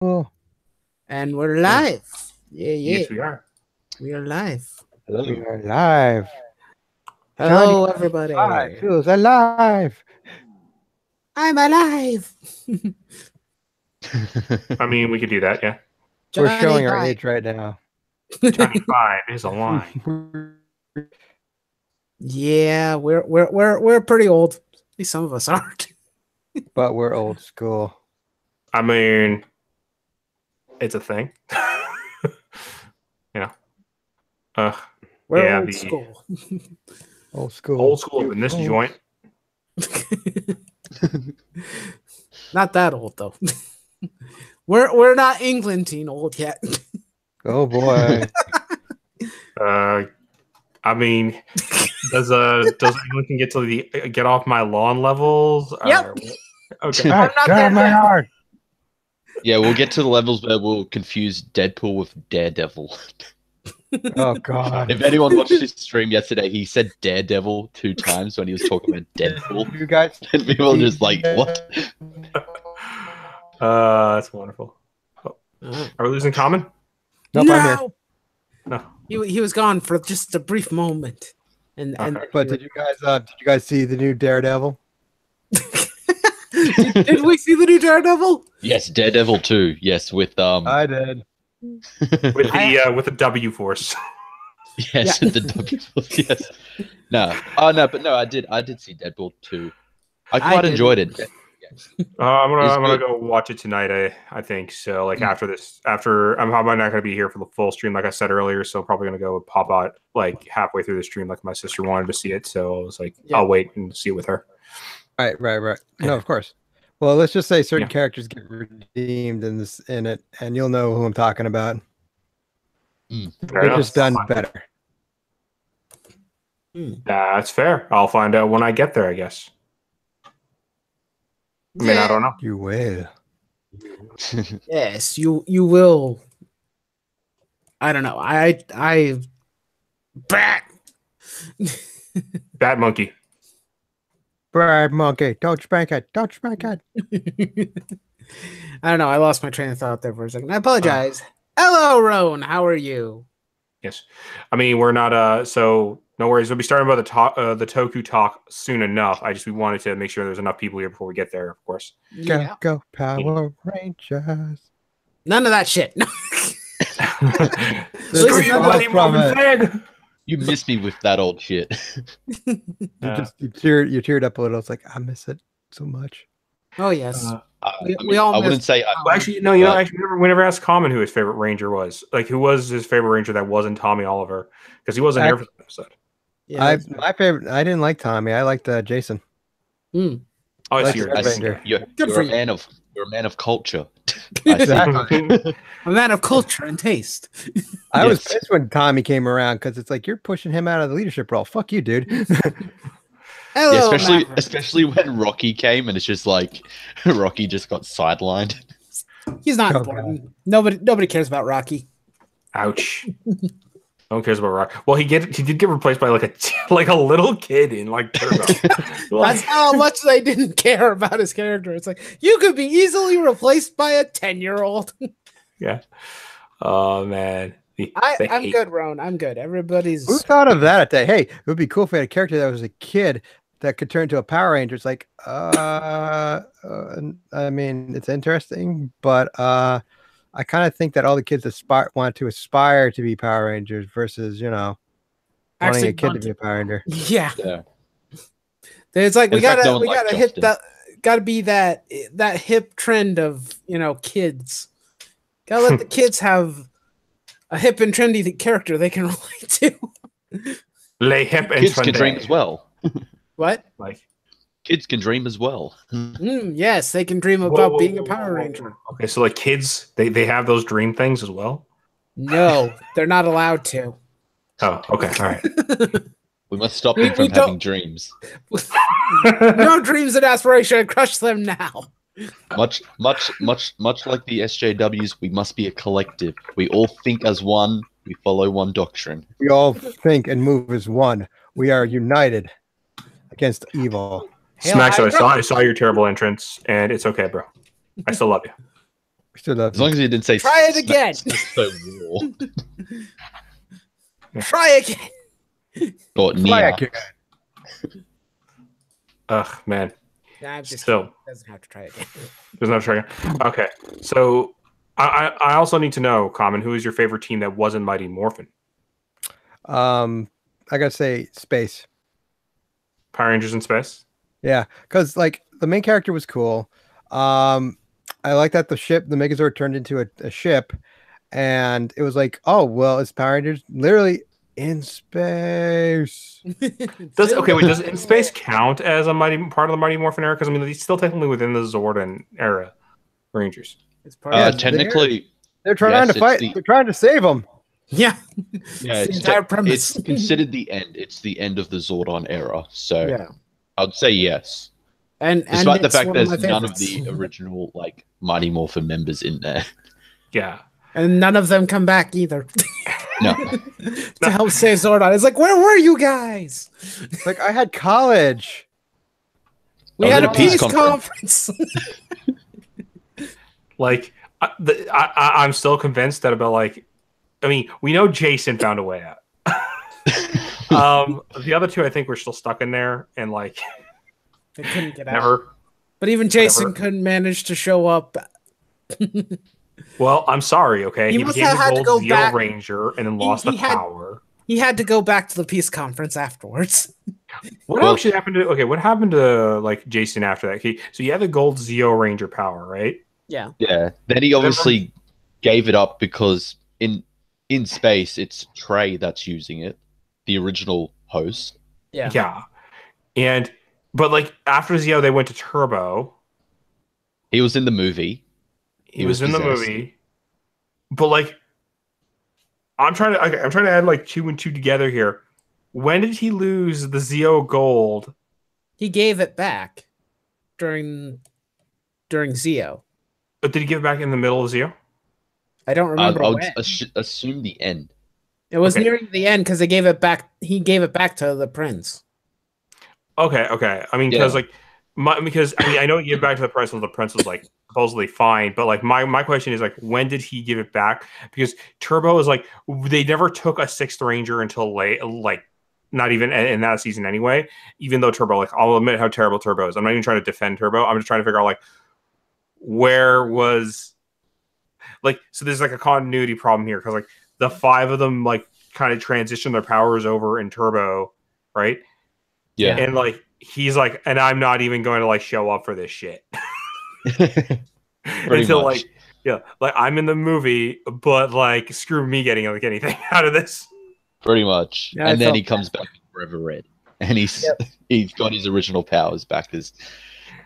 And we're live. Yeah. Yes, we are. We are live. Hello. We are live. Hello, Johnny everybody. I feels alive. I'm alive. I mean, we could do that, yeah. We're Johnny showing our Five. age right now. Johnny 5 is a line. Yeah, we're pretty old. At least some of us aren't. But we're old school. I mean, it's a thing. you know. We're Yeah, old the school. Old school. old school in this joint. Not that old though. We're not Englandine old yet. Oh boy. I mean, does anyone can get to the get off my lawn levels? Yep. Okay. I'm not there my yet. heart. Yeah, we'll get to the levels where we'll confuse Deadpool with Daredevil. Oh god. If anyone watched his stream yesterday, he said Daredevil 2 times when he was talking about Deadpool. You guys And people were just like, what? That's wonderful. Oh, are we losing Kamen? Nope, I'm here. No. He was gone for just a brief moment. And But did you guys see the new Daredevil? did we see the new Daredevil? Yes, Daredevil 2. Yes, with I did. With the W force. yes, Yeah. the W. Yes. No. Oh no, but no, I did see Deadpool 2. I quite enjoyed it. Yes. I'm gonna good. go watch it tonight. I think so. Like after I'm probably not gonna be here for the full stream, like I said earlier. So probably gonna go pop out like halfway through the stream. Like my sister wanted to see it, so I was like, Yeah. I'll wait and see it with her. Right. No, of course. Well, let's just say certain Yeah. characters get redeemed in it, and you'll know who I'm talking about. Fair They're enough. just done better. That's fair. I'll find out when I get there, I guess. I mean, I don't know. You will. Yes, you will. I don't know. I bat. Bat monkey. Brad monkey, don't spank it. Don't spank it. I don't know. I lost my train of thought there for a second. I apologize. Hello, Roan. How are you? Yes. I mean, we're not. So no worries. We'll be starting about the Toku talk soon enough. We wanted to make sure there's enough people here before we get there. Of course. Go Power Rangers. None of that shit. No. Screw you, bloody Fed. You missed me with that old shit. You teared up a little. It's like I miss it so much. Oh yes. We all. I wouldn't missed- say. Well, actually, no. You know, actually, we never asked Common who his favorite Ranger was. Like, who was his favorite Ranger that wasn't Tommy Oliver? Because he wasn't here for the episode. Yeah, My favorite. I didn't like Tommy. I liked Jason. Oh, I Like see. Red Ranger. You're for a you. man of. You're a man of culture. Exactly. a man of culture and taste. I was Yes. pissed when Tommy came around because it's like you're pushing him out of the leadership role. Fuck you, dude. Hello, Yeah, Maverick. especially when Rocky came and it's just like Rocky just got sidelined. He's not Oh, important. Nobody cares about Rocky. Ouch. No one cares about Rock. Well, he did get replaced by like a little kid in like Turbo. That's how much they didn't care about his character. It's like you could be easily replaced by a 10-year-old. Yeah. Oh man. I'm good, Roan. I'm good. Everybody's Who thought of that? Hey, it would be cool if we had a character that was a kid that could turn into a Power Ranger. It's like, I mean, it's interesting, but I kind of think that all the kids want to aspire to be Power Rangers versus, wanting Actually a kid to want be a Power Ranger. yeah. Yeah. It's like In fact, no one likes gotta hit Justin. that. Gotta be that hip trend of kids. Gotta let the kids have a hip and trendy character they can relate to. Lay hip and Kids can Sunday. dream as well. What? Like, Kids can dream as well. Yes, they can dream about being a Power Ranger. Okay, so like kids, they have those dream things as well. No, they're not allowed to. Oh, okay, all right. We must stop We- them from we don't- having dreams. No dreams and aspiration. Crush them now. Much like the SJWs, we must be a collective. We all think as one. We follow one doctrine. We all think and move as one. We are united against evil. Hail Smacks, Hydra. I saw your terrible entrance, and it's okay, bro. I still love you. Still love As long as you didn't say Try it again. so raw. Try again. Or Nia. Ugh, man. Nah, I'm just Still. doesn't have to try again. Doesn't have to try again. Okay, so I also need to know, Common, who is your favorite team that wasn't Mighty Morphin? I gotta say space. Power Rangers in Space? Yeah, because like the main character was cool. I like that the Megazord turned into a ship, and it was like, oh well, it's Power Rangers literally in space. Does In Space count as a part of the Mighty Morphin era? Because I mean, he's still technically within the Zordon era Rangers. It's part of Technically, they're trying to fight. They're trying to save them. Yeah. yeah, the entire premise. It's considered the end. It's the end of the Zordon era. So Yeah. I'd say yes. And Despite the it's fact one of there's my none of favorites. the original like Mighty Morphin members in there. Yeah. And none of them come back either. No. To help save Zordon. It's like, where were you guys? It's like I had college. We Oh, had the a peace peace conference. Like, I'm still convinced that about like, I mean, we know Jason found a way out. The other two, I think, were still stuck in there, and like, They couldn't get out. never. But even Jason couldn't manage to show up. Well, I'm sorry. Okay, He he must became have had the to Gold go Zeo back. Ranger, and then He- lost the he had- power. He had to go back to the peace conference afterwards. What actually happened to? Okay, what happened to like Jason after that? So you had the Gold Zeo Ranger power, right? Yeah. Yeah. Then he obviously gave it up because in space it's Trey that's using it, the original host. Yeah. Yeah, but like after Zeo, they went to Turbo. He was in the movie. He was in the possessed. movie, but like, I'm trying to add like 2 and 2 together here. When did he lose the Zeo Gold? He gave it back during Zeo. Did he give it back in the middle of Zeo? I don't remember I would when. assume the end. It was Okay. nearing the end because they gave it back. He gave it back to the prince. Okay. I mean, because Yeah. I know he gave it back to the prince, and the prince was like supposedly fine. But like my question is like, when did he give it back? Because Turbo is like, they never took a 6th Ranger until late, like not even in that season anyway. Even though Turbo, like, I'll admit how terrible Turbo is. I'm not even trying to defend Turbo. I'm just trying to figure out like where was like, so there's like a continuity problem here because like the 5 of them like kind of transition their powers over in Turbo, right? Yeah. And like he's like, and I'm not even going to like show up for this shit Pretty until much. like I'm in the movie, but like screw me getting like anything out of this. Pretty much. Yeah, I And then felt he comes back Forever Red. And he's got his original powers back as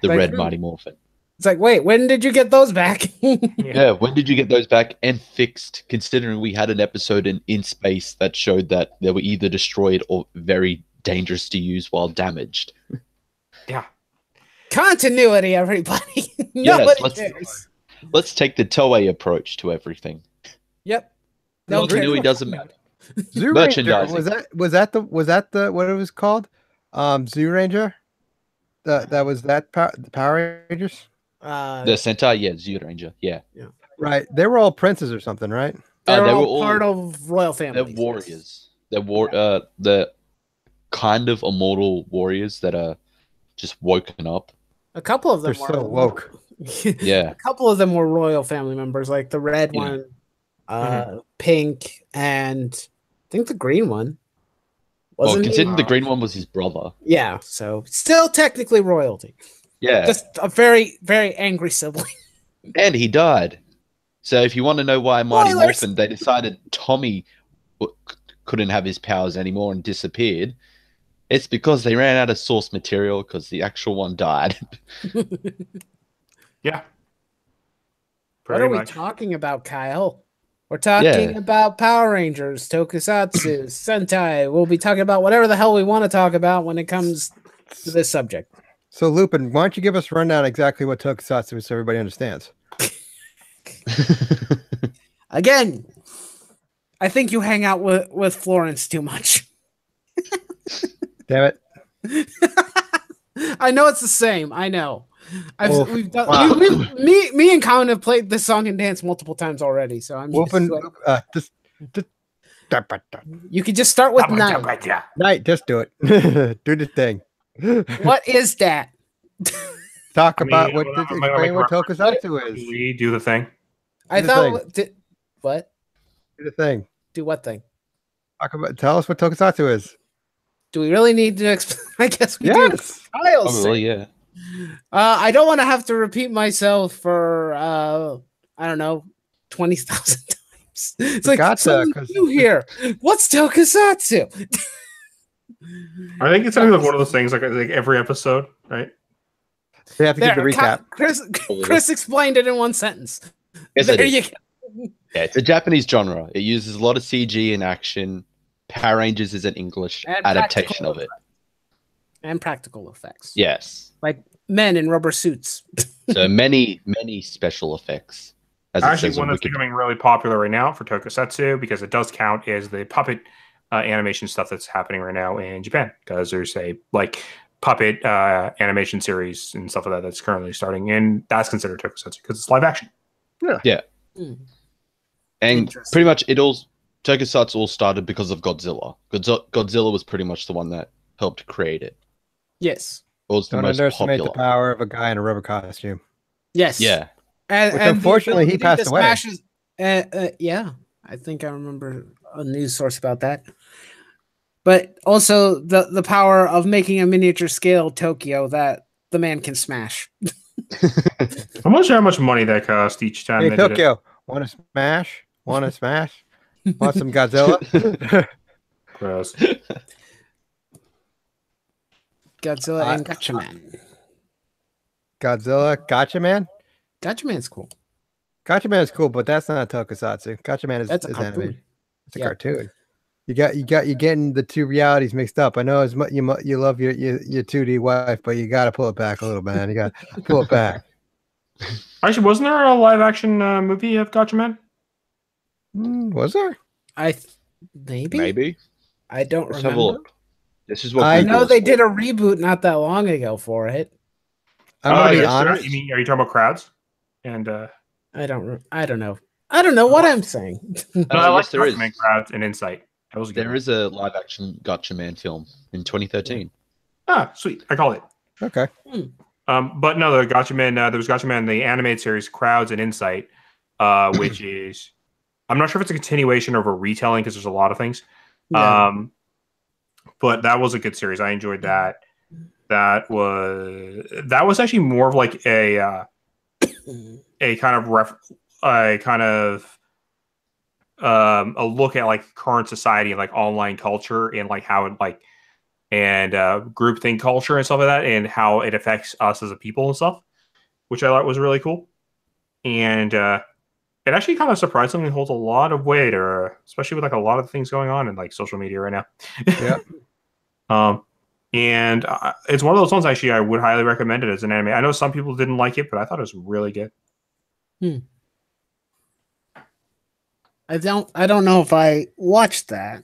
the Like, Red Mighty Morphin. It's like, wait, when did you get those back? Yeah, when did you get those back and fixed? Considering we had an episode in space that showed that they were either destroyed or very dangerous to use while damaged. Yeah. Continuity, everybody. Yes, Nobody cares. let's take the Toei approach to everything. Yep. No Continuity cares. doesn't matter. Zoo Ranger, Merchandising. was that the what it was called? Zoo Ranger. That was the Power Rangers. The Sentai, yeah, Zeo Ranger, yeah. Right. They were all princes or something, right? They're they all were all- part of royal family. They're warriors. They're kind of immortal warriors that are just woken up. A couple of them They're were so woke. Yeah. A couple of them were royal family members, like the red Yeah. one, pink, and I think the green one. Well, Wasn't he? considering the green one was his brother. Yeah, so still technically royalty. Yeah. Just a very, very angry sibling. And he died. So if you want to know why Mighty Spoilers! Morphin, they decided Tommy couldn't have his powers anymore and disappeared. It's because they ran out of source material because the actual one died. Yeah. What are we much. talking about, Kyle? We're talking about Power Rangers, Tokusatsu, Sentai. We'll be talking about whatever the hell we want to talk about when it comes to this subject. So Lupin, why don't you give us a rundown exactly what tokusatsu is so everybody understands? Again, I think you hang out with Florence too much. Damn it. I know it's the same. I know. We've done, me and Colin have played this song and dance multiple times already. So I'm just you could just start with night. Night, just do it. Do the thing. What is that? Talk about explain what tokusatsu is. We do the thing. I thought what? Do the thing. Do what thing? Tell us what tokusatsu is. Do we really need to explain? I guess we do. Probably, yeah. I don't want to have to repeat myself for I don't know 20,000 times. It's like something new here. What's tokusatsu? I think it's gonna be like one of those things like every episode, right? We have to give the recap. Chris explained it in one sentence. Yes, there you go. Yeah, it's a Japanese genre. It uses a lot of CG and action. Power Rangers is an English adaptation of it. And practical effects. Yes. Like men in rubber suits. So many special effects. Actually, one that's becoming really popular right now for tokusatsu, because it does count, is the puppet animation stuff that's happening right now in Japan. Because there's a puppet animation series and stuff like that that's currently starting, and that's considered tokusatsu because it's live action. Yeah. And pretty much tokusatsu all started because of Godzilla. Godzilla was pretty much the one that helped create it. Yes. It was the Don't most underestimate popular. the power of a guy in a rubber costume. Yes. Yeah. And unfortunately, he passed away. Yeah, I think I remember a news source about that. But also the power of making a miniature scale Tokyo that the man can smash. I'm not sure how much money that cost each time. Hey, Tokyo, want to smash? Want to smash? Want some Godzilla? Gross. Godzilla and Gatchaman. Godzilla, Gatchaman? Gatchaman's cool. Gatchaman's cool, but that's not Tokusatsu. Gatchaman is animated. It's a cartoon. You're getting the two realities mixed up. I know as much you love your 2D wife, but you got to pull it back a little, man. You got to pull it back. Actually, wasn't there a live action movie of Gatchaman? Was there? Maybe. I don't remember. Have a look. This is what I know they did a reboot not that long ago for it. I'm gonna be honest. Are you talking about Crowds? And I don't know. I don't know what I'm saying. No, I like Crowds and Insight. There is a live action Gatchaman film in 2013. Ah, sweet. I call it. Okay. But no, the Gatchaman, there was Gatchaman, the animated series Crowds and Insight, which is, I'm not sure if it's a continuation or a retelling because there's a lot of things. Yeah. But that was a good series. I enjoyed that. That was actually more of like a look at like current society and like online culture and like how it and groupthink culture and stuff like that, and how it affects us as a people and stuff, which I thought was really cool. And it actually kind of surprisingly holds a lot of weight, especially with like a lot of things going on in like social media right now. Yeah. And it's one of those ones actually I would highly recommend it as an anime. I know some people didn't like it, but I thought it was really good. I don't know if I watched that.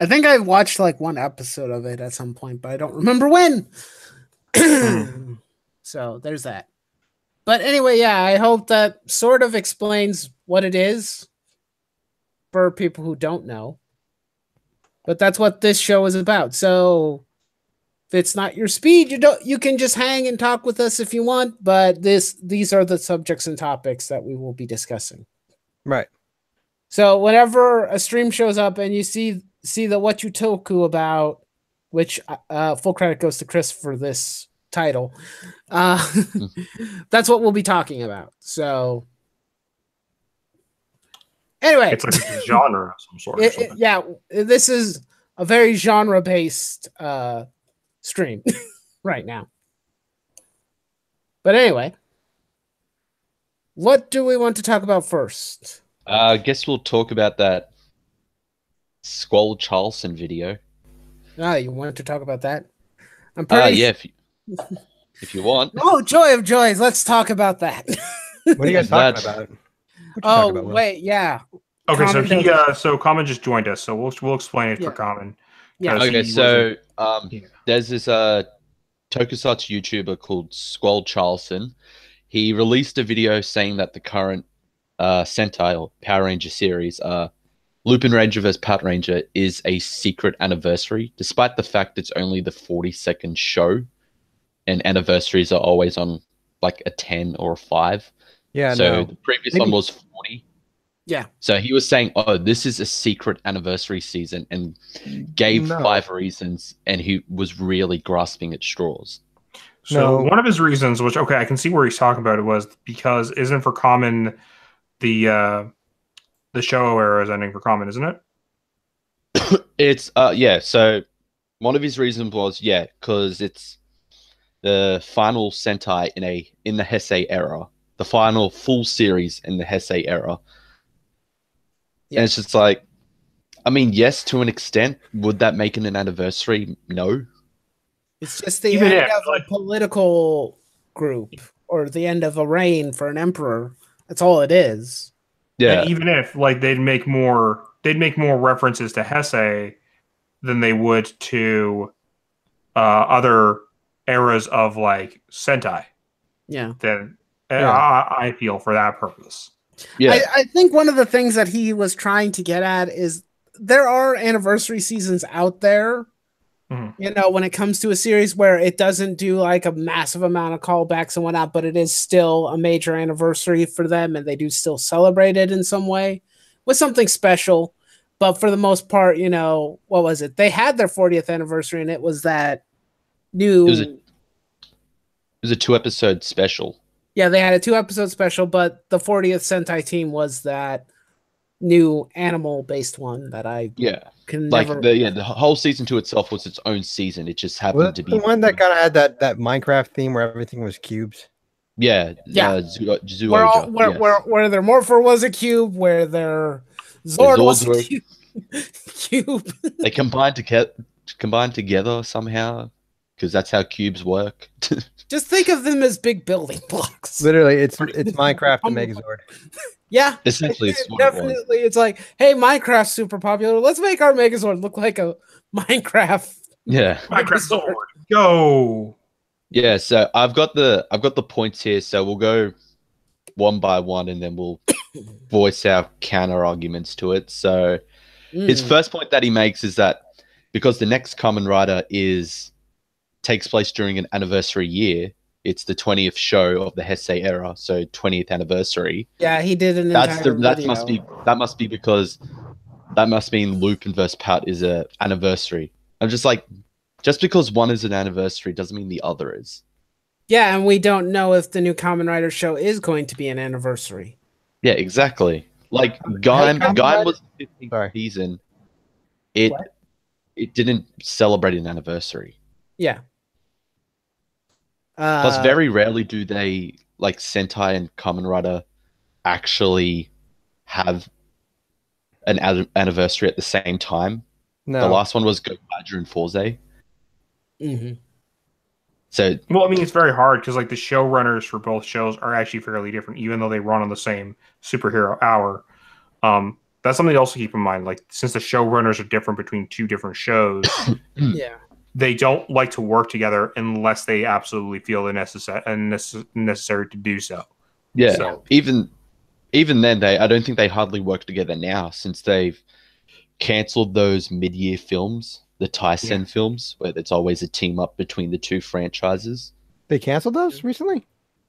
I think I watched like one episode of it at some point, but I don't remember when. So there's that. But anyway, yeah, I hope that sort of explains what it is for people who don't know. But that's what this show is about. So if it's not your speed, you can just hang and talk with us if you want, but these are the subjects and topics that we will be discussing. Right. So whenever a stream shows up and you see the Whatcha Toku About, which full credit goes to Chris for this title, that's what we'll be talking about. So anyway, it's like a genre of some sort. Yeah, this is a very genre-based stream right now. But anyway, what do we want to talk about first? I guess we'll talk about that Squall Charleston video. You want to talk about that? I'm pretty. Yeah, if you want. Oh, joy of joys! Let's talk about that. What are you guys talking about? Wait, yeah. Okay, so Kamen just joined us, so we'll explain it for Kamen. Yeah. Okay, so there's this tokusatsu YouTuber called Squall Charleston. He released a video saying that the current Sentai or Power Ranger series, Lupin Ranger vs. Power Ranger, is a secret anniversary, despite the fact it's only the 42nd show, and anniversaries are always on like a 10 or a 5. Yeah, so no. the previous Maybe- one was 40. Yeah. So he was saying, "Oh, this is a secret anniversary season," and gave No. 5 reasons, and he was really grasping at straws. So No. one of his reasons, which okay, I can see where he's talking about it, was because isn't for Kamen the show era is ending for Kamen, isn't it? It's yeah. So one of his reasons was because it's the final Sentai in the Heisei era, the final full series in the Heisei era. Yeah. And it's just like, I mean, yes, to an extent. Would that make it an anniversary? No. It's just the Even end if, of a like- political group or the end of a reign for an emperor. That's all it is. Yeah. And even if like they'd make more references to Heisei than they would to other eras of like Sentai. Yeah. Then Yeah. I feel for that purpose. Yeah. I think one of the things that he was trying to get at is there are anniversary seasons out there, Mhm. you know, when it comes to a series where it doesn't do like a massive amount of callbacks and whatnot, but it is still a major anniversary for them and they do still celebrate it in some way with something special. But for the most part, you know, what was it? They had their 40th anniversary and it was that new. It was a 2-episode special. Yeah, they had a 2-episode special, but the 40th Sentai team was that new animal-based one that I Yeah. can Like never. the whole season 2 itself was its own season. It just happened Was to it be the one that kind of had that Minecraft theme where everything was cubes? Yeah. Yeah. Zuoja. Where their Morpher was a cube, where their Zord was a Zords cube. They combined together somehow, because that's how cubes work. Just think of them as big building blocks. Literally, it's Minecraft and Megazord. Yeah, Essentially, it's what it was. definitely. It's like, hey, Minecraft's super popular. Let's make our Megazord look like a Minecraft. Yeah. Minecraft Megazord. Sword. Go. Yeah, so I've got the points here, so we'll go one by one and then we'll voice our counter arguments to it. So his first point that he makes is that because the next Kamen Rider takes place during an anniversary year, it's the 20th show of the Heisei era, so 20th anniversary. Yeah, he did an That entire must be because that must mean Lupin vs. Pout is a anniversary. I'm just like, just because one is an anniversary doesn't mean the other is. Yeah, and we don't know if the new Kamen Rider show is going to be an anniversary. Yeah, exactly. Like Gaim was the 15th Sorry. season. What? It didn't celebrate an anniversary. Yeah. Plus, very rarely do they, like Sentai and Kamen Rider, actually have an anniversary at the same time. No. The last one was Go Badger and Forze. Mhm. So Well, I mean, it's very hard because like the showrunners for both shows are actually fairly different, even though they run on the same superhero hour. That's something to also keep in mind. Like, since the showrunners are different between two different shows, Yeah. they don't like to work together unless they absolutely feel it necessary to do so. yeah, So- even then, I don't think they hardly work together now since they've cancelled those mid-year films, the Tyson films, where it's always a team up between the two franchises. They canceled those recently?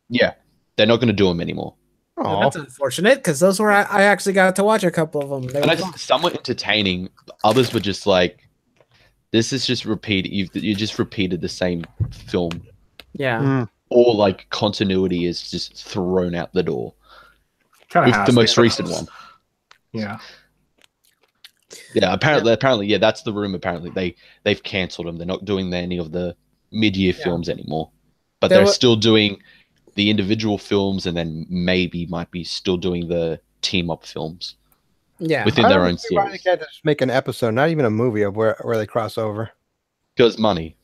Yeah, they're not going to do them anymore. Oh, That's unfortunate because those were I actually got to watch a couple of them. They were fun. Some were entertaining. Others were just like, this is just repeat. You just repeated the same film, Yeah. or like continuity is just thrown out the door. Kind With the most recent one. Yeah. Yeah, apparently, yeah, that's the room. Apparently, they've cancelled them. They're not doing any of the mid-year films anymore, but they're still doing the individual films, and then might be still doing the team-up films. Yeah. Within their own Why they series, can't just make an episode, not even a movie of where they cross over. because money.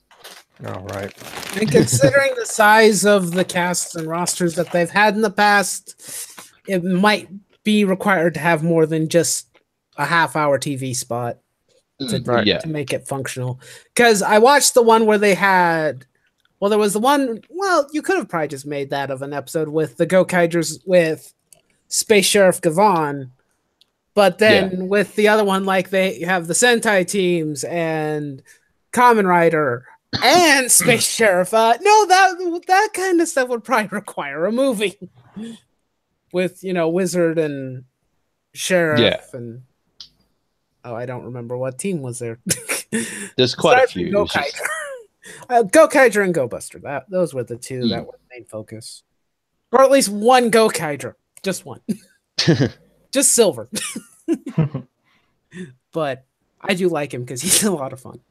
All right. And considering the size of the casts and rosters that they've had in the past, it might be required to have more than just a half-hour TV spot to Yeah, make it functional. Because I watched the one where they had Well, there was the one. Well, you could have probably just made that of an episode with the Gokaiders with Space Sheriff Gavon, but then with the other one, like they have the Sentai teams and Kamen Rider and Space Sheriff. No, that kind of stuff would probably require a movie with Wizard and Sheriff and I don't remember what team was there. There's quite a few. Gokaiger and Go Buster. Those were the two that were the main focus, or at least one Gokaiger, just one, just Silver. But I do like him because he's a lot of fun.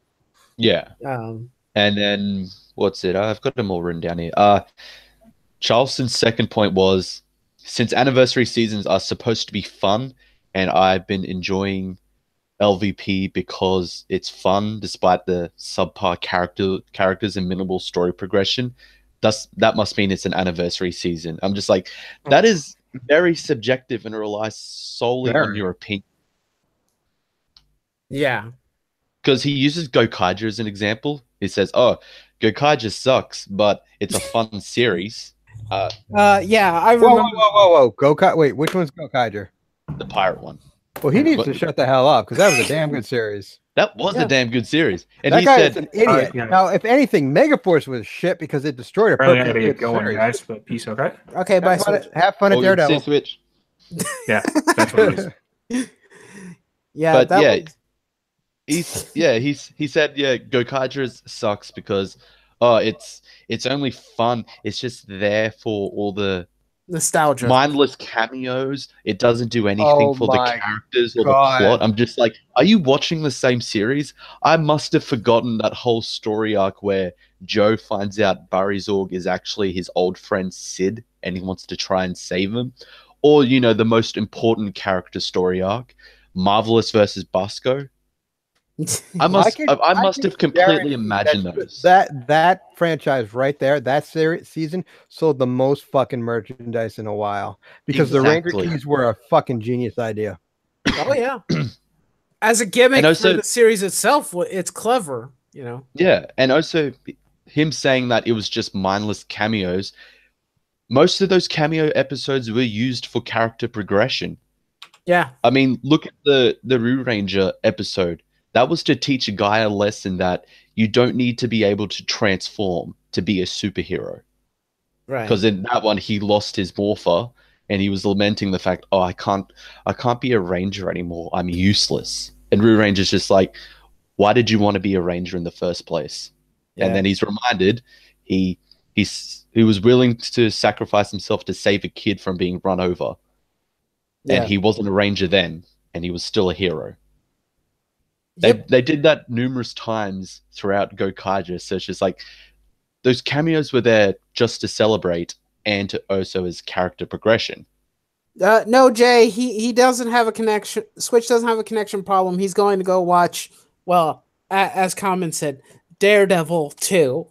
Yeah. And then what's it? I've got them all written down here. Charleston's second point was, since anniversary seasons are supposed to be fun, and I've been enjoying LVP because it's fun despite the subpar characters and minimal story progression, that must mean it's an anniversary season. I'm just like, that is very subjective and relies solely on your opinion. Yeah. Because he uses Gokaiger as an example. He says, oh, Gokaiger sucks, but it's a fun series. Yeah, I remember. Whoa. Wait, which one's Gokaiger? The pirate one. Well, he needs to shut the hell up because that was a damn good series. That was a damn good series. And that he guy said, is an idiot. Now, if anything, Megaforce was shit because it destroyed a perfect get going, guys. But peace, okay? Okay, bye. Have fun at Daredevil. Switch. Yeah, that's what it is. Yeah, but he said Gokaiger sucks because it's only fun. It's just there for all the nostalgia, mindless cameos. It doesn't do anything for the characters or the plot. I'm just like, are you watching the same series? I must have forgotten that whole story arc where Joe finds out Barizorg is actually his old friend Sid and he wants to try and save him. Or, the most important character story arc, Marvelous versus Basco. I must have completely imagined those. That franchise right there, that season sold the most fucking merchandise in a while because the Ranger Keys were a fucking genius idea. Oh yeah, as a gimmick for the series itself, it's clever, Yeah, and also him saying that it was just mindless cameos. Most of those cameo episodes were used for character progression. Yeah, I mean, look at the Rue Ranger episode. That was to teach a guy a lesson that you don't need to be able to transform to be a superhero. Right. Because in that one, he lost his morpher and he was lamenting the fact, I can't be a ranger anymore. I'm useless. And Rue Ranger's just like, why did you want to be a ranger in the first place? Yeah. And then he's reminded he was willing to sacrifice himself to save a kid from being run over. Yeah. And he wasn't a ranger then, and he was still a hero. They did that numerous times throughout Gokaiger, so it's just like those cameos were there just to celebrate and to also as character progression. No, Jay, he doesn't have a connection. Switch doesn't have a connection problem. He's going to go watch, well, as Common said, Daredevil 2.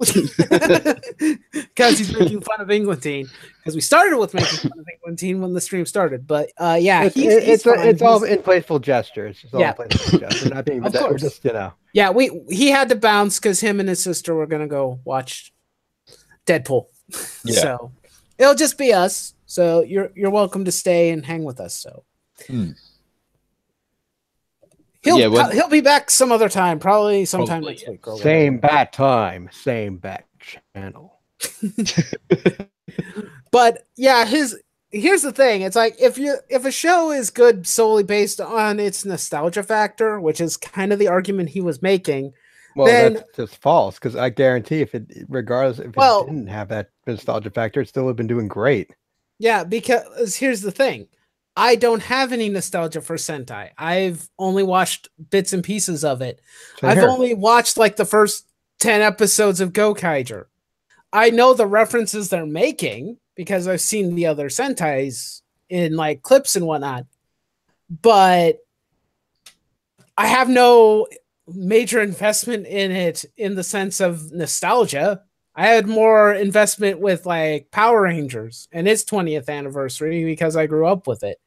Because he's making fun of Englandine. Because we started with making fun of Englandine when the stream started. But yeah, it's all in playful gestures. It's all in playful gestures. Not being, of course. Just, Yeah, he had to bounce because him and his sister were going to go watch Deadpool. Yeah. So it'll just be us. So you're welcome to stay and hang with us. So he'll be back some other time, probably sometime next week. Same bat time, same bat channel. But yeah, here's the thing. It's like if a show is good solely based on its nostalgia factor, which is kind of the argument he was making. Well, that's just false because I guarantee if it didn't have that nostalgia factor, it still would have been doing great. Yeah, because here's the thing. I don't have any nostalgia for Sentai. I've only watched bits and pieces of it. I've only watched like the first 10 episodes of Gokaiger. I know the references they're making because I've seen the other Sentais in like clips and whatnot. But I have no major investment in it in the sense of nostalgia. I had more investment with like Power Rangers and its 20th anniversary because I grew up with it.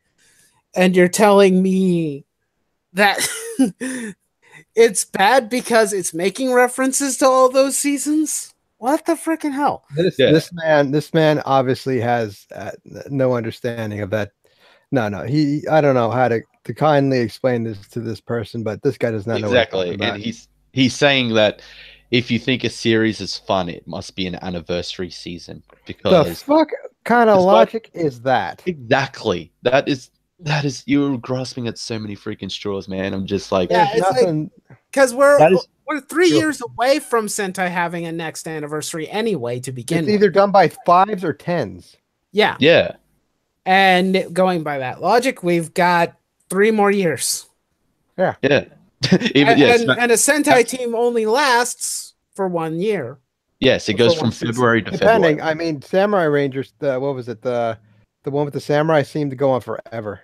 And you're telling me that it's bad because it's making references to all those seasons? What the freaking hell? This man obviously has no understanding of that. No, I don't know how to kindly explain this to this person, but this guy does not know what he's talking Exactly. about. And he's saying that if you think a series is fun, it must be an anniversary season The because fuck kind of it's logic is that? exactly that is you're grasping at so many freaking straws, man. I'm just like, Yeah, There's it's nothing. because that is we're 3 years away from Sentai having a next anniversary anyway to begin It's with. either done by 5s or 10s. Yeah. yeah. And going by that logic, we've got 3 more years. Yeah. And a Sentai team only lasts for 1 year. Yes, it goes from February to Depending. February. I mean, Samurai Rangers, what was it? The one with the samurai seemed to go on forever.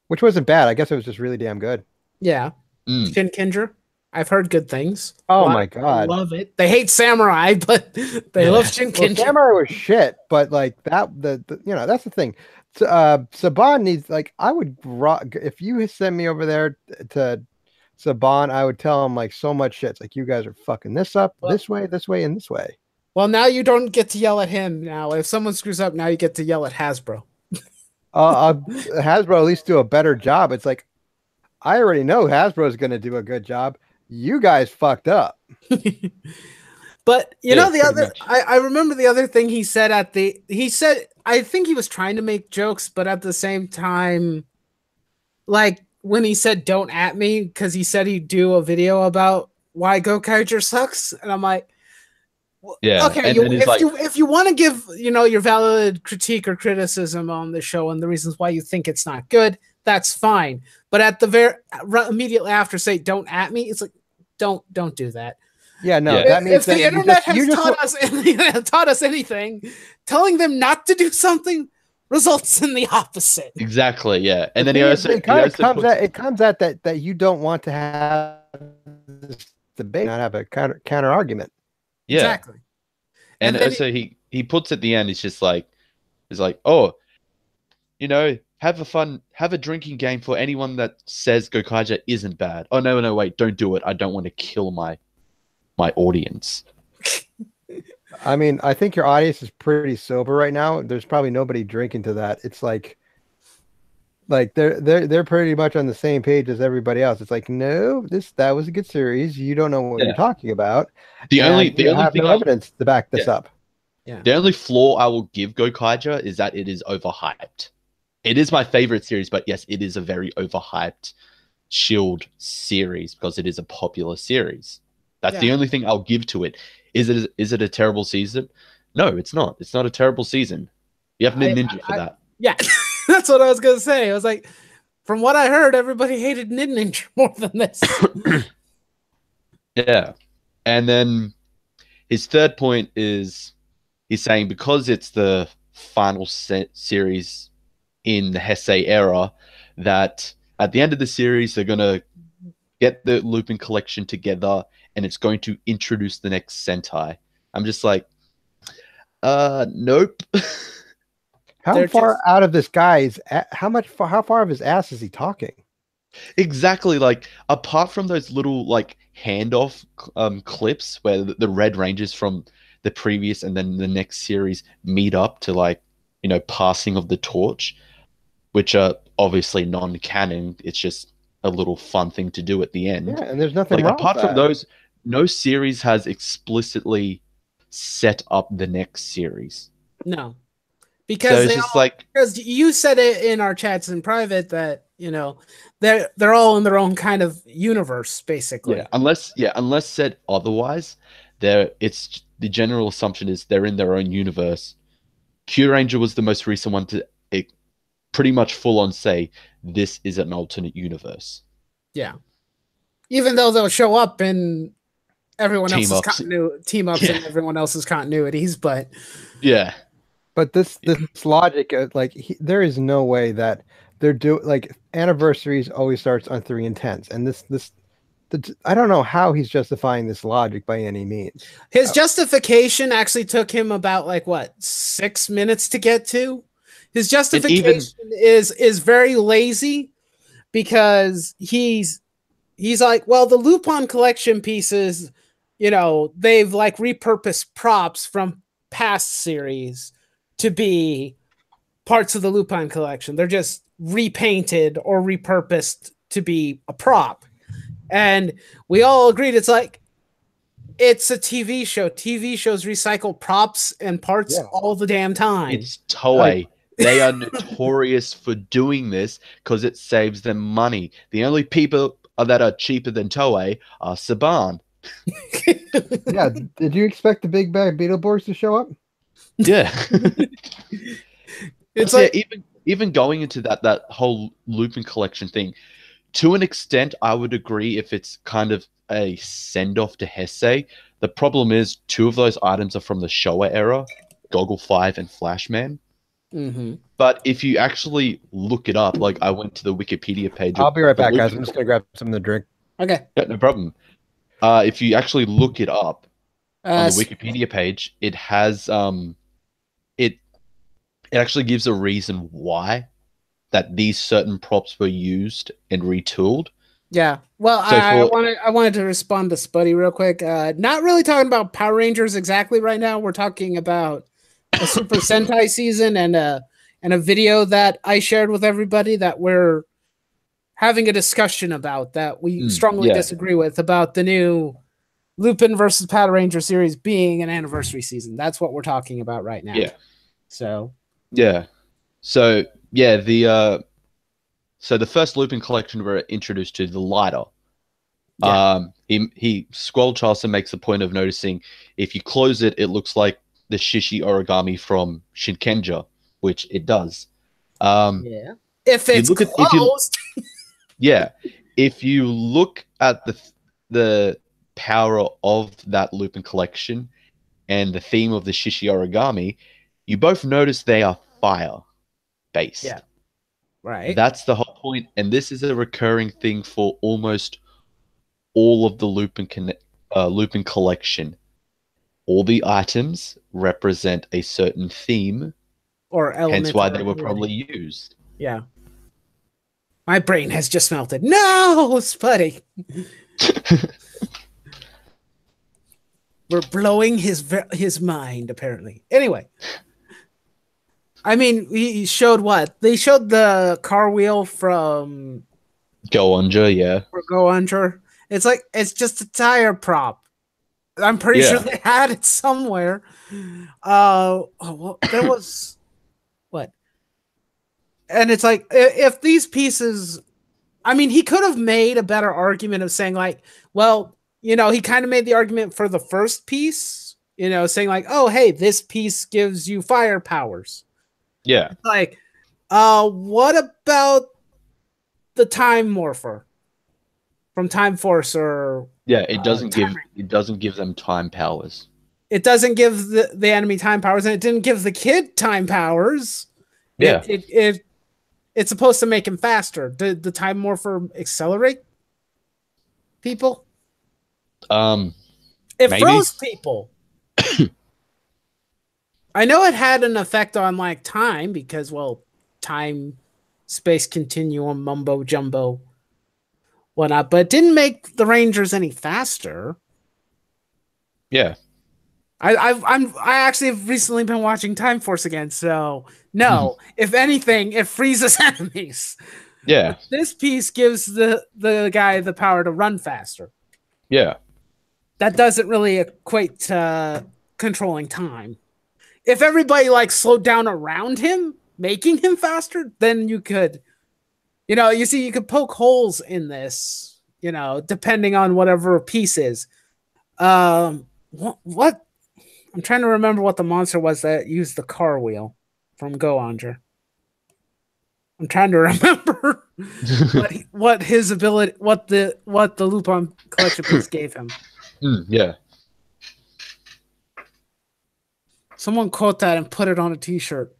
Which wasn't bad. I guess it was just really damn good. Yeah. Mm. Shin Kindra. I've heard good things. Oh my god. I love it. They hate Samurai, but they love Shin Well, Kindra. Samurai was shit, but like that, the that's the thing. Saban needs I would if you send me over there to Saban, I would tell him like so much shit. It's like you guys are fucking this up this way, and this way. Well, now you don't get to yell at him. Now, if someone screws up, now you get to yell at Hasbro. Hasbro at least do a better job. It's like I already know Hasbro is going to do a good job. You guys fucked up. But you know the other, much. I remember the other thing he said I think he was trying to make jokes, but at the same time, like when he said "don't at me" because he said he'd do a video about why Gokaiger sucks, and I'm like, Yeah. okay, And if you want to give your valid critique or criticism on the show and the reasons why you think it's not good, that's fine. But at the immediately after, say "don't at me," it's like don't do that. Yeah, no, Yeah. that means If the internet has taught us anything, telling them not to do something results in the opposite. exactly, yeah. And then it comes at that you don't want to have this debate, not have a counter argument. yeah. Exactly. And then also he puts at the end, it's like, oh, have a drinking game for anyone that says Gokaiger isn't bad. Oh no, wait, don't do it. I don't want to kill my audience. I mean, I think your audience is pretty sober right now. There's probably nobody drinking to that. It's like they're pretty much on the same page as everybody else. It's like, no, that was a good series. You don't know what you're talking about. The only have thing no evidence to back this up. Yeah. The only flaw I will give Gokaiger is that it is overhyped. It is my favorite series, but yes, it is a very overhyped Shield series because it is a popular series. That's the only thing I'll give to it. Is it a terrible season? No, it's not. It's not a terrible season. You have Ninja for that. Yeah, that's what I was gonna say. I was like, from what I heard, everybody hated Ninja more than this. Yeah. And then his third point is he's saying because it's the final series in the Heisei era, that at the end of the series, they're going to get the Lupin collection together and it's going to introduce the next Sentai. I'm just like, nope. How far out of this guy's, how far of his ass is he talking? Exactly. Like, apart from those little like handoff clips where the Red Rangers from the previous and then the next series meet up to like, passing of the torch, which are obviously non-canon. It's just a little fun thing to do at the end. Yeah, and there's nothing wrong apart with from that. those, no series has explicitly set up the next series. No. Because because you said it in our chats in private that they're all in their own kind of universe basically. Yeah, unless said otherwise, it's the general assumption is they're in their own universe. Q Ranger was the most recent one to pretty much full on say this is an alternate universe. Yeah, even though they'll show up in everyone else's team ups and everyone else's continuities, but yeah. But this logic, there is no way that they're anniversaries always starts on 3 and 10s, and I don't know how he's justifying this logic by any means. His justification actually took him about 6 minutes to get to. His justification is very lazy because he's like, well, the Lupin collection pieces they've like repurposed props from past series to be parts of the Lupin collection. They're just repainted or repurposed to be a prop. And we all agreed it's a TV show. TV shows recycle props and parts all the damn time. It's Toei. They are notorious for doing this because it saves them money. The only people that are cheaper than Toei are Saban. Yeah, did you expect the big bad Beetleborgs to show up? Yeah. It's like even going into that whole Lupin collection thing, to an extent, I would agree if it's kind of a send-off to Heisei. The problem is 2 of those items are from the Showa era, Goggle 5 and Flashman. Mm-hmm. But if you actually look it up, like I went to the Wikipedia page. I'll be right back, guys. I'm just going to grab something to drink. Okay. Yeah, no problem. If you actually look it up on the Wikipedia page, it has it actually gives a reason why that these certain props were used and retooled. Yeah. Well, So I wanted to respond to Spuddy real quick. Not really talking about Power Rangers exactly right now. We're talking about a Super Sentai season and a video that I shared with everybody that we're having a discussion about that we strongly disagree with, about the new Lupin versus Power Ranger series being an anniversary season. That's what we're talking about right now. Yeah. So the first Lupin collection we're introduced to, the lighter. Yeah. Squall Charleston makes a point of noticing if you close it, it looks like the shishi origami from Shinkenja, which it does. If it's closed. If you look at the power of that Lupin collection and the theme of the shishi origami, you both notice they are fire based. Yeah. Right. That's the whole point, and this is a recurring thing for almost all of the Lupin collection. All the items represent a certain theme or element. Hence why they were probably used. Yeah. My brain has just melted. No, Spuddy. We're blowing his mind, apparently. Anyway. I mean, he showed what? They showed the car wheel from Go Under, yeah. For Go Under. It's just a tire prop. I'm pretty sure they had it somewhere. There was what? And it's like, if these pieces, I mean, he could have made a better argument of saying like, well, he kind of made the argument for the first piece, saying like, oh, hey, this piece gives you fire powers. Yeah. It's like, what about the Time Morpher from Time Force or? Yeah, it doesn't give them time powers. It doesn't give the enemy time powers, and it didn't give the kid time powers. Yeah. It's supposed to make him faster. Did the Time Morpher accelerate people? It maybe. froze people. I know it had an effect on like time because, well, time, space continuum, mumbo jumbo, whatnot, but it didn't make the Rangers any faster. Yeah. I actually have recently been watching Time Force again, so no. If anything, it freezes enemies. Yeah. But this piece gives the guy the power to run faster. Yeah. That doesn't really equate to controlling time. If everybody like slowed down around him, making him faster, then you could, you could poke holes in this, depending on whatever piece is. What? I'm trying to remember what the monster was that used the car wheel from Go Under. I'm trying to remember what his ability, what the Lupin collection piece gave him. Yeah. Someone quote that and put it on a t-shirt.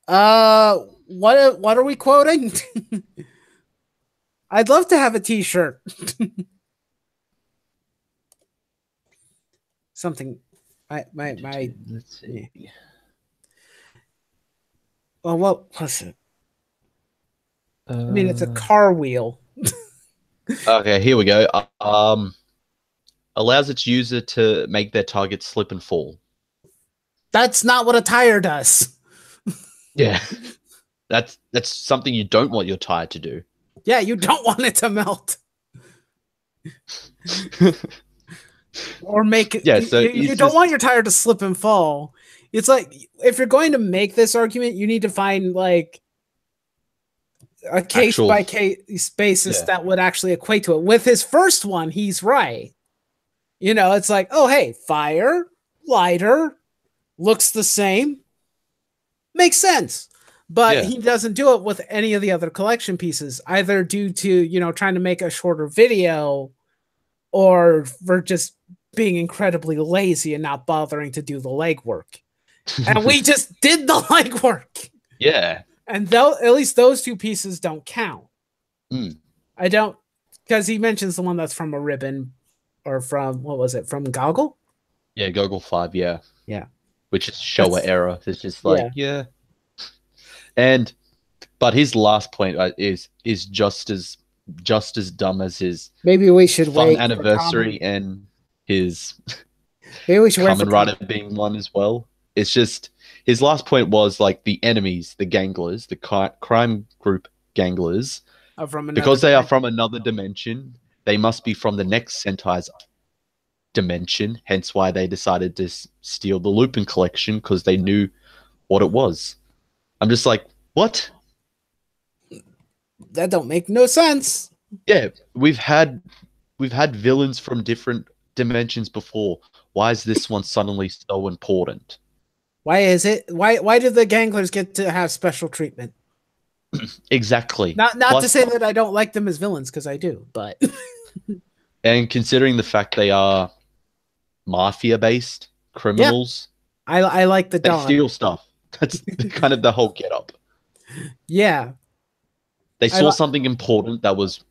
What are we quoting? I'd love to have a t-shirt. Something. Let's see. Well, what was it? I mean, it's a car wheel. Okay, here we go. allows its user to make their target slip and fall. That's not what a tire does. Yeah. That's something you don't want your tire to do. Yeah, you don't want it to melt. Or make it. Yeah, so you don't want your tire to slip and fall. It's like, if you're going to make this argument, you need to find like a case by case basis that would actually equate to it. With his first one, he's right. You know, it's like, oh, hey, fire, lighter, looks the same, makes sense. But he doesn't do it with any of the other collection pieces, either due to, you know, trying to make a shorter video or for just being incredibly lazy and not bothering to do the legwork. And we just did the legwork. Yeah. And though at least those two pieces don't count. Mm. I don't, because he mentions the one that's from a ribbon or from, what was it, from Goggle? Yeah, Goggle 5, yeah. Yeah. Which is Showa era. It's just like, but his last point is just as dumb as his maybe we should wait anniversary and his maybe we should Kamen Rider being one as well. It's just his last point was like the enemies, the ganglers, the crime group ganglers, because they are from another dimension. They must be from the next Sentai's dimension. Hence why they decided to steal the Lupin collection, because they knew what it was. I'm just like, what? That don't make no sense. Yeah, we've had villains from different dimensions before. Why is this one suddenly so important? Why is it? Why do the ganglers get to have special treatment? Exactly. Not to say that I don't like them as villains, because I do, but and considering the fact they are mafia-based criminals, I like the Dawn. They steal stuff. That's kind of the whole get-up. Yeah. They saw something important that was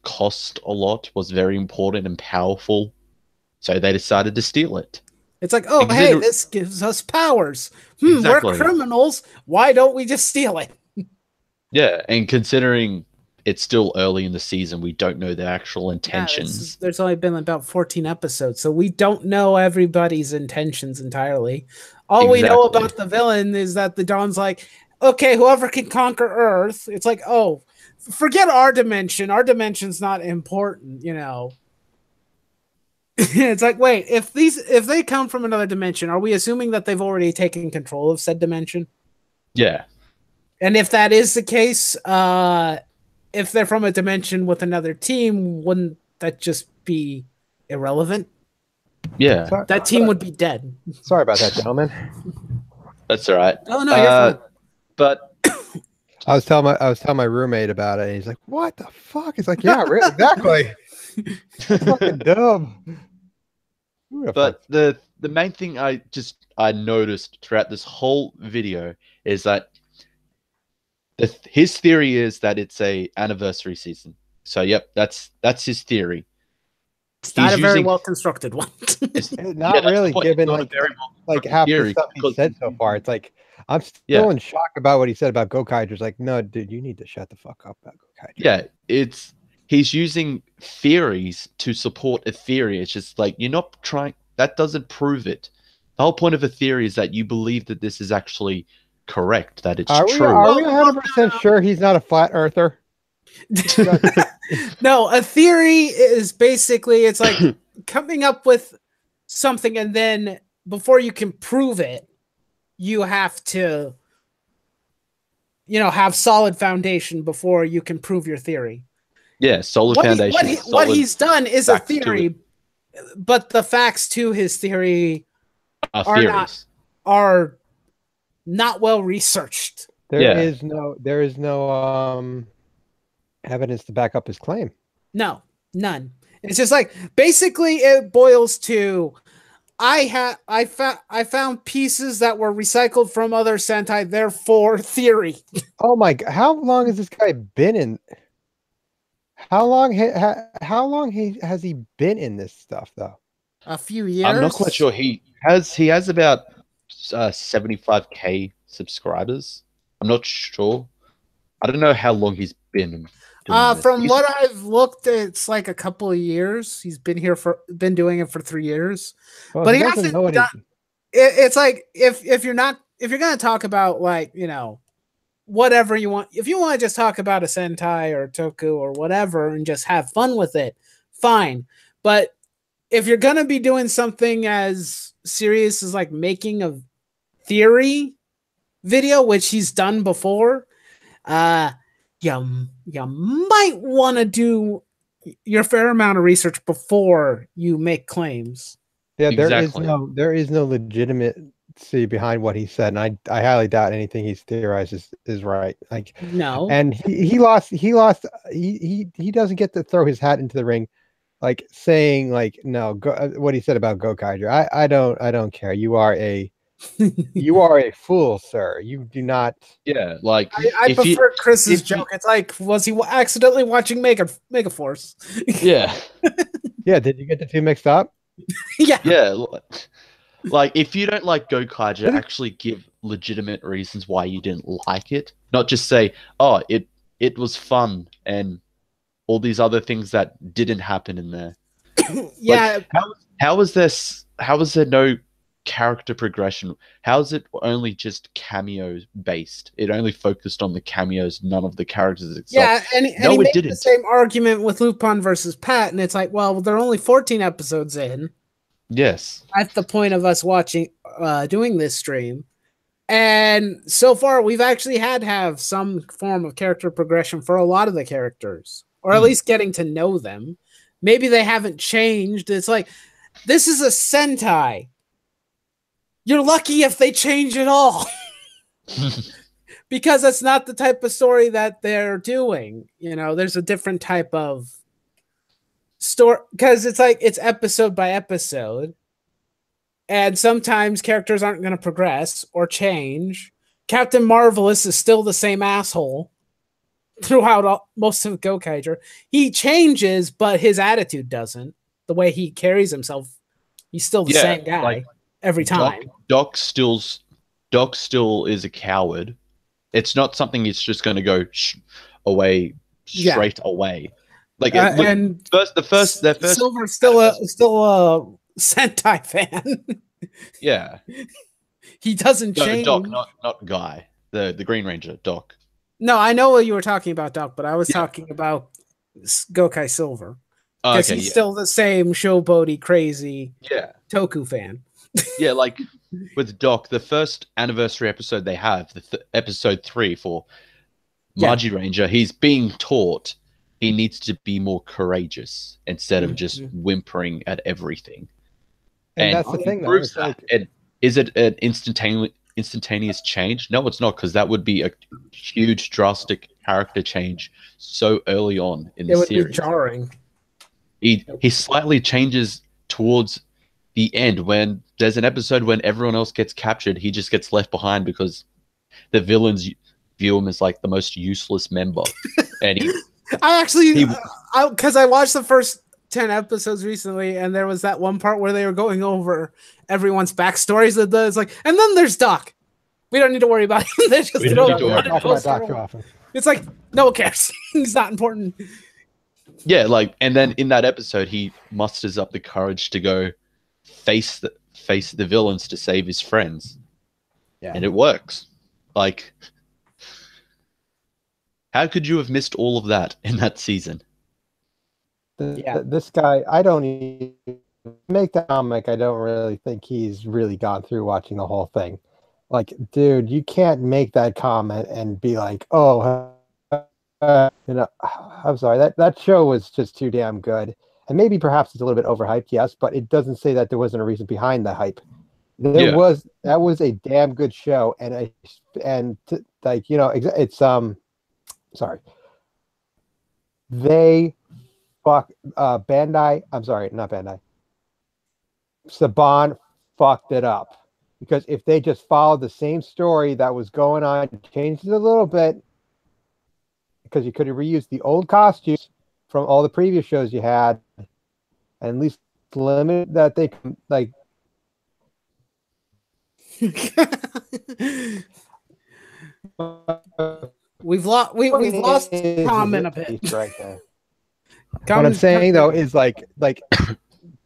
cost a lot, was very important and powerful, so they decided to steal it. It's like, oh, hey, this gives us powers. Exactly. We're criminals. Why don't we just steal it? Yeah, and considering it's still early in the season, we don't know their actual intentions. There's only been about 14 episodes, so we don't know everybody's intentions entirely. All we know about the villain is that the Dawn's like, okay, whoever can conquer Earth. It's like, oh, forget our dimension. Our dimension's not important, you know. It's like, wait, if they come from another dimension, are we assuming that they've already taken control of said dimension? Yeah. And if that is the case, if they're from a dimension with another team, wouldn't that just be irrelevant? Yeah. That team would be dead. Sorry about that, gentlemen. That's all right. Oh no, you're fine. But I was telling my roommate about it, and he's like, "What the fuck?" It's like, "Yeah, really, exactly." Fucking dumb. But the main thing I noticed throughout this whole video is that his theory is that it's a anniversary season. So yep, that's his theory. It's not a very well constructed one. Not really, given like half the stuff he said so far. It's like I'm still in shock about what he said about Gokaiger. It's like, no, dude, you need to shut the fuck up about Gokaiger. Yeah, he's using theories to support a theory. It's just like, you're not trying. That doesn't prove it. The whole point of a theory is that you believe that this is actually correct, that it's true. Are we 100% sure he's not a flat earther? No, a theory is basically, it's like coming up with something, and then before you can prove it, you have to, have solid foundation before you can prove your theory. Yeah, solid foundation. What he's done is a theory, but the facts to his theory are not well researched. There is no evidence to back up his claim. No, none. It's just like, basically it boils to, I found pieces that were recycled from other Sentai, therefore theory. Oh my god, how long has this guy been in? How long has he been in this stuff though? A few years. I'm not quite sure. He has about 75k subscribers. I'm not sure. I don't know how long he's been doing this? From what I've looked, it's like a couple of years. He's been doing it for 3 years, Well, but if he doesn't hasn't know what done. It's like if you're gonna talk about like whatever you want, if you want to just talk about a sentai or toku or whatever and just have fun with it, fine. But if you're gonna be doing something as serious as like making a theory video, which he's done before, you might want to do your fair amount of research before you make claims. Yeah, Exactly. there is no legitimacy behind what he said, and I highly doubt anything he's theorized is right. Like, No, and he doesn't get to throw his hat into the ring, like saying like no what he said about Gokaiger. I don't care. You are a fool, sir. You do not. Yeah, like I if you prefer Chris's if you- joke. It's like, was he accidentally watching Megaforce? yeah, Yeah, did you get the two mixed up? Yeah. yeah, like if you don't like Gokaiger, actually give legitimate reasons why you didn't like it. Not just say, "Oh, it was fun," and all these other things that didn't happen in there. Yeah. Like, how is this? How is there no character progression? How is it only just cameos based? It only focused on the cameos, none of the characters itself. Yeah, and No, he it made didn't. the same argument with Lupin versus Pat, and it's like, well, they're only 14 episodes in. Yes. At the point of us doing this stream. And so far, we've actually had to have some form of character progression for a lot of the characters, or at least getting to know them. Maybe they haven't changed. It's like, this is a Sentai. You're lucky if they change it all. Because that's not the type of story that they're doing. There's a different type of story, because it's like it's episode by episode. And sometimes characters aren't going to progress or change. Captain Marvelous is still the same asshole throughout most of Gokaiger. He changes, but his attitude doesn't. The way he carries himself, he's still the same guy like, every time. Doc still is a coward. It's not something he's just going to go away straight away. Like and the first Silver's still a Sentai fan. Yeah. He doesn't No, change. Doc, not Guy. The Green Ranger, Doc. No, I know what you were talking about, Doc, but I was talking about Gokai Silver. Because he's still the same showboaty, crazy Toku fan. Yeah, like with Doc, the first anniversary episode they have, episode 3 for Margie Ranger, he's being taught he needs to be more courageous instead of just whimpering at everything. And that's the thing, though. It's like, is it an instantaneous change? No, it's not, because that would be a huge, drastic character change so early on in the series. It would be jarring. He slightly changes towards the end when there's an episode when everyone else gets captured. He just gets left behind because the villains view him as like the most useless member. And because I watched the first 10 episodes recently, and there was that one part where they were going over everyone's backstories. It's like, and then there's Doc. We don't need to worry about him. We don't need to worry about Doc too often. It's like, no one cares. He's not important. Yeah, like, and then in that episode, he musters up the courage to go face the villains to save his friends. Yeah, and it works. Like, how could you have missed all of that in that season? This guy, I don't even make the comic. I don't really think he's really gone through watching the whole thing. Like, dude, you can't make that comment and be like, oh, I'm sorry, that show was just too damn good. And maybe perhaps it's a little bit overhyped, yes, but it doesn't say that there wasn't a reason behind the hype. That was a damn good show, it's sorry. They Bandai, I'm sorry, not Bandai. Saban fucked it up, because if they just followed the same story that was going on, changed it a little bit, because you could have reused the old costumes from all the previous shows you had, and at least limit that they like. we've lost Kamen a bit. right there. What I'm Kamen's saying though is like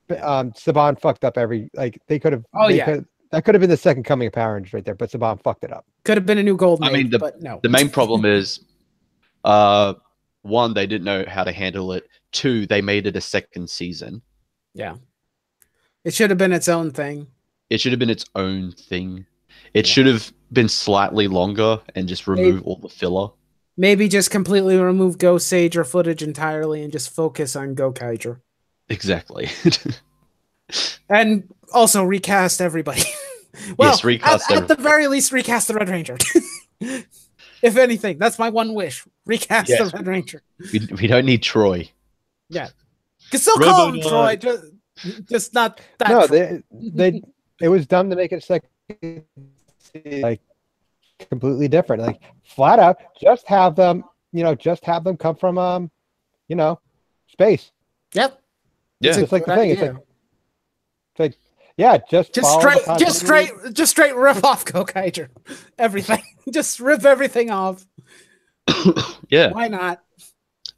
Saban fucked up every they could have. Oh, they yeah. that could have been the second coming of Power Rangers right there, but Saban fucked it up. Could have been a new golden I mean, age, but no. The main problem is, one, they didn't know how to handle it. Two, they made it a second season. Yeah. It should have been its own thing. It should have been its own thing. It should have been slightly longer and just remove all the filler. Maybe just completely remove Ghost Sage or footage entirely and just focus on Gokaiger. Exactly. And also recast everybody. Well, yes, recast at the very least, recast the Red Ranger. If anything, that's my one wish. Recast the Red Ranger. We don't need Troy. Yeah. Can still call him Troy, just not that. No, Troy. they it was dumb to make it second, like completely different. Like flat out, just have them come from space. Yep. Yeah. It's like the thing. It's like yeah, just straight rip off Gokaiger. Everything. Just rip everything off. Yeah. Why not?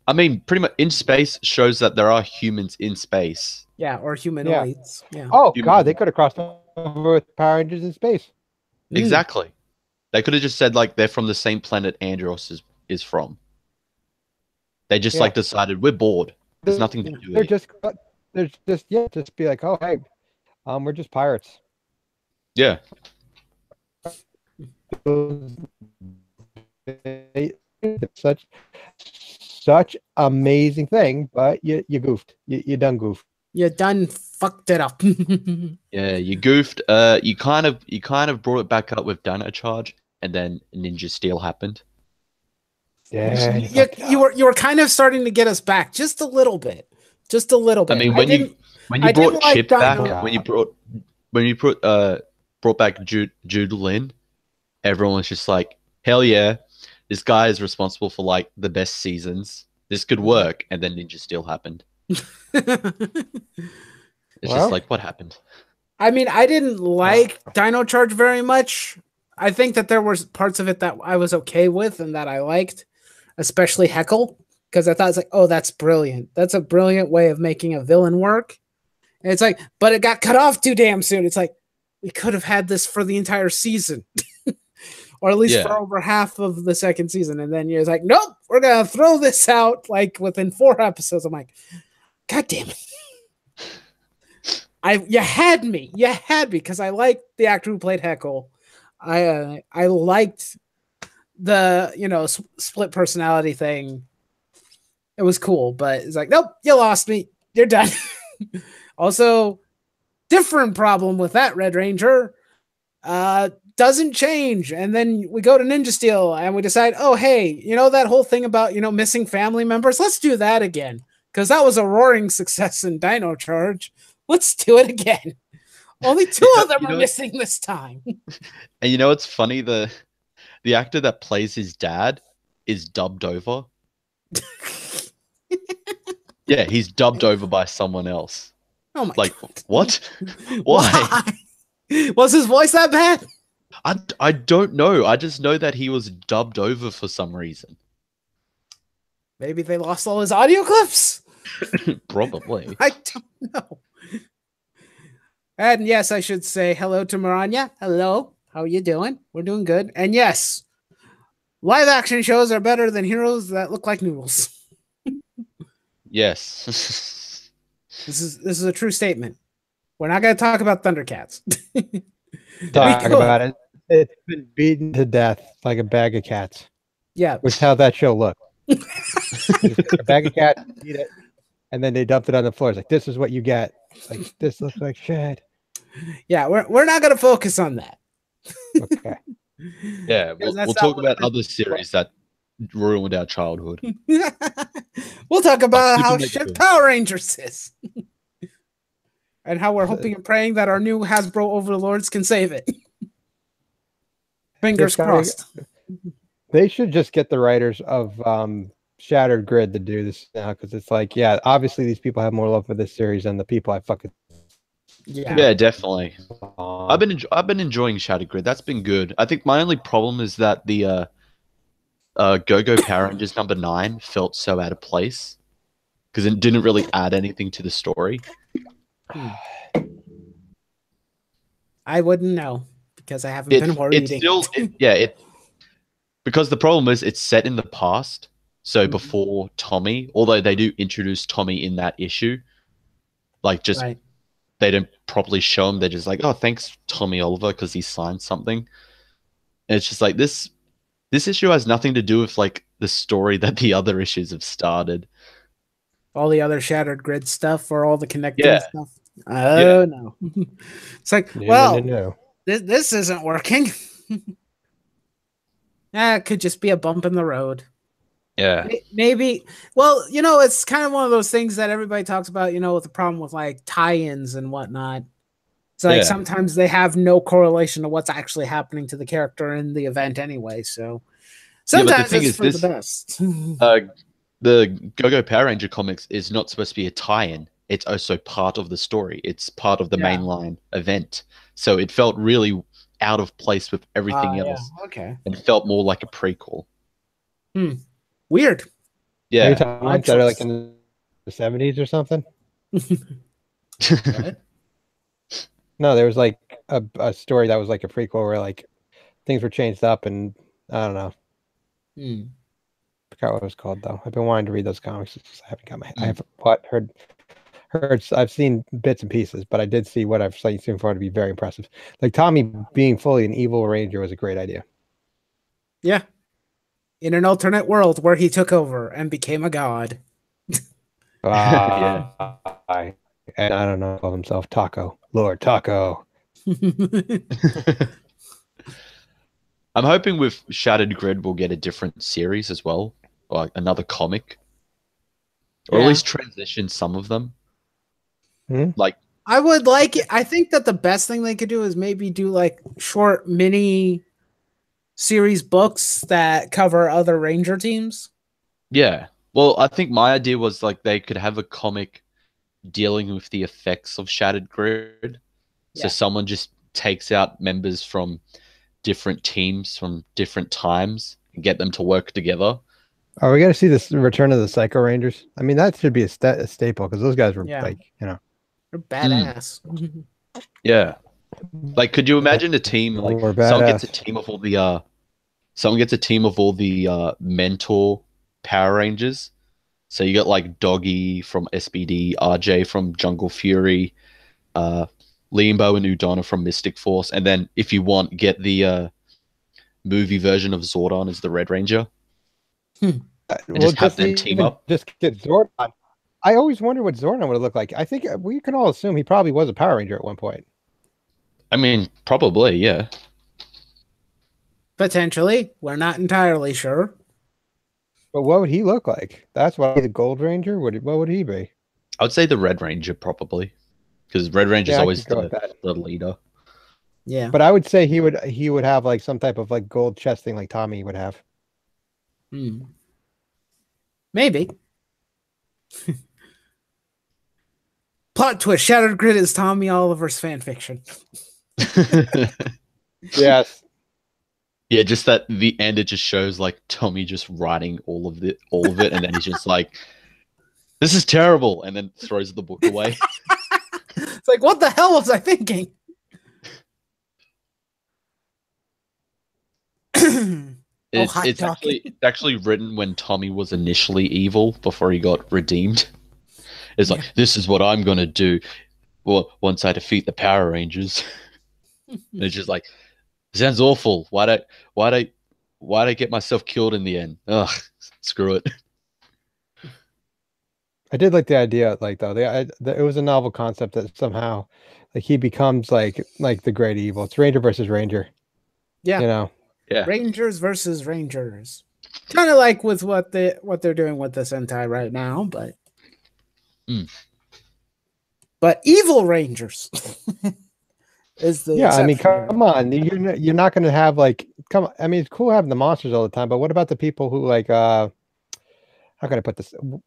I mean, pretty much in space shows that there are humans in space. Yeah, or humanoids. Yeah. Oh God, they could have crossed over with Power Rangers in space. Exactly. They could have just said like they're from the same planet Andros is from. They just like decided we're bored. There's nothing to do. Just be like, oh hey, we're just pirates. Yeah. Such amazing thing, but you goofed. You done goofed. You done fucked it up. Yeah, you goofed. You kind of brought it back up with Dino Charge, and then Ninja Steel happened. Yeah, you were kind of starting to get us back just a little bit. I mean, when you brought Chip back, when you brought back Jude Lin, everyone was just like, hell yeah, this guy is responsible for like the best seasons. This could work, and then Ninja Steel happened. It's just like, what happened? I mean, I didn't like Dino Charge very much. I think that there were parts of it that I was okay with and that I liked, especially Heckle, because I thought it's like, oh, that's brilliant. That's a brilliant way of making a villain work. And it's like, but it got cut off too damn soon. It's like, we could have had this for the entire season. Or at least for over half of the second season. And then you're like, nope, we're going to throw this out like within 4 episodes. I'm like, God damn it. You had me because I liked the actor who played Heckle. I liked the, split personality thing. It was cool, but it's like, nope, you lost me. You're done. Also, different problem with that Red Ranger. Doesn't change. And then we go to Ninja Steel and we decide, oh, hey, that whole thing about, missing family members? Let's do that again. Because that was a roaring success in Dino Charge. Let's do it again. Only 2 of them are missing this time. And it's funny, the actor that plays his dad is dubbed over. Yeah, he's dubbed over by someone else. Oh my God. What? Why? Was his voice that bad? I don't know. I just know that he was dubbed over for some reason. Maybe they lost all his audio clips? Probably. I don't know. And yes, I should say hello to Maranya. Hello. How are you doing? We're doing good. And yes, live action shows are better than heroes that look like noodles. Yes. This is a true statement. We're not going to talk about Thundercats. Talk about it. It's been beaten to death like a bag of cats. Yeah. Which is how that show looked. A bag of cats, eat it, and then they dumped it on the floor. It's like, this is what you get. Like, this looks like shit. Yeah, we're not going to focus on that. Okay. Yeah, we'll talk about other series that ruined our childhood. We'll talk about how shit Power Rangers is. And how we're hoping and praying that our new Hasbro Overlords can save it. Fingers crossed. They should just get the writers of Shattered Grid to do this now, because it's like, yeah, obviously these people have more love for this series than the people I fucking. Yeah, definitely. I've been enjoying Shattered Grid. That's been good. I think my only problem is that the Go-Go Power Rangers #9 felt so out of place because it didn't really add anything to the story. I wouldn't know because I haven't been reading. Because the problem is it's set in the past, so before Tommy, although they do introduce Tommy in that issue, like just Right. they don't properly show him. They're just like, oh, thanks Tommy Oliver because he signed something. And it's just like this issue has nothing to do with like the story that the other issues have started. All the other Shattered Grid stuff or all the connecting stuff. Yeah. No. It's like, well, no. This isn't working. It could just be a bump in the road. Yeah. Maybe. Well, it's kind of one of those things that everybody talks about, with the problem with like tie-ins and whatnot. It's like sometimes they have no correlation to what's actually happening to the character in the event anyway. So sometimes it's for the best. The Go-Go Power Ranger comics is not supposed to be a tie-in. It's also part of the story. It's part of the mainline event. So it felt really out of place with everything else. Yeah. Okay. And it felt more like a prequel. Weird. Yeah. Are you talking like that are like in the 70s or something? What? No, there was like a story that was like a prequel where like things were changed up and I don't know. I forgot what it was called though. I've been wanting to read those comics. I haven't got my. I have heard. I've seen bits and pieces, but I did see what I've seen so far to be very impressive. Like Tommy being fully an evil ranger was a great idea. Yeah. In an alternate world where he took over and became a god. And I don't know, called himself Taco. Lord Taco. I'm hoping with Shattered Grid we'll get a different series as well, or another comic, or at least transition some of them. Like I would like it. I think that the best thing they could do is maybe do like short mini series books that cover other Ranger teams. Yeah. Well, I think my idea was like they could have a comic dealing with the effects of Shattered Grid. So someone just takes out members from different teams from different times and get them to work together. Are we going to see this return of the Psycho Rangers? I mean, that should be a staple because those guys were like, they're badass. Yeah. Like, could you imagine a team like someone gets a team of all the mentor Power Rangers? So you got like Doggy from SBD, RJ from Jungle Fury, Limbo and Udonna from Mystic Force, and then if you want, get the movie version of Zordon as the Red Ranger. And just have them team up. Just get Zordon. I always wonder what Zordon would look like. I think we can all assume he probably was a Power Ranger at one point. I mean, probably, yeah. Potentially. We're not entirely sure. But what would he look like? That's why the Gold Ranger? What would he be? I would say the Red Ranger, probably. Because Red Ranger is always the leader. Yeah. But I would say he would have like some type of like gold chest thing like Tommy would have. Maybe. Plot twist: Shattered Grid is Tommy Oliver's fan fiction. Yes. Yeah, just that the end it just shows like Tommy just writing all of it, and then he's just like, "This is terrible," and then throws the book away. It's like, what the hell was I thinking? It's actually written when Tommy was initially evil before he got redeemed. It's like, this is what I'm gonna do. Well, once I defeat the Power Rangers. It's just like, sounds awful. Why'd I get myself killed in the end? Ugh, screw it. I did like the idea, like though, it was a novel concept that somehow, like he becomes like the great evil. It's Ranger versus Ranger. Yeah, Yeah. Rangers versus Rangers. Kind of like with what they're doing with the Sentai right now, but evil Rangers. Is the I mean, come on, you're not going to have like I mean, it's cool having the monsters all the time, but what about the people who like how can I put this? What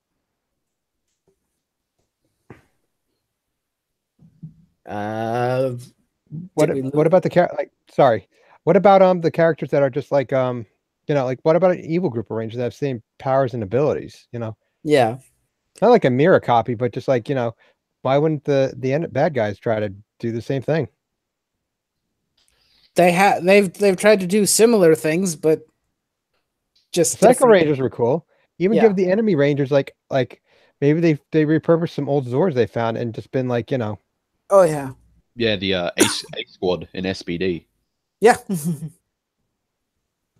about the what about the characters that are just like You know, like what about an evil group of Rangers that have same powers and abilities? You know, Yeah. not like a mirror copy, but just like, you know, why wouldn't the bad guys try to do the same thing? They've tried to do similar things, but just Cycle different. Rangers were cool. Even Yeah. give the enemy Rangers like maybe they repurposed some old Zords they found and just been like, you know, Oh yeah. Yeah, the A Squad in SBD. Yeah.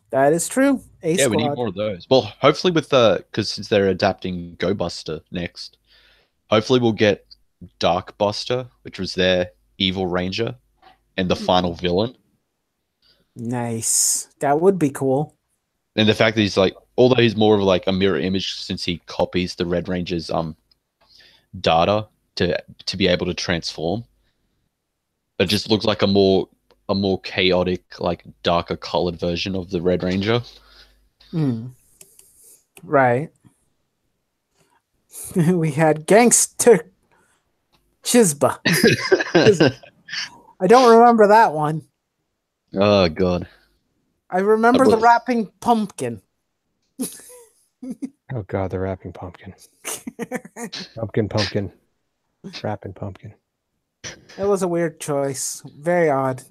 That is true. A Yeah, we need Squad. more of those. Well, hopefully with the because since they're adapting Go Buster next, hopefully we'll get Dark Buster, which was their evil ranger, and the final villain. Nice. That would be cool. And the fact that he's like, although he's more of like a mirror image since he copies the Red Ranger's data to be able to transform, it just looks like a more chaotic, like darker colored version of the Red Ranger. Right. We had Gangster Chisba. I don't remember that one. Oh god. I remember the rapping pumpkin. oh god, the rapping pumpkin. Pumpkin. Rapping pumpkin. It was a weird choice. Very odd.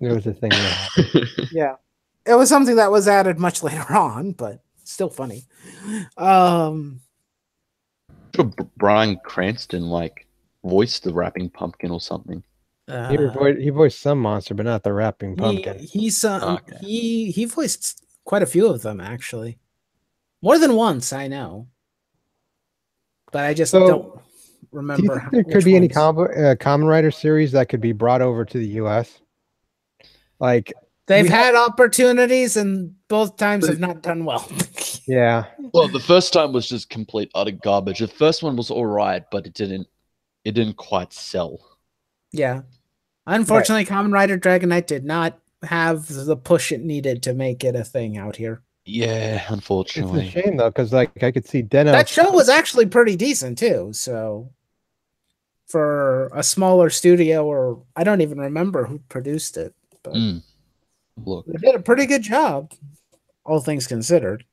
It was a thing that happened. Yeah. It was something that was added much later on, but still funny. Bryan Cranston like voiced the rapping pumpkin or something. He voiced some monster, but not the rapping pumpkin. He voiced quite a few of them actually, more than once. I know, but I just don't remember. Do you think there could be any Kamen Rider series that could be brought over to the U.S.? Like they've had opportunities, and both times have not done well. Yeah. Well, the first time was just complete utter garbage. The first one was all right, but it didn't quite sell. Yeah. Unfortunately, Kamen Rider Dragon Knight did not have the push it needed to make it a thing out here. Yeah, unfortunately. It's a shame though, because like I could see Deno. That show was actually pretty decent too. So for a smaller studio, or I don't even remember who produced it, but Look, they did a pretty good job, all things considered.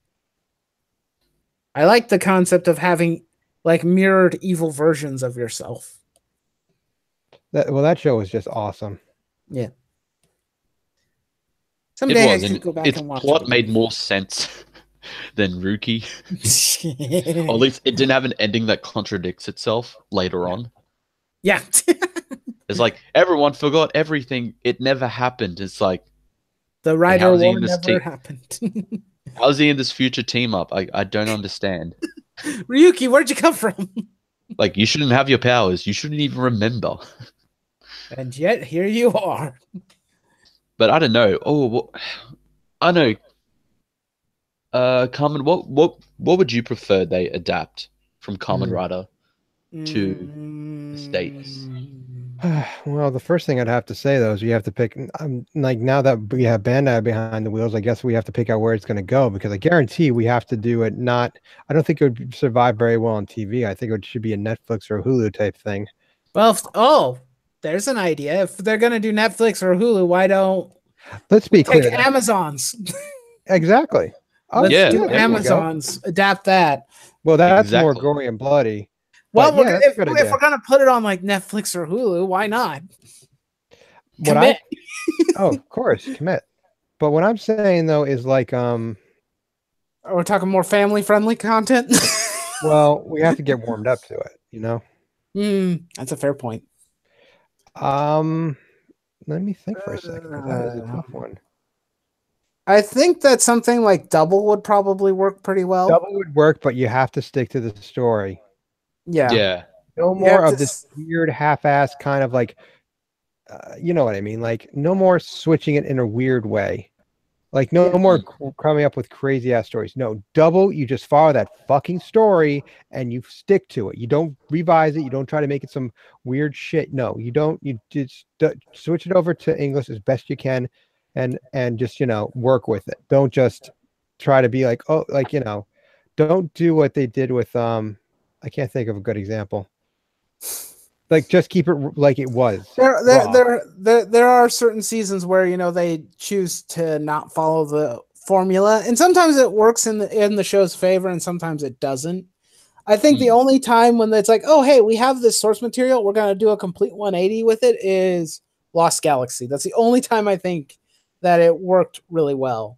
I like the concept of having like mirrored evil versions of yourself. That show was just awesome. Yeah. Someday I could its go back and watch plot it. made more sense than Rookie. Or at least it didn't have an ending that contradicts itself later on. Yeah. It's like everyone forgot everything. It never happened. It's like the Rider War never happened. How's he in this future team up? I don't understand. Ryuki, where'd you come from? Like, you shouldn't have your powers. You shouldn't even remember. And yet, here you are. But I don't know. I know. Kamen, what would you prefer they adapt from Kamen Rider to the States? Well, the first thing I'd have to say though is you have to pick. Like now that we have Bandai behind the wheels, I guess we have to pick out where it's going to go because I guarantee we have to do it. Not, I don't think it would survive very well on TV. I think it should be a Netflix or a Hulu type thing. Well, there's an idea. If they're going to do Netflix or Hulu, why don't let's be clear? Take Amazon's. Exactly. Let's do Amazon's. Adapt that. Well, that's more gory and bloody. Well, if we're gonna put it on like Netflix or Hulu, why not? Commit. Of course, commit. But what I'm saying though is like, we're talking more family-friendly content. Well, we have to get warmed up to it, you know. That's a fair point. Let me think for a second. That is a tough one. I think that something like Double would probably work pretty well. Double would work, but you have to stick to the story. Yeah. No more of this weird half-ass kind of like, you know what I mean? Like no more switching it in a weird way. Like no more coming up with crazy ass stories. No, Double, you just follow that fucking story and you stick to it. You don't revise it. You don't try to make it some weird shit. No, you don't. You just switch it over to English as best you can and just, you know, work with it. Don't just try to be like, oh, like, you know, don't do what they did with, I can't think of a good example. Like, just keep it like it was. There are certain seasons where, you know, they choose to not follow the formula, and sometimes it works in the show's favor, and sometimes it doesn't. I think the only time when it's like, oh, hey, we have this source material, we're gonna do a complete 180 with it is Lost Galaxy. That's the only time I think that it worked really well,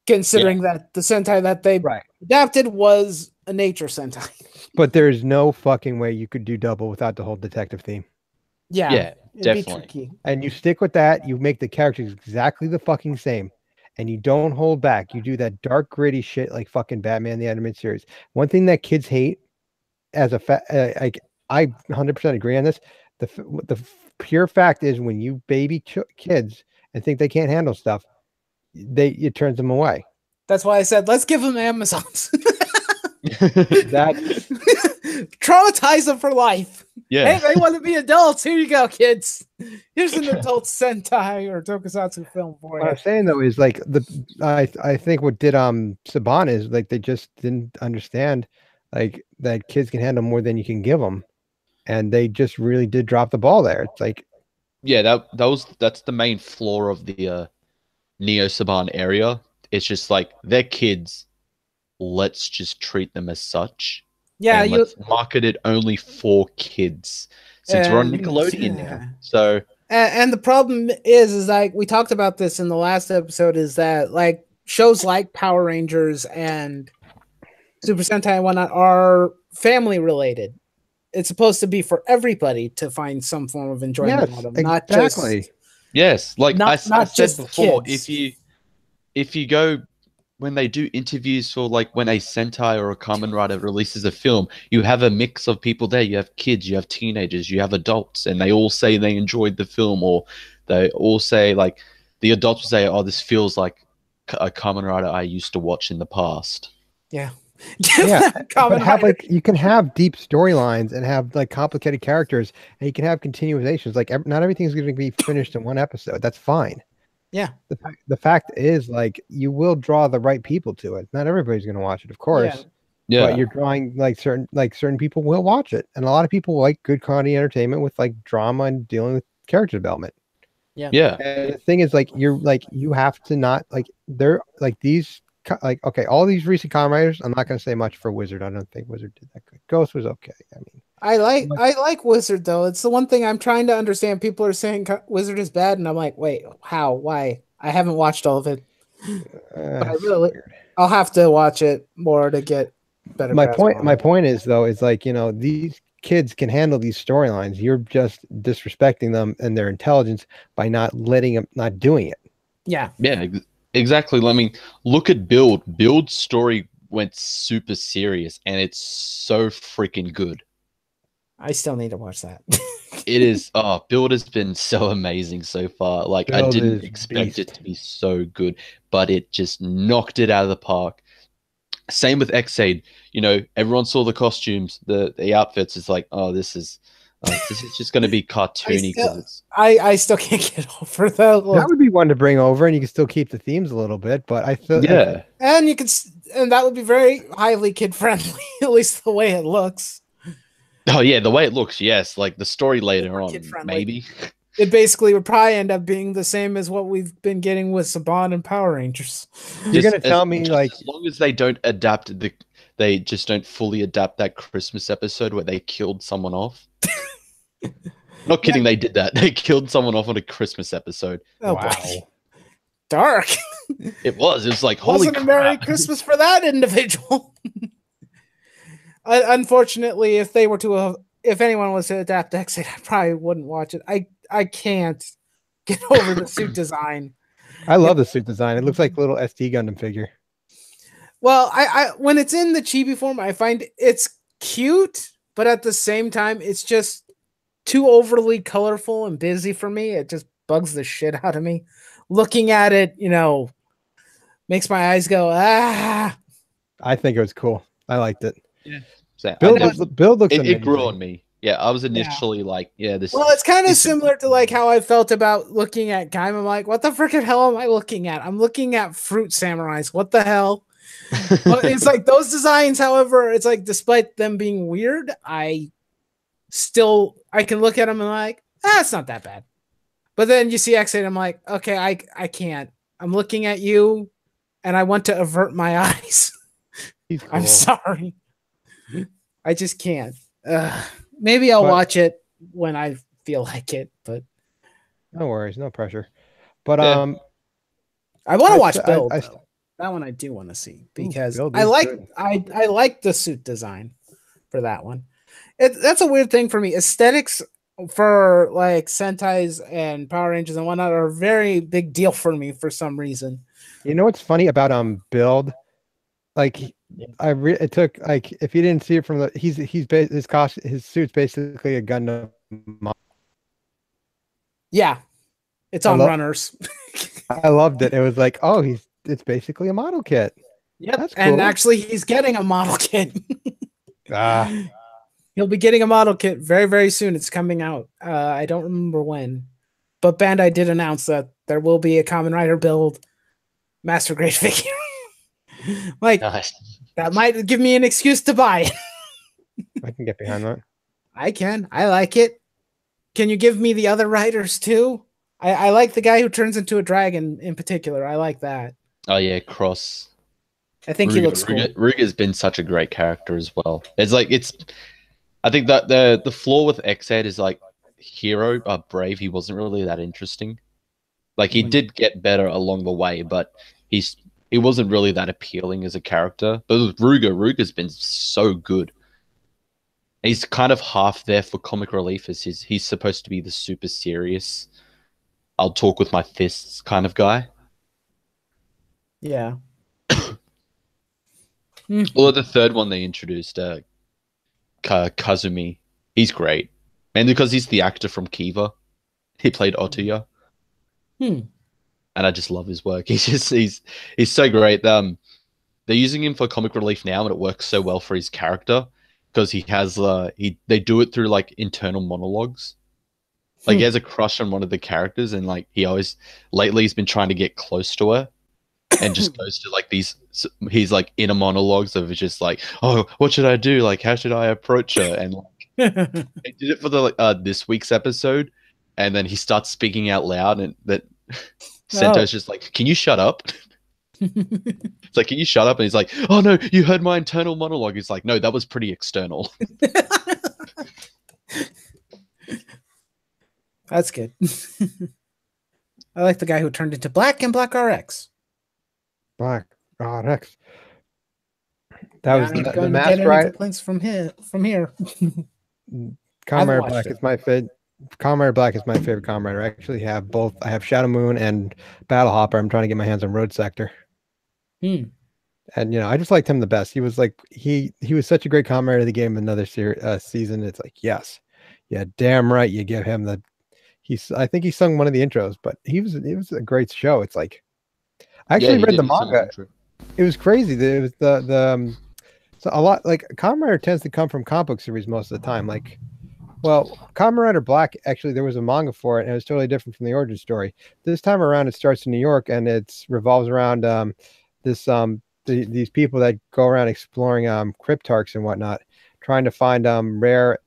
considering that the Sentai that they adapted was a nature Sentai. But there's no fucking way you could do double without the whole detective theme. Yeah, definitely. Be tricky. And you stick with that, you make the characters exactly the fucking same. And you don't hold back. You do that dark, gritty shit like fucking Batman the Animated Series. One thing that kids hate, as a I 100% agree on this. The pure fact is, when you baby kids and think they can't handle stuff, it turns them away. That's why I said, let's give them Amazons. That's traumatize them for life. Yeah. Hey, they want to be adults. Here you go, kids. Here's an adult Sentai or tokusatsu film for you. What I'm saying though is like I think what did Saban is like they just didn't understand like that kids can handle more than you can give them, and they just really did drop the ball there. It's like, yeah, that's the main flaw of the Neo Saban area. It's just like, they're kids. Let's just treat them as such. Yeah, let's market it only for kids, since we're on Nickelodeon now. So, and the problem is like we talked about this in the last episode, is that like shows like Power Rangers and Super Sentai and whatnot are family related. It's supposed to be for everybody to find some form of enjoyment out of them, not just like I said just before, kids. if you go, when they do interviews for like when a Sentai or a Kamen Rider releases a film, you have a mix of people there. You have kids, you have teenagers, you have adults, and they all say they enjoyed the film, or they all say, like, the adults will say, oh, this feels like a Kamen Rider I used to watch in the past. Yeah. But have like, you can have deep storylines and have like complicated characters, and you can have continuations. Like not everything is going to be finished in one episode. That's fine. Yeah. The fact is, like, you will draw the right people to it. Not everybody's going to watch it, of course. Yeah. But you're drawing certain people will watch it, and a lot of people like good quality entertainment with like drama and dealing with character development. Yeah. And the thing is, like, you have to not like they're like these. Like, okay, all these recent Kamen Riders, I'm not going to say much for Wizard. I don't think Wizard did that good. Ghost was okay. I mean, I like Wizard though. It's the one thing I'm trying to understand. People are saying Wizard is bad, and I'm like, wait, how? Why? I haven't watched all of it, but I'll have to watch it more to get better. My point is though, is like, you know, these kids can handle these storylines. You're just disrespecting them and their intelligence by not doing it. Yeah. Yeah. Exactly. I mean, look at Build. Build's story went super serious, and it's so freaking good. I still need to watch that. It is. Oh, Build has been so amazing so far. Like, Build I didn't expect it to be so good, but it just knocked it out of the park. Same with X-Aid. You know, everyone saw the costumes, the outfits. It's like, oh, this is just going to be cartoony. I still can't get over that. That would be one to bring over, and you can still keep the themes a little bit. But I feel and you can, and that would be very highly kid friendly, at least the way it looks. Oh yeah, the way it looks, yes. Like the story later on, maybe. It basically would probably end up being the same as what we've been getting with Saban and Power Rangers. You're gonna tell me, like, as long as they don't adapt they just don't fully adapt that Christmas episode where they killed someone off. Not kidding, they did that. They killed someone off on a Christmas episode. Oh, wow. Boy. Dark. It was like, holy Wasn't crap. a Merry Christmas for that individual. Unfortunately, if anyone was to adapt X8, I probably wouldn't watch it. I can't get over the suit design. I love the suit design. It looks like a little SD Gundam figure. Well, I when it's in the chibi form, I find it's cute, but at the same time, it's just too overly colorful and busy for me. It just bugs the shit out of me. Looking at it, you know, makes my eyes go, ah. I think it was cool. I liked it. Yeah. So Build looks amazing. It grew on me. Yeah, I was initially like, this. Well, it's kind of similar to like how I felt about looking at Gaim. I'm like, what the freaking hell am I looking at? I'm looking at Fruit Samurais. What the hell? But it's like those designs, however, it's like despite them being weird, I can look at them and like, it's not that bad. But then you see X8, I'm like, okay, I can't. I'm looking at you, and I want to avert my eyes. He's cool. I'm sorry. I just can't. Maybe I'll watch it when I feel like it, but no worries, no pressure. But Yeah. I want to watch Build. Though. That one I do want to see because I like the suit design for that one. That's a weird thing for me. Aesthetics for like Sentais and Power Rangers and whatnot are a very big deal for me for some reason. You know what's funny about Build? Like it took like if you didn't see it from the his suit's basically a Gundam. Yeah, it's on runners. I loved it. It was like, oh, it's basically a model kit. Yep, that's cool. And actually, he's getting a model kit. He'll be getting a model kit very, very soon. It's coming out. I don't remember when, but Bandai did announce that there will be a Kamen Rider Build Master Grade figure. Like nice. That might give me an excuse to buy it. I can get behind that. I can. I like it. Can you give me the other riders too? I like the guy who turns into a dragon in particular. I like that. Oh yeah, Cross. I think he looks cool. Ruga's been such a great character as well. I think that the flaw with X-Ed is like Hero, Brave. He wasn't really that interesting. Like he did get better along the way, but he wasn't really that appealing as a character. But with Ruga's been so good. He's kind of half there for comic relief as he's supposed to be the super serious, I'll talk with my fists kind of guy. Yeah. Or the third one they introduced, Kazumi. He's great. Mainly because he's the actor from Kiva. He played Otoya. And I just love his work. He's so great. They're using him for comic relief now, and it works so well for his character because he has they do it through like internal monologues. Like he has a crush on one of the characters, and like lately he's been trying to get close to her, and just goes to like he's like inner monologues of just like, oh, what should I do? Like, how should I approach her? And like, he did it for the this week's episode, and then he starts speaking out loud, and that Sento's just like, can you shut up? It's like, can you shut up? And he's like, oh no, you heard my internal monologue. He's like, no, that was pretty external. That's good. I like the guy who turned into Black and Black RX. Black RX. That was the mask, right? Complaints from here. Kamen Black is my favorite. Kamen Black is my favorite Kamen Rider. I actually have both. I have Shadow Moon and Battle Hopper. I'm trying to get my hands on Road Sector. And I just liked him the best. He was like he was such a great Kamen Rider. They gave him another season. It's like, yes, yeah, damn right. You give him the. I think he sung one of the intros, but it was a great show. It's like I actually read the manga. It was crazy. It was so a lot like Kamen Rider tends to come from comic book series most of the time. Like, well, Kamen Rider Black, actually, there was a manga for it, and it was totally different from the origin story. This time around, it starts in New York, and it revolves around these people that go around exploring cryptarchs and whatnot, trying to find rare,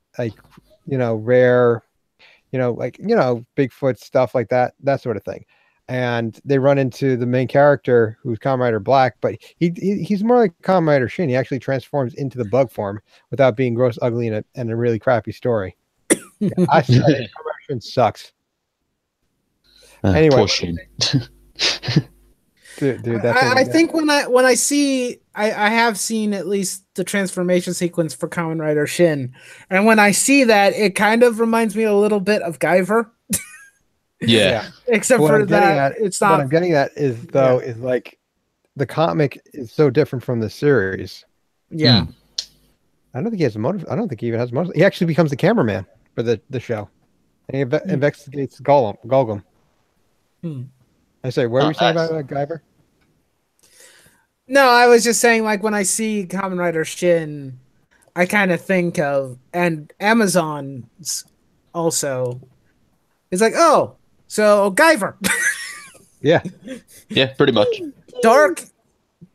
Bigfoot stuff like that sort of thing. And they run into the main character, who's Kamen Rider Black, but he's more like Kamen Rider Shin. He actually transforms into the bug form without being gross, ugly, and a really crappy story. Yeah, I say Kamen Rider Shin sucks. Anyway, dude, I think when I see, I have seen at least the transformation sequence for Kamen Rider Shin, and when I see that, it kind of reminds me a little bit of Guyver. Yeah. Except for that, it's not. What I'm getting at is like the comic is so different from the series. Yeah. I don't think he has a motive. I don't think he even has a motive. He actually becomes the cameraman for the show. And he investigates Golgum. I say, what were you saying about Guyver? No, I was just saying, like, when I see Kamen Rider Shin, I kind of think of, and Amazon's also, it's like, oh, so Guyver. Yeah, pretty much. Dark,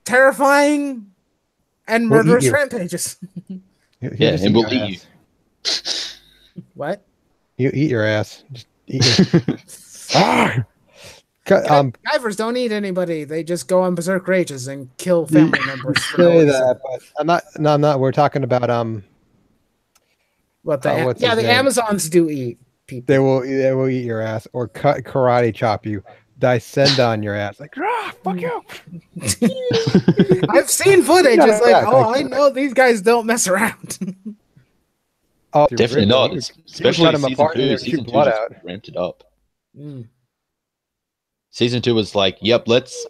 terrifying, and murderous rampages. Yeah, and we'll eat you. What? You eat your ass. Just eat your... MacGyvers don't eat anybody. They just go on berserk rages and kill family members. For no say reason. that, but I'm not. No, I'm not. We're talking about What the what's yeah, his the name? Amazons do eat people. They will eat your ass or karate chop you, descend on your ass like fuck you. I've seen footage. Yeah, It's like, yeah, oh, I know these guys don't mess around. Oh, Definitely not. Especially cut 'em season apart and 2. they'll Season shoot 2 blood just out. ramped it up. Mm. Season 2 was like, yep, let's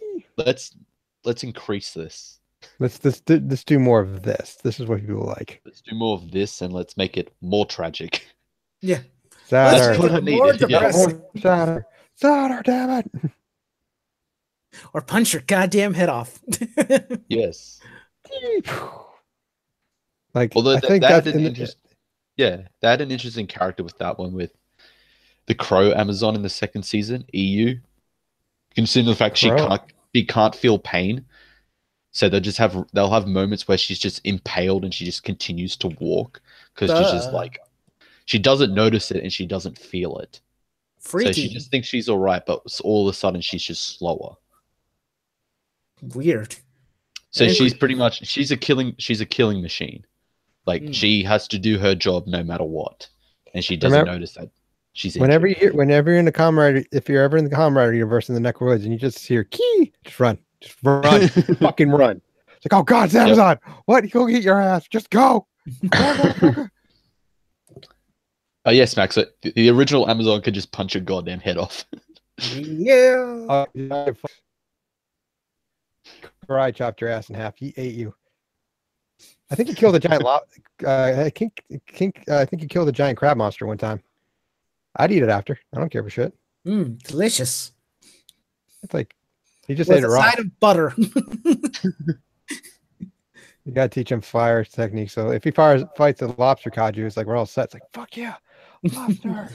increase this. Let's do more of this. This is what people like. Let's do more of this and let's make it more tragic. Yeah. Sadder. Let's make it more depressing. Sadder. Sadder, damn it. Or punch your goddamn head off. Yes. Like, Although I think that's they had an interesting character with that one, with the Crow Amazon in the second season, EU. Considering the fact she can't feel pain, so they'll have moments where she's just impaled and she just continues to walk because she's just like, she doesn't notice it and she doesn't feel it. Freaky. So she just thinks she's all right, but all of a sudden she's just slower. Weird. So she's pretty much a killing machine. Like she has to do her job no matter what, and she doesn't notice that she's whenever you're in the Kamen Rider, if you're ever in the Kamen Rider universe in the Necroids and you just hear key, just run, fucking run. It's like, oh god, it's Amazon. What? Go get your ass. Just go. Oh yes, Max. So the original Amazon could just punch your goddamn head off. Yeah. Karate chopped your ass in half. He ate you. I think he killed a giant I think he killed a giant crab monster one time. I'd eat it after. I don't care for shit. Delicious. It's like he just ate it raw. Side of butter. You gotta teach him fire techniques. So if he fights a lobster kaiju, it's like we're all set. It's like, fuck yeah, lobster.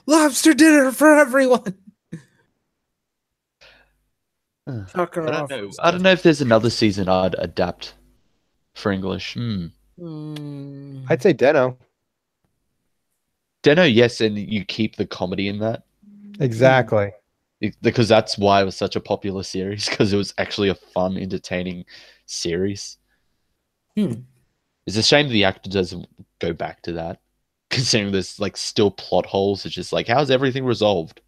Lobster dinner for everyone. I don't know if there's another season I'd adapt for English. I'd say Deno. Deno, yes, and you keep the comedy in that. Exactly. Because that's why it was such a popular series, because it was actually a fun, entertaining series. It's a shame the actor doesn't go back to that, considering there's like still plot holes. It's just like, how's everything resolved?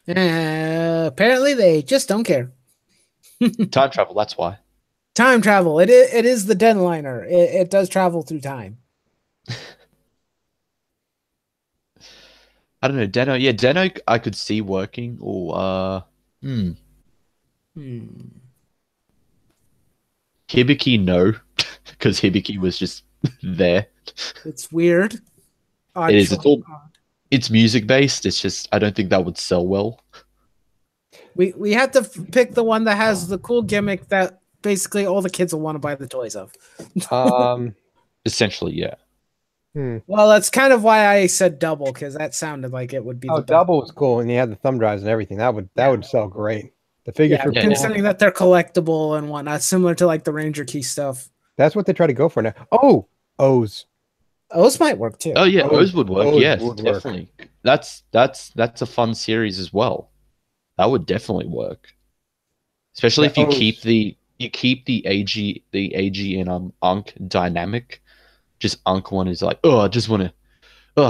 Apparently they just don't care. Time travel, that's why. Time travel. It is the deadliner. It does travel through time. I don't know, Deno. Yeah, Deno I could see working, or Hibiki, no, because Hibiki was just there. It's weird. It is. It's music based. It's just I don't think that would sell well. We have to pick the one that has the cool gimmick that basically all the kids will want to buy the toys of. Essentially, yeah. Well, that's kind of why I said double, because that sounded like it would be. Oh, double was cool, and he had the thumb drives and everything. That would sell great. The figures for considering that they're collectible and whatnot, similar to like the Ranger Key stuff. That's what they try to go for now. Oh, O's. O's might work too. Oh yeah, O's would work. Yes, definitely. That's a fun series as well. That would definitely work. Especially if you keep the AG and Unk dynamic. Just Unk one is like, I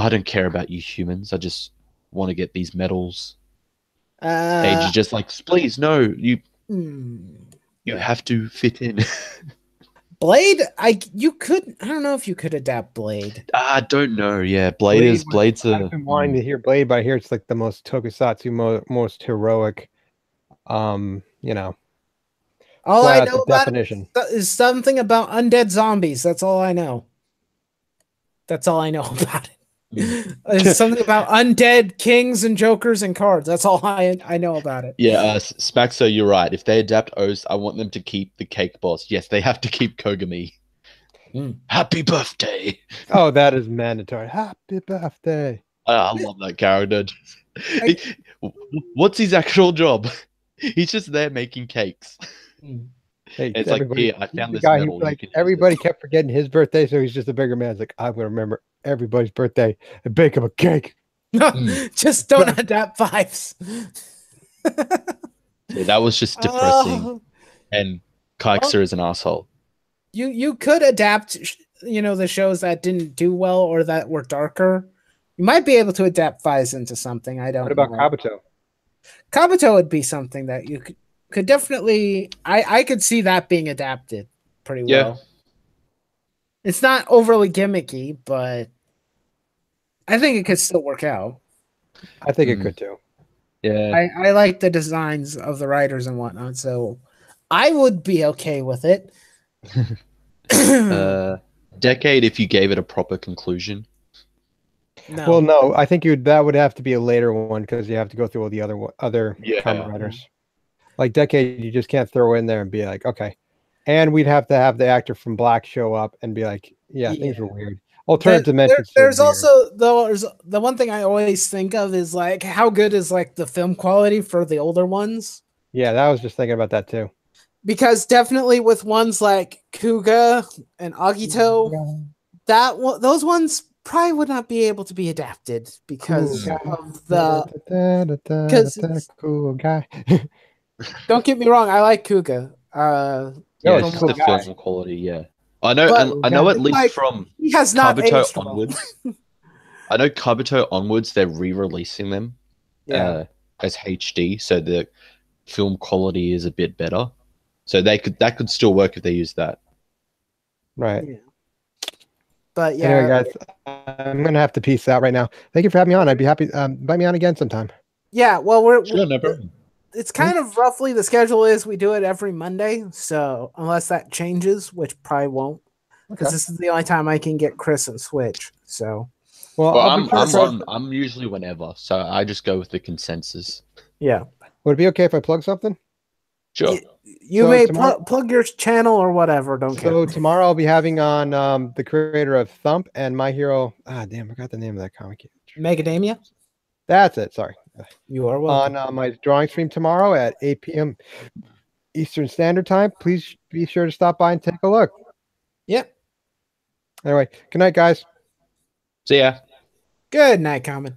don't care about you humans. I just want to get these medals. AG just like, please no, you have to fit in. Blade, I don't know if you could adapt Blade. I don't know. Yeah, Blade's I've been wanting to hear Blade, but I hear it's like the most tokusatsu, most heroic. All I know about definition is something about undead zombies. That's all I know. That's all I know about it. It's something about undead kings and jokers and cards. That's all I know about it. Yeah, Smaxo, you're right. If they adapt O's, I want them to keep the cake boss. Yes, they have to keep Kogami. Happy birthday. Oh, that is mandatory. Happy birthday. I love that character. What's his actual job? He's just there making cakes. Hey, it's like, here, I found this guy medal. Like, everybody kept forgetting his birthday, so he's just a bigger man. It's like, I'm going to remember everybody's birthday and bake him a cake. Just don't adapt fives. Yeah, that was just depressing. And Kykser is an asshole. You could adapt, the shows that didn't do well or that were darker. You might be able to adapt fives into something. I don't know. What about Kabuto? Kabuto would be something that you could definitely. I could see that being adapted pretty well. It's not overly gimmicky, but I think it could still work out. I think it could too. Yeah. I like the designs of the writers and whatnot, so I would be okay with it. Decade if you gave it a proper conclusion. No. Well, no, I think that would have to be a later one because you have to go through all the other comic writers. Like Decade, you just can't throw in there and be like, okay. And we'd have to have the actor from Black show up and be like, things were weird. Alternative dimensions. There's also the one thing I always think of is like how good is like the film quality for the older ones. Yeah, I was just thinking about that too. Because definitely with ones like Kuga and Agito, those ones probably would not be able to be adapted because of the cool guy. Don't get me wrong, I like Kuga. It's the film quality, yeah. I know at least from he has not Kabuto onwards. I know Kabuto onwards they're re-releasing them as HD, so the film quality is a bit better. So that could still work if they use that. Right. Yeah. But yeah, anyway, guys, I'm gonna have to peace out right now. Thank you for having me on. I'd be happy. Invite me on again sometime. Yeah, well, sure, no problem. It's kind of roughly the schedule is we do it every Monday. So unless that changes, which probably won't, because this is the only time I can get Chris and Switch. So, well I'm usually whenever, so I just go with the consensus. Yeah. Would it be okay if I plug something? Sure. You may plug your channel or whatever. Don't care. So tomorrow I'll be having on the creator of Thump and My Hero. I forgot the name of that comic. Megadamia? That's it. Sorry. You are welcome. On my drawing stream tomorrow at 8 p.m. Eastern Standard Time. Please be sure to stop by and take a look. Yep. Anyway, good night, guys. See ya. Good night, Kamen.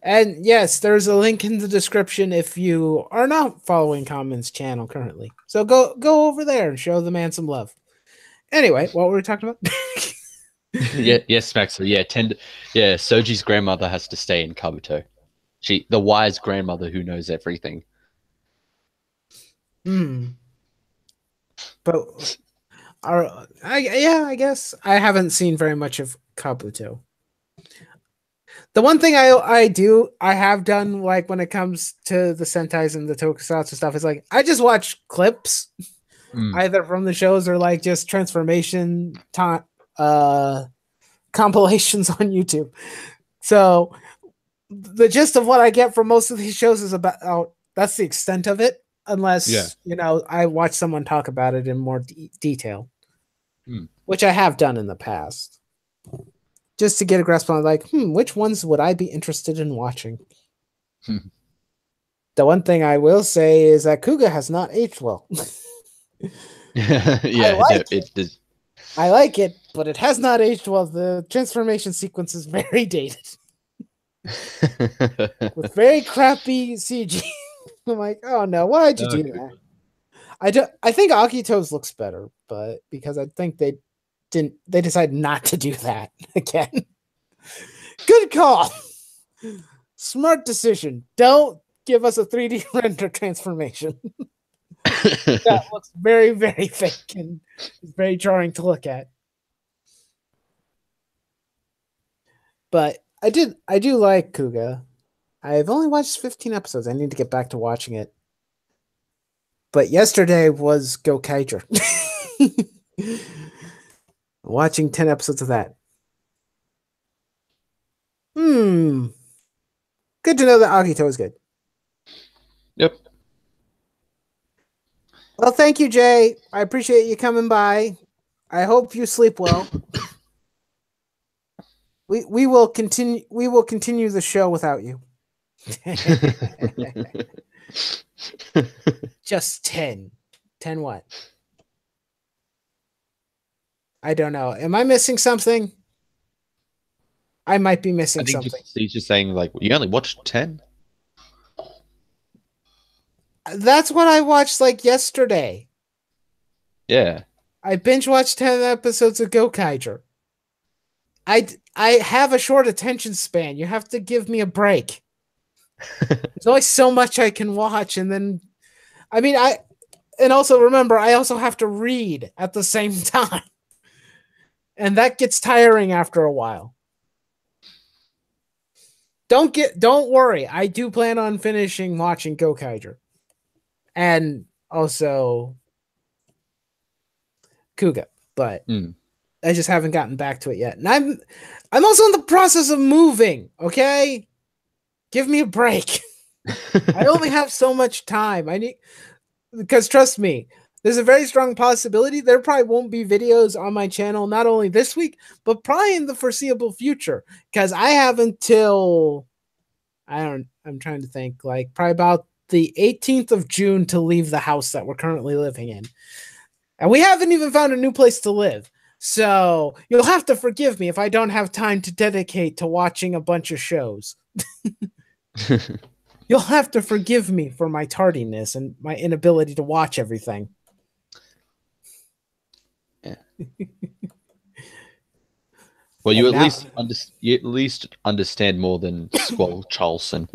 And yes, there's a link in the description if you are not following Kamen's channel currently. So go over there and show the man some love. Anyway, what were we talking about? Yes, Maxwell. Yeah, Soji's grandmother has to stay in Kabuto. The wise grandmother who knows everything. But I guess I haven't seen very much of Kabuto. The one thing I have done, like when it comes to the Sentais and the tokusatsu stuff, is like I just watch clips, either from the shows or like just transformation compilations on YouTube. So the gist of what I get from most of these shows is about that's the extent of it, unless I watch someone talk about it in more detail, which I have done in the past. Just to get a grasp on, like, which ones would I be interested in watching? The one thing I will say is that Kuga has not aged well. I like it, but it has not aged well. The transformation sequence is very dated. With very crappy CG. I'm like, oh no, why'd you do that? I think Akito's looks better, but because I think they decided not to do that again. Good call. Smart decision. Don't give us a 3D render transformation. That looks very, very fake and very jarring to look at. But I do like Kuga. I've only watched 15 episodes. I need to get back to watching it. But yesterday was Gokaiger. Watching 10 episodes of that. Good to know that Agito is good. Yep. Well, thank you, Jay. I appreciate you coming by. I hope you sleep well. We will continue the show without you. Just 10. 10 what? I don't know. Am I missing something? I might be I missing think something. he's just saying like you only watched 10. That's what I watched like yesterday. Yeah. I binge watched 10 episodes of Gokaiger. I have a short attention span. You have to give me a break. There's only so much I can watch, and then and also remember, I also have to read at the same time. And that gets tiring after a while. Don't worry. I do plan on finishing watching Gokaiger. And also Kuga, but I just haven't gotten back to it yet. And I'm also in the process of moving, okay? Give me a break. I only have so much time. Because trust me, there's a very strong possibility there probably won't be videos on my channel not only this week, but probably in the foreseeable future. Because I have until I'm trying to think, like probably about the 18th of June to leave the house that we're currently living in. And we haven't even found a new place to live. So you'll have to forgive me if I don't have time to dedicate to watching a bunch of shows. You'll have to forgive me for my tardiness and my inability to watch everything. Yeah. Well, you at least understand more than Squall Charleston.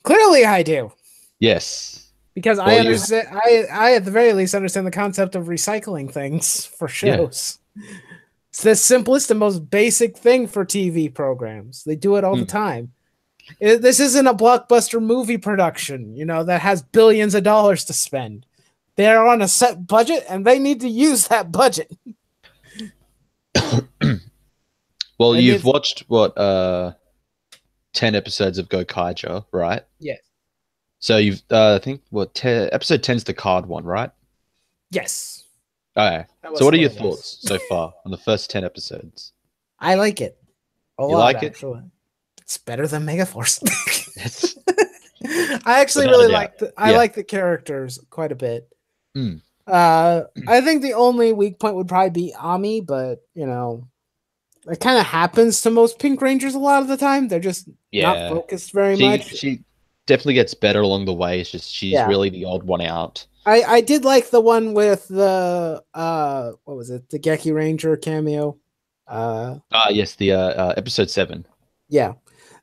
Clearly, I do. Yes, because I understand. I at the very least understand the concept of recycling things for shows. Yeah. It's the simplest and most basic thing for TV programs. They do it all the time. This isn't a blockbuster movie production, that has billions of dollars to spend. They're on a set budget, and they need to use that budget. Well, and you've watched 10 episodes of Gokaiger, right? Yes. So you've, I think, episode 10's the card one, right? Yes. Okay. So what are your thoughts so far on the first 10 episodes? I like it. You like it? Actually. It's better than Megaforce. I actually really like the characters quite a bit. I think the only weak point would probably be Ami, but it kind of happens to most Pink Rangers a lot of the time. They're just not focused very much. She definitely gets better along the way. It's just she's really the odd one out. I did like the one with the what was it? The Geki Ranger cameo. Yes, the episode 7. Yeah.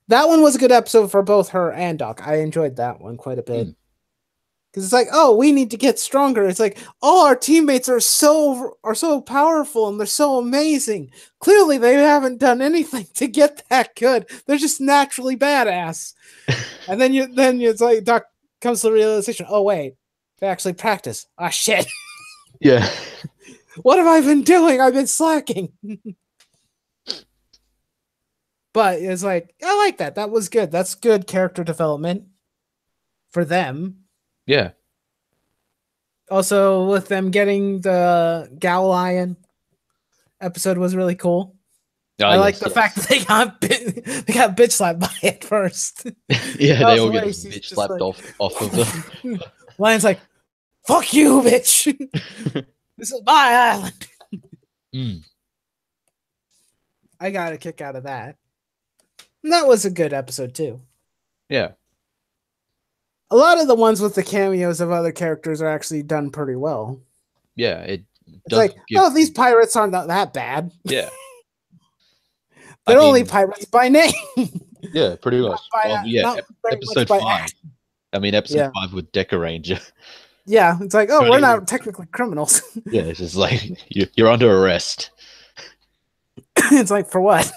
That one was a good episode for both her and Doc. I enjoyed that one quite a bit. Because it's like, oh, we need to get stronger. It's like, all our teammates are so powerful and they're so amazing. Clearly, they haven't done anything to get that good. They're just naturally badass. And then it's like Doc comes to the realization, oh wait, they actually practice. Ah, shit. Yeah. What have I been doing? I've been slacking. But it's like, I like that. That was good. That's good character development for them. Yeah. Also, with them getting the Gal Lion episode was really cool. I like the fact that they got bitch slapped by it first. Yeah, they all get bitch slapped off of them. Lion's like, fuck you, bitch. This is my island. I got a kick out of that. And that was a good episode too. Yeah. A lot of the ones with the cameos of other characters are actually done pretty well. Yeah, it's like, these pirates aren't that bad. Yeah. They're only pirates by name. Yeah, pretty much. Episode 5. Episode 5 with Deca Ranger. Yeah, it's like, we're not technically criminals. Yeah, it's just like, you're under arrest. It's like, for what?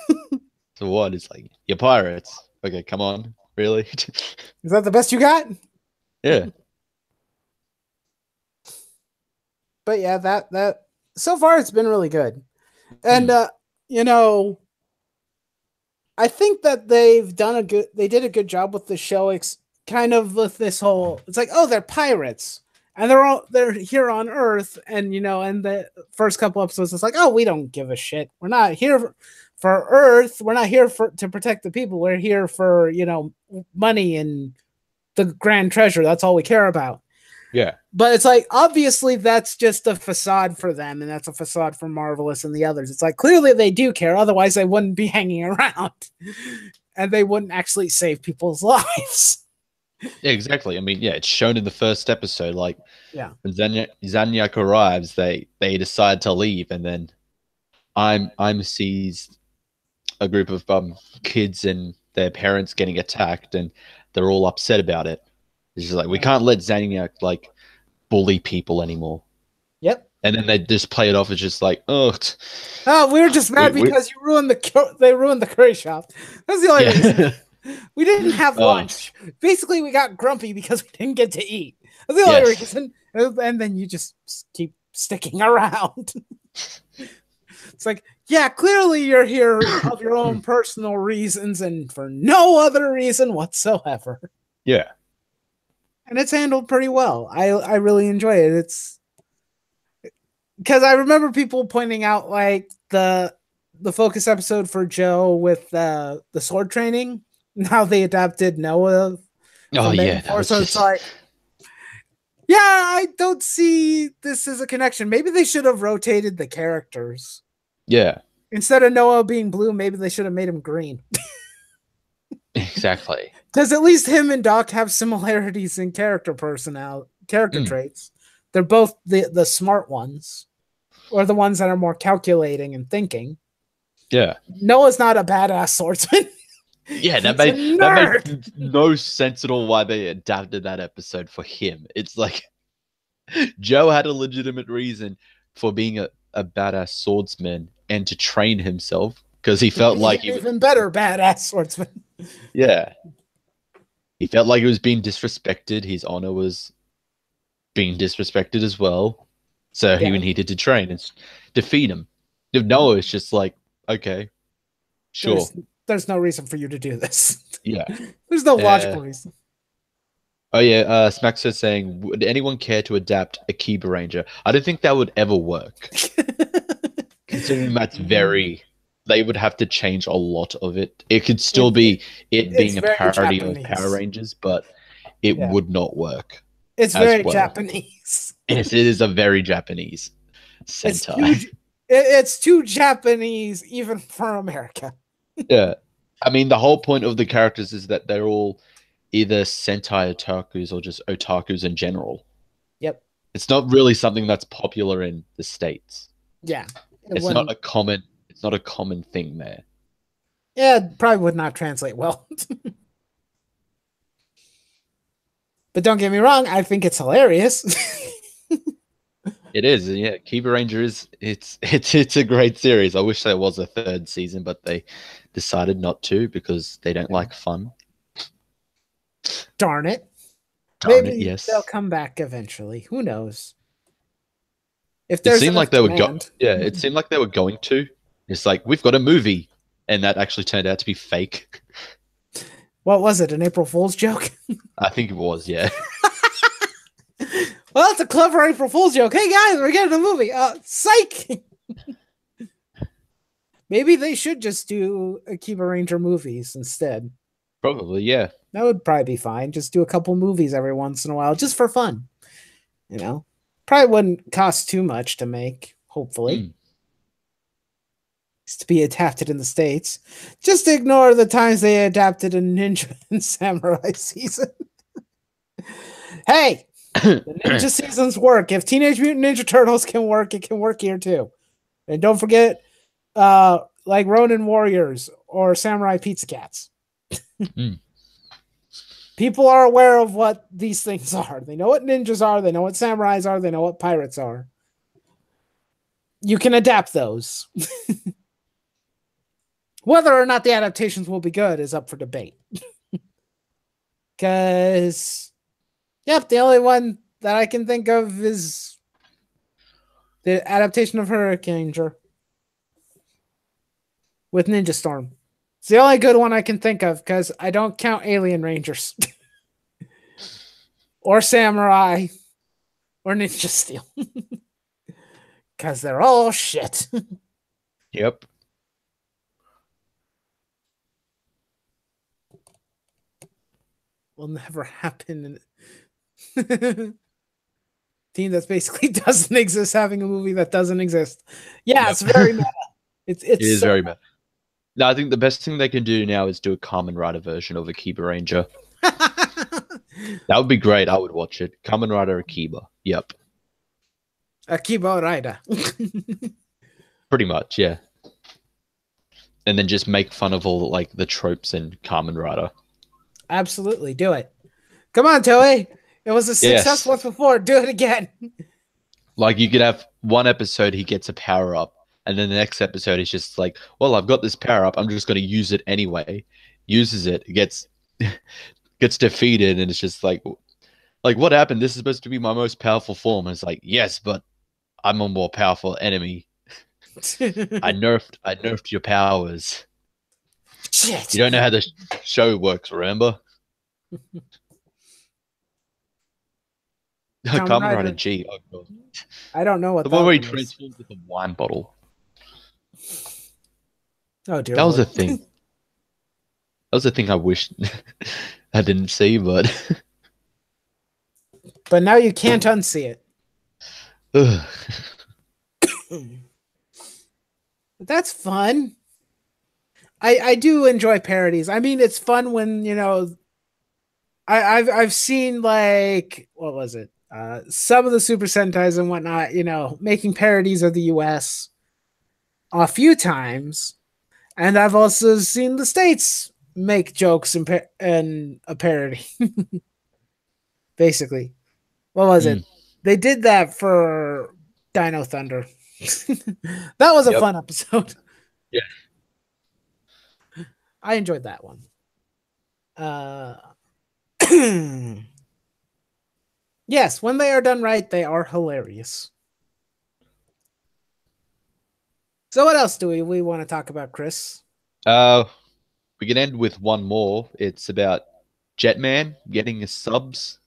So what? It's like, you're pirates. Okay, come on. Really? Is that the best you got? Yeah. But yeah, that so far it's been really good. And I think that they did a good job with the show kind of with this whole, it's like, they're pirates and they're here on Earth, and and the first couple episodes it's like, we don't give a shit. We're not here for Earth. We're not here to protect the people. We're here for, money and the grand treasure. That's all we care about. Yeah. But it's like, obviously that's just a facade for them, and that's a facade for Marvelous and the others. It's like, clearly they do care, otherwise they wouldn't be hanging around. And they wouldn't actually save people's lives. Yeah, exactly. I mean, yeah, it's shown in the first episode. Like, Yeah. when Zanyak arrives, they decide to leave, and then I'm sees a group of kids and their parents getting attacked, and they're all upset about it. It's just like, we can't let Zanyak like bully people anymore. Yep. And then they just play it off as just like, oh, we were just mad because you ruined they ruined the curry shop. That's the only reason. We didn't have lunch. Basically, we got grumpy because we didn't get to eat. That's the only reason. And then you just keep sticking around. It's like, yeah, clearly you're here of your own personal reasons and for no other reason whatsoever. Yeah. And it's handled pretty well. I really enjoy it. It's because I remember people pointing out like the focus episode for Joe with the sword training, how they adapted Noah. Oh yeah, so it's like, yeah, I don't see this as a connection. Maybe they should have rotated the characters. Yeah. Instead of Noah being blue, maybe they should have made him green. Exactly. Because at least him and Doc have similarities in character traits. They're both the smart ones, or the ones that are more calculating and thinking. Yeah. Noah's not a badass swordsman. Yeah, that made no sense at all why they adapted that episode for him. It's like Joe had a legitimate reason for being a badass swordsman and to train himself because he felt like he was even better badass swordsman. Yeah. He felt like he was being disrespected. His honor was being disrespected as well. So he needed to train and defeat him. If Noah is just like, okay, sure. There's no reason for you to do this. Yeah. There's no logical reason. Oh yeah, Smack says saying, would anyone care to adapt a Kiba Ranger? I don't think that would ever work. Considering that's they would have to change a lot of it. It could still be being a parody of Power Rangers, but it would not work. It's very Japanese. Yes, it is a very Japanese sentai. It's too Japanese even for America. Yeah. I mean, the whole point of the characters is that they're all either sentai otakus or just otakus in general. Yep. It's not really something that's popular in the States. Yeah. It's not a common thing there. Yeah, it probably would not translate well. But don't get me wrong, I think it's hilarious. It is, yeah. Kiba Ranger it's a great series. I wish there was a third season, but they decided not to because they don't like fun. Darn it. Maybe they'll come back eventually. Who knows? If it seemed like they were it seemed like they were going to. It's like, we've got a movie, and that actually turned out to be fake. What was it? An April Fool's joke? I think it was, yeah. Well, that's a clever April Fool's joke. Hey guys, we're getting a movie. Psych. Maybe they should just do Akiba Ranger movies instead. Probably, yeah. That would probably be fine. Just do a couple movies every once in a while, just for fun. You know, probably wouldn't cost too much to make. Hopefully, to be adapted in the States. Just ignore the times they adapted a Ninja and Samurai season. Hey. The ninja seasons work. If Teenage Mutant Ninja Turtles can work, it can work here too. And don't forget, like Ronin Warriors or Samurai Pizza Cats. People are aware of what these things are. They know what ninjas are. They know what samurais are. They know what pirates are. You can adapt those. Whether or not the adaptations will be good is up for debate. Because... Yep, the only one that I can think of is the adaptation of Hurricane Ranger with Ninja Storm. It's the only good one I can think of because I don't count Alien Rangers or Samurai or Ninja Steel because they're all shit. Yep. Will never happen. team that basically doesn't exist having a movie that doesn't exist. Yeah, Yep. it's very meta. It is so very bad. No, I think the best thing they can do now is do a Kamen Rider version of Akiba Ranger. That would be great. I would watch it. Kamen Rider Akiba. Yep. Akiba Raida. Pretty much, yeah. And then just make fun of all like the tropes in Kamen Rider. Absolutely, do it. Come on, Toei. It was a success Yes. once before. Do it again. Like you could have one episode he gets a power up, and then the next episode he's just like, well, I've got this power up, I'm just gonna use it anyway. Uses it, gets gets defeated, and it's just like what happened? This is supposed to be my most powerful form. And it's like, yes, but I'm a more powerful enemy. I nerfed your powers. Shit. You don't know how the show works, remember? Kamen Rider G. Oh, God. I don't know what The that one where he one is. transforms with a wine bottle. Oh dear. That was a Lord. thing. That was a thing I wish I didn't see, but But now you can't unsee it. Ugh. But that's fun. I do enjoy parodies. I mean, it's fun when, you know, I've seen, like, what was it? Some of the Super Sentais and whatnot, you know, making parodies of the US a few times. And I've also seen the States make jokes and a parody. Basically. What was it? They did that for Dino Thunder. That was a fun episode. Yeah. I enjoyed that one. Yes, when they are done right, they are hilarious. So what else do we want to talk about, Chris? We can end with one more. It's about Jetman getting his subs.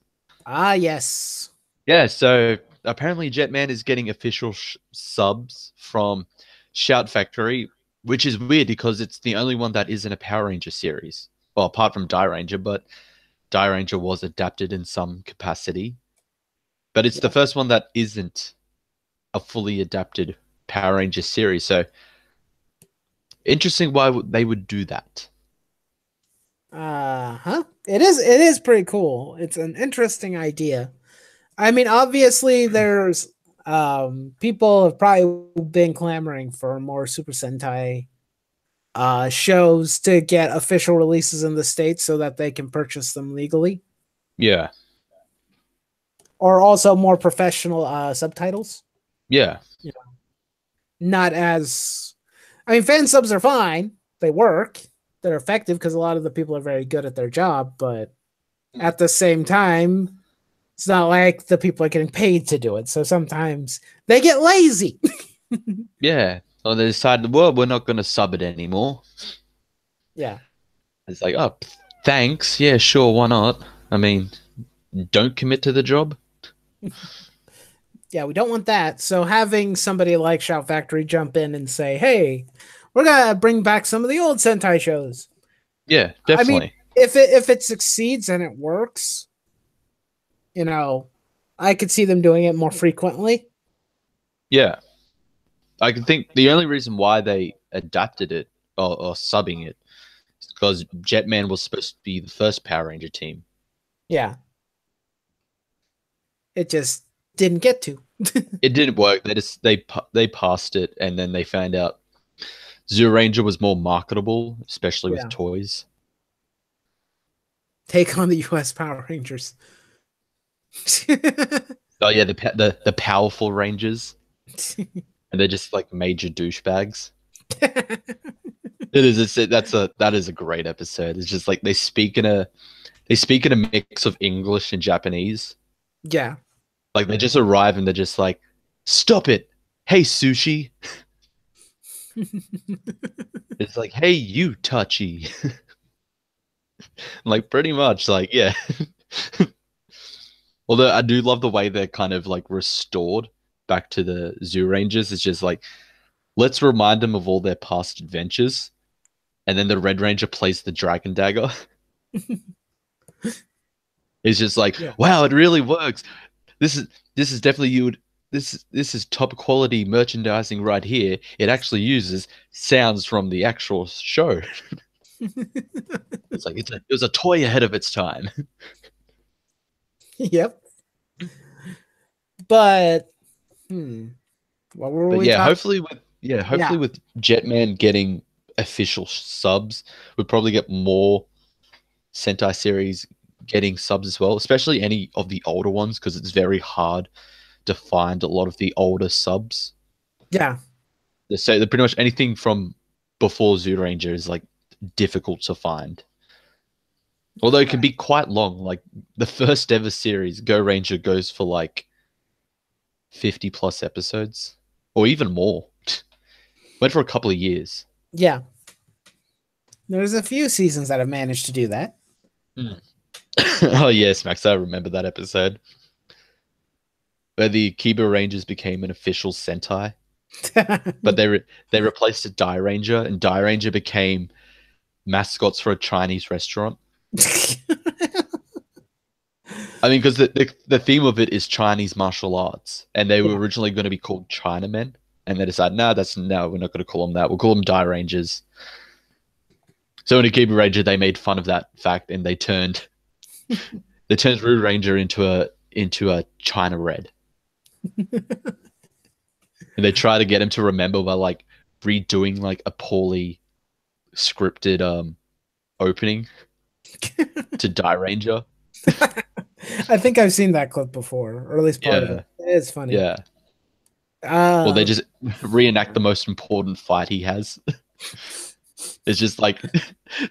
Ah, yes. Yeah, so apparently Jetman is getting official subs from Shout Factory, which is weird because it's the only one that isn't a Power Ranger series. Well, apart from Die Ranger, but Die Ranger was adapted in some capacity. But it's the first one that isn't a fully adapted Power Ranger series. So interesting why they would do that. It is pretty cool. It's an interesting idea. I mean, obviously there's people have probably been clamoring for more Super Sentai shows to get official releases in the States so that they can purchase them legally. Yeah. Or also more professional subtitles. Yeah. You know, not as, I mean, fan subs are fine. They work. They're effective because a lot of the people are very good at their job, but at the same time, it's not like the people are getting paid to do it. So sometimes they get lazy. Yeah. Or they decided, well, we're not going to sub it anymore. Yeah. It's like, oh, thanks. Yeah, sure. Why not? I mean, don't commit to the job. Yeah, we don't want that. So having somebody like Shout Factory jump in and say, hey, we're going to bring back some of the old Sentai shows. Yeah, definitely. I mean, if it succeeds and it works, you know, I could see them doing it more frequently. Yeah. I can think the only reason why they adapted it or subbing it is because Jetman was supposed to be the first Power Ranger team. Yeah. It just didn't get to. It didn't work. They passed it, and then they found out Ranger was more marketable, especially with toys. Take on the US Power Rangers. Oh yeah, the powerful Rangers. And they're just like major douchebags. It is. That is a great episode. It's just like they speak in a mix of English and Japanese. Yeah. Like they just arrive and they're just like, "Stop it! Hey, sushi." It's like, "Hey, you, Touchy." Like pretty much, like yeah. Although I do love the way they're kind of like restored back to the Zoo Rangers. It's just like, let's remind them of all their past adventures. And then the Red Ranger plays the Dragon Dagger. It's just like, wow, it really works. this is definitely this is top quality merchandising right here. It actually uses sounds from the actual show. It's like it was a toy ahead of its time. Yep. But what were But we yeah, talking? hopefully with Jetman getting official subs, we'll probably get more Sentai series getting subs as well, especially any of the older ones, because it's very hard to find a lot of the older subs. Yeah. So they're pretty much anything from before Zoo Ranger is like difficult to find. Although it can be quite long. Like the first ever series, Go Ranger, goes for like 50 plus episodes, or even more. Went for a couple of years. Yeah. There's a few seasons that have managed to do that. Oh yes, Max, I remember that episode where the Kiba Rangers became an official Sentai, but they replaced a Die Ranger, and Die Ranger became mascots for a Chinese restaurant. I mean, because the theme of it is Chinese martial arts, and they were originally going to be called Chinamen, and they decided, no, we're not going to call them that. We'll call them Die Rangers. So in Akiba Ranger, they made fun of that fact, and they turned Rue Ranger into a China Red, and they try to get him to remember by like redoing like a poorly scripted opening to Die Ranger. I think I've seen that clip before, or at least part of it. It is funny. Yeah. Well, they just reenact the most important fight he has. It's just like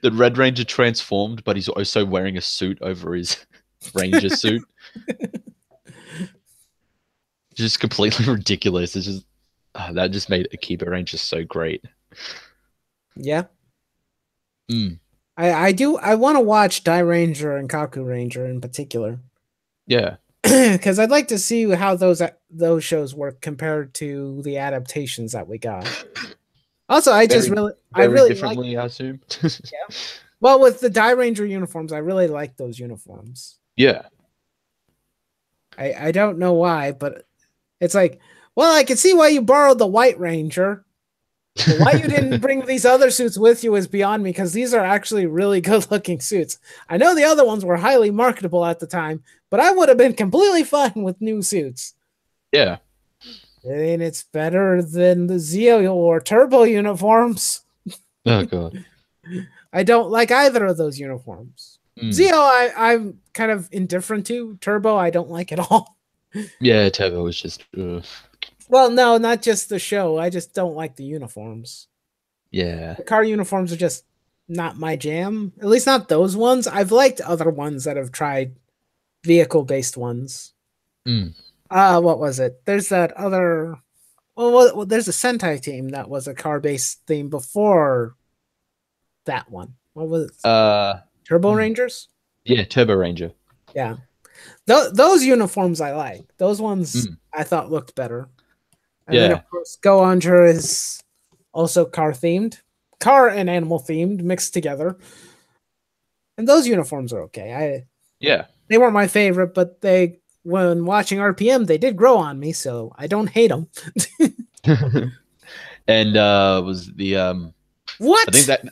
the Red Ranger transformed, but he's also wearing a suit over his Ranger suit. Just completely ridiculous. It's just that just made Akiba Ranger so great. Yeah. I want to watch Die Ranger and Kaku Ranger in particular. Yeah. Because I'd like to see how those shows work compared to the adaptations that we got. Also, I really differently, I assume. Yeah. Well, with the Die Ranger uniforms, I really like those uniforms. Yeah. I don't know why, but it's like, well, I can see why you borrowed the White Ranger. But why you didn't bring these other suits with you is beyond me, because these are actually really good-looking suits. I know the other ones were highly marketable at the time, but I would have been completely fine with new suits. Yeah. I mean, it's better than the Zeo or Turbo uniforms. Oh, God. I don't like either of those uniforms. Zeo, I'm kind of indifferent to. Turbo, I don't like at all. Yeah, Turbo was just... Well, no, not just the show. I just don't like the uniforms. Yeah. The car uniforms are just not my jam. At least not those ones. I've liked other ones that have tried vehicle-based ones. What was it? There's that other... Well, there's a Sentai team that was a car-based theme before that one. What was it? Turbo Rangers? Yeah, Turbo Ranger. Yeah. Those uniforms I like. Those ones I thought looked better. And then, of course, Go Ranger is also car-themed. Car and animal-themed mixed together. And those uniforms are okay. They weren't my favorite, but when watching RPM, they did grow on me, so I don't hate them. And was the... What? I think that...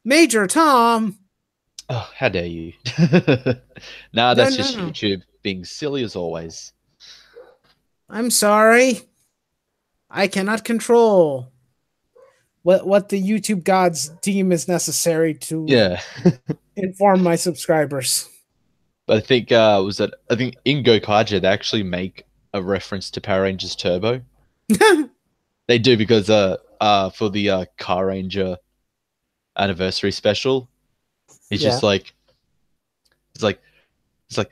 Major Tom! Oh, how dare you? Nah, that's just YouTube being silly as always. I'm sorry. I cannot control what the YouTube gods deem is necessary to inform my subscribers. But I think I think in Gokaiger they actually make a reference to Power Rangers Turbo. They do, because for the Car Ranger anniversary special, it's just like it's like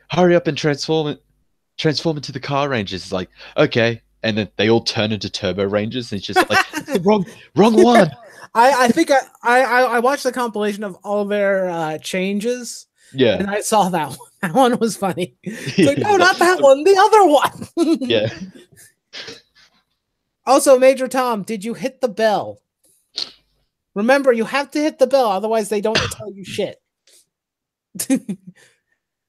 hurry up and transform into the Car Rangers. It's like, okay, and then they all turn into Turbo Rangers, and it's just like wrong one. I think I watched the compilation of all their changes. Yeah, and I saw that one. That one was funny. It's like, no, not that one, the other one. Yeah. Also, Major Tom, did you hit the bell? Remember, you have to hit the bell, otherwise they don't tell you shit.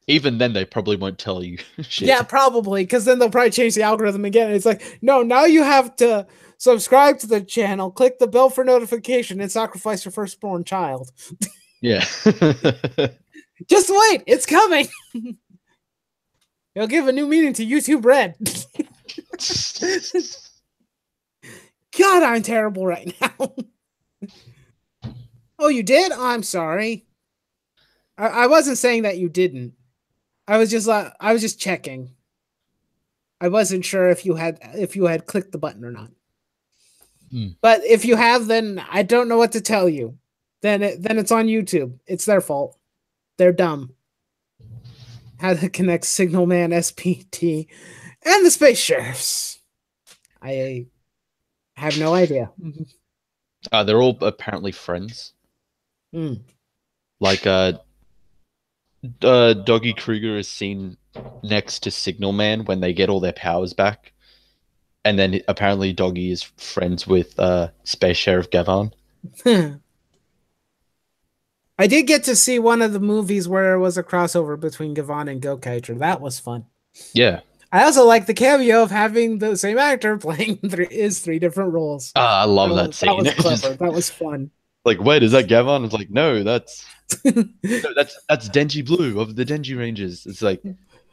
Even then, they probably won't tell you. Shit. Yeah, probably, because then they'll probably change the algorithm again. And it's like, no, now you have to subscribe to the channel, click the bell for notification, and sacrifice your firstborn child. Yeah. Just wait, it's coming. It'll give a new meaning to YouTube Red. God, I'm terrible right now. Oh, you did? I'm sorry. I wasn't saying that you didn't. I was just checking. I wasn't sure if you had clicked the button or not. But if you have, then I don't know what to tell you. Then it's on YouTube. It's their fault. They're dumb. How to connect Signal Man, SPT, and the Space Sheriffs. I have no idea. They're all apparently friends. Like Doggy Kruger is seen next to Signal Man when they get all their powers back. And then apparently Doggy is friends with Space Sheriff Gavan. I did get to see one of the movies where it was a crossover between Gavan and Gokaiger. That was fun. Yeah. I also like the cameo of having the same actor playing three different roles. I love that scene. That was clever. That was fun. Like, wait, is that Gavan? It's like, no, that's Denji Blue of the Denji Rangers. It's like,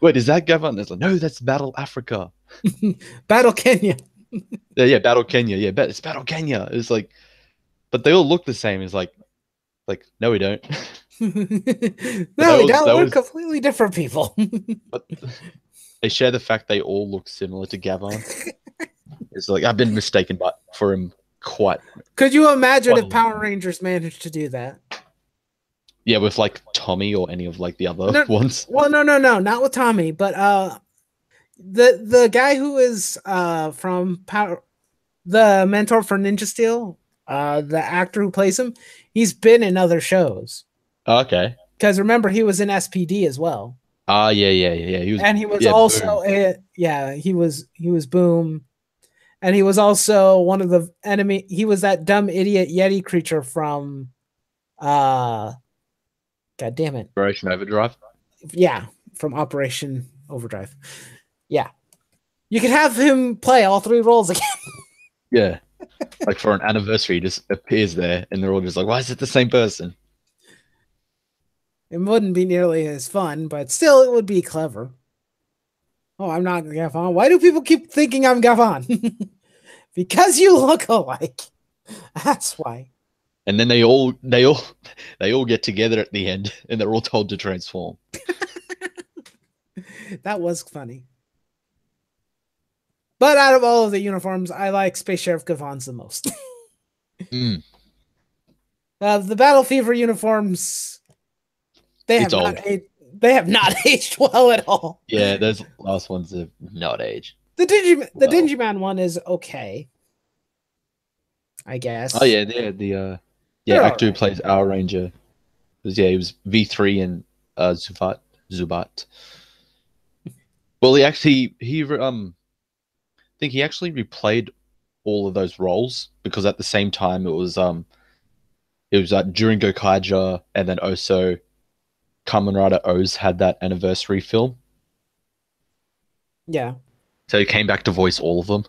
wait, is that Gavan? It's like, no, that's Battle Africa. Battle Kenya. Yeah, Battle Kenya. Yeah, it's Battle Kenya. It's like, but they all look the same. It's like, no, we don't. No, we don't. We're completely different people. But they share the fact they all look similar to Gavan. It's like, I've been mistaken for him quite. Could you imagine if Power Rangers managed to do that? Yeah, with like Tommy or any of like the other ones. Well, no, not with Tommy, but the guy who is from Power, the mentor for Ninja Steel, the actor who plays him, he's been in other shows. Okay. Because remember, he was in SPD as well. Yeah. He was also he was Boom, and he was also one of the enemy. He was that dumb idiot Yeti creature from, God damn it, Operation Overdrive. Yeah, from Operation Overdrive. Yeah, you could have him play all three roles again. Yeah, like for an anniversary, he just appears there, and they're all just like, "Why is it the same person?" It wouldn't be nearly as fun, but still, it would be clever. Oh, I'm not Gavan. Why do people keep thinking I'm Gavan? Because you look alike. That's why. And then they all get together at the end, and they're all told to transform. That was funny. But out of all of the uniforms, I like Space Sheriff Gavan's the most. The Battle Fever uniforms, they have not aged well at all. Yeah, those last ones have not aged. The Digiman one is okay, I guess. Oh yeah, the actor who plays Our Ranger he was V3 and Zubat. Well, I think he actually replayed all of those roles because at the same time it was during Gokaiger, and then also Kamen Rider O's had that anniversary film. Yeah. So he came back to voice all of them.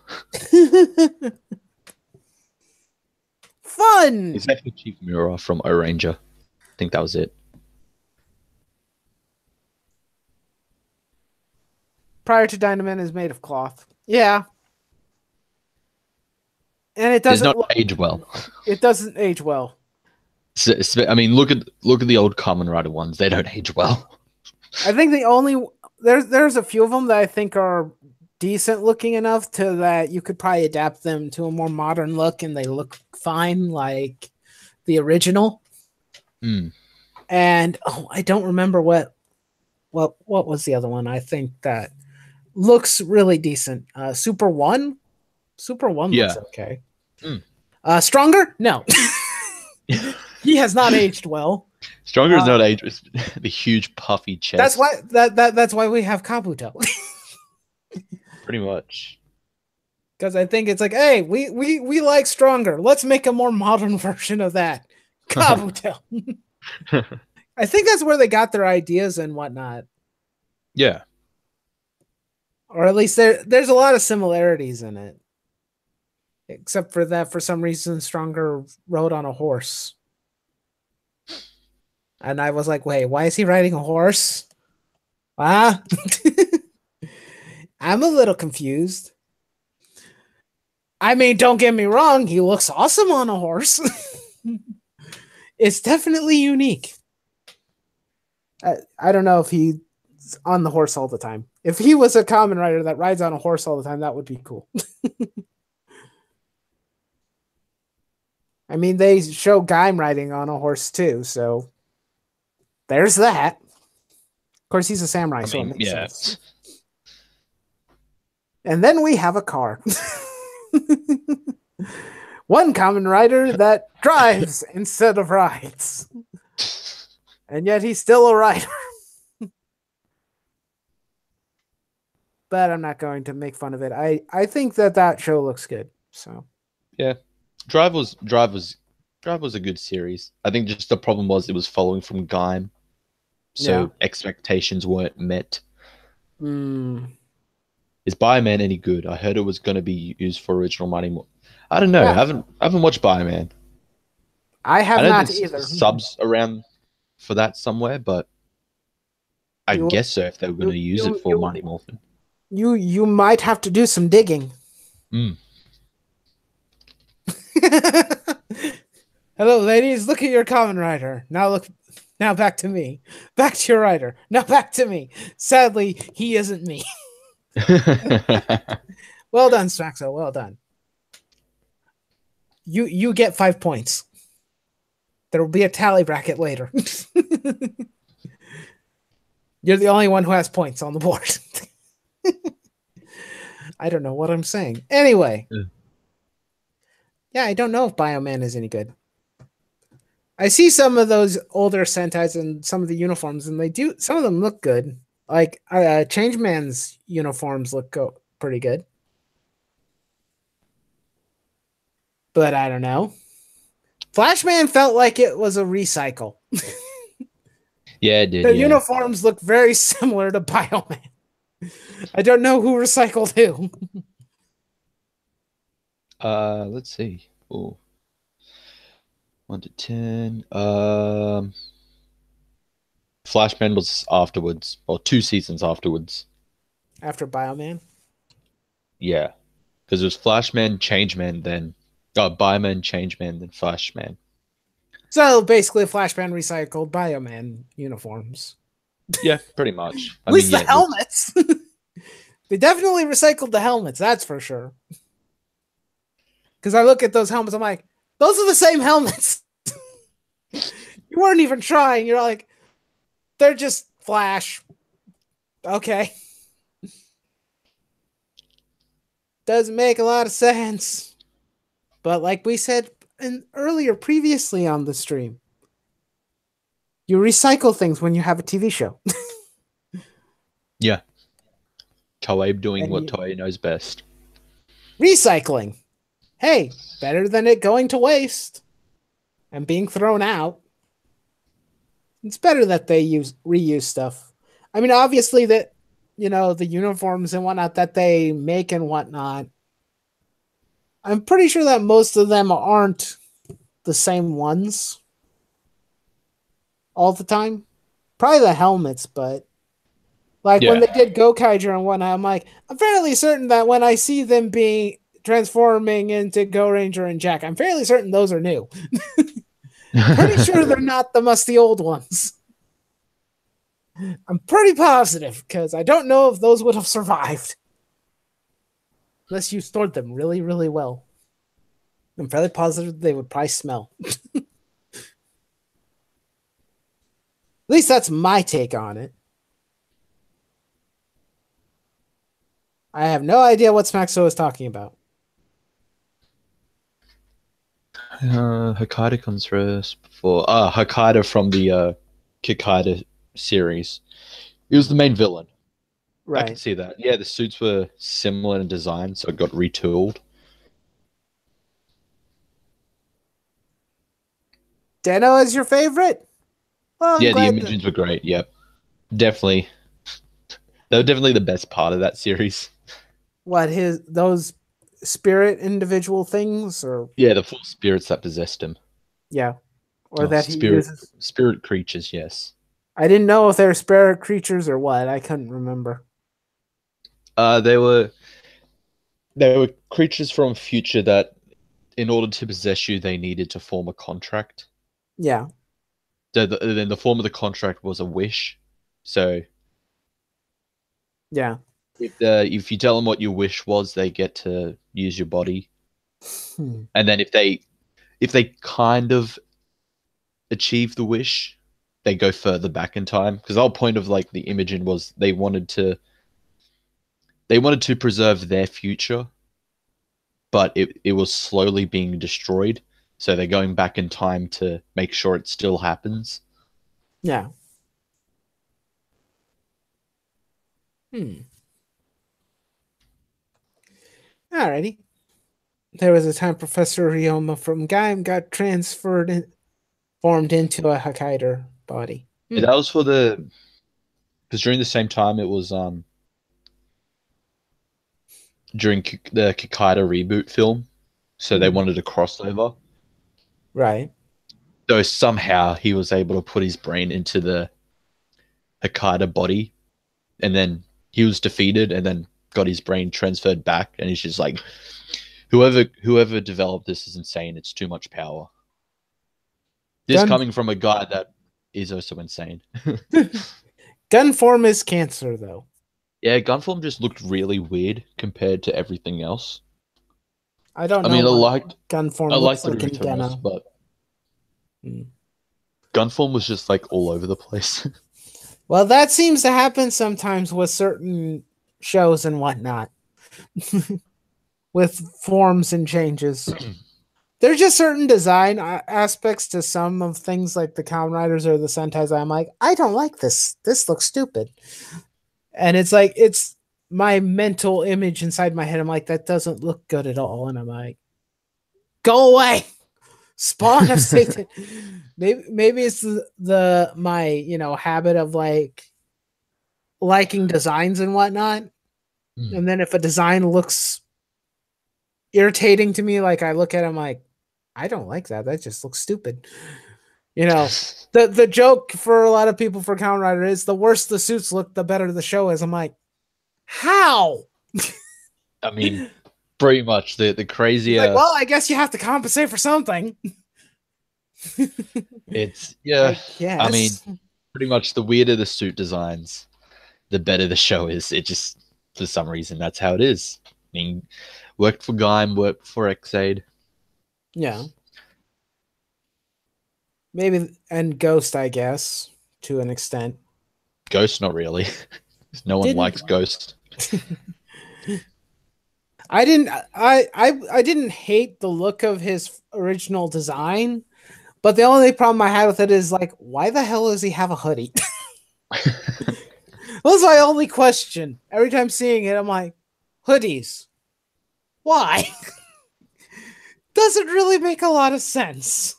Fun! He's actually Chief Mirror from O Ranger. I think that was it. Prior to Dynaman is made of cloth. Yeah. And it doesn't age well. It doesn't age well. I mean, look at the old Kamen Rider ones. They don't age well. I think there's a few of them that I think are decent looking enough to that you could probably adapt them to a more modern look and they look fine, like the original. And I don't remember what was the other one. I think that looks really decent. Super One looks okay. Stronger? No. He has not aged well. Stronger is not aged. The huge puffy chest. That's why we have Kabuto. Pretty much. Because I think it's like, hey, we like Stronger. Let's make a more modern version of that. Kabuto. I think that's where they got their ideas and whatnot. Yeah. Or at least there's a lot of similarities in it. Except for that, for some reason, Stronger rode on a horse. And I was like, wait, why is he riding a horse? Ah, I'm a little confused. I mean, don't get me wrong, he looks awesome on a horse. It's definitely unique. I don't know if he's on the horse all the time. If he was a Kamen Rider that rides on a horse all the time, that would be cool. I mean, they show Gaim riding on a horse too, so there's that. Of course, he's a samurai, so it makes sense. And then we have a car. One Kamen Rider that drives instead of rides. And yet he's still a rider. But I'm not going to make fun of it. I think that show looks good. So yeah, Drive was a good series. I think just the problem was it was following from Gaim, so expectations weren't met. Is Bioman any good? I heard it was going to be used for original Mighty Morphin. I don't know. I haven't watched Bioman. I have not either. Subs around for that somewhere, but I guess so if they were going to use it for Mighty Morphin. You might have to do some digging. Hello, ladies. Look at your Kamen Rider. Now back to me. Back to your rider. Now back to me. Sadly, he isn't me. Well done, Straxo. Well done. You get 5 points. There will be a tally bracket later. You're the only one who has points on the board. I don't know what I'm saying. Anyway. Yeah, I don't know if Bioman is any good. I see some of those older Sentais and some of the uniforms, and some of them look good. Like Changeman's uniforms look pretty good. But I don't know. Flashman felt like it was a recycle. Yeah, it did. The uniforms look very similar to Bioman. I don't know who recycled who. Let's see. Ooh. 1 to 10. Flashman was afterwards, or 2 seasons afterwards. After Bioman? Yeah. Because it was Flashman, Changeman, then Bioman, Changeman, then Flashman. So basically Flashman recycled Bioman uniforms. Yeah, pretty much. At least the helmets. They definitely recycled the helmets, that's for sure. Because I look at those helmets, I'm like, those are the same helmets. You weren't even trying. You're like, they're just Flash. Okay. Doesn't make a lot of sense. But like we said previously on the stream, you recycle things when you have a TV show. Yeah. Toei doing what Toei knows best. Recycling. Hey, better than it going to waste and being thrown out. It's better that they reuse stuff. I mean, obviously that, the uniforms and whatnot that they make and whatnot, I'm pretty sure that most of them aren't the same ones all the time. Probably the helmets, but when they did Gokaiger and whatnot, I'm fairly certain that when I see them being transforming into Go Ranger and Jack, I'm fairly certain those are new. Pretty sure they're not the musty old ones. I'm pretty positive because I don't know if those would have survived unless you stored them really, really well. I'm fairly positive they would probably smell. At least that's my take on it. I have no idea what Smaxo is talking about. Hokkaido comes first before. Hokkaido from the Kikaido series. He was the main villain. Right. I can see that. Yeah, the suits were similar in design, so it got retooled. Deno is your favorite? Well, yeah, the images were great. Yep. Definitely They're definitely the best part of that series. What those spirit individual things, or Yeah, the full spirits that possessed him. yeah, or Oh, that he uses. spirit creatures, yes. I didn't know if they're spirit creatures or what. I couldn't remember. They were creatures from future that, in order to possess you, they needed to form a contract. Yeah. So then the form of the contract was a wish. So Yeah. if you tell them what your wish was, they get to use your body. Hmm. And then if they kind of achieve the wish, they go further back in time. Because the whole point of like the Imaging was they wanted to preserve their future, but it was slowly being destroyed. So they're going back in time to make sure it still happens. Yeah. Hmm. Alrighty. There was a time Professor Ryoma from Gaim got formed into a Hokkaido body. Yeah, that was for because during the same time it was during the Kikaider reboot film, so they wanted a crossover. Right. So somehow he was able to put his brain into the Hokkaido body, and then he was defeated, and then got his brain transferred back, and he's just like, whoever developed this is insane. It's too much power. This coming from a guy that is also insane. Gun form is cancer, though. Yeah, Gunform just looked really weird compared to everything else. I don't know. I mean, gun form I looks liked like in the Returns, Geno. but Gunform was just like all over the place. Well, that seems to happen sometimes with certain shows and whatnot. With forms and changes. There's just certain design aspects to some of things like the Kamen Riders or the Sentais. I'm like, I don't like this. This looks stupid. And it's like, it's my mental image inside my head. I'm like, that doesn't look good at all. And I'm like, go away. Spawn of Satan. Maybe it's my habit of like liking designs and whatnot. And then if a design looks irritating to me, like I look at it, I'm like, I don't like that. That just looks stupid. The joke for a lot of people for Kamen Rider is the worse the suits look, the better the show is. I'm like, how? I mean, pretty much the crazier. Like, well, I guess you have to compensate for something. It's yeah. I mean, pretty much the weirder the suit designs, the better the show is. It just, for some reason, that's how it is. I mean, worked for Gaim, worked for Xaid. Yeah. Maybe, and Ghost, I guess, to an extent. Ghost, not really. No one likes Ghost. I didn't hate the look of his original design, but the only problem I had with it is like, why the hell does he have a hoodie? That was my only question. Every time seeing it, I'm like, hoodies. Why? Doesn't really make a lot of sense.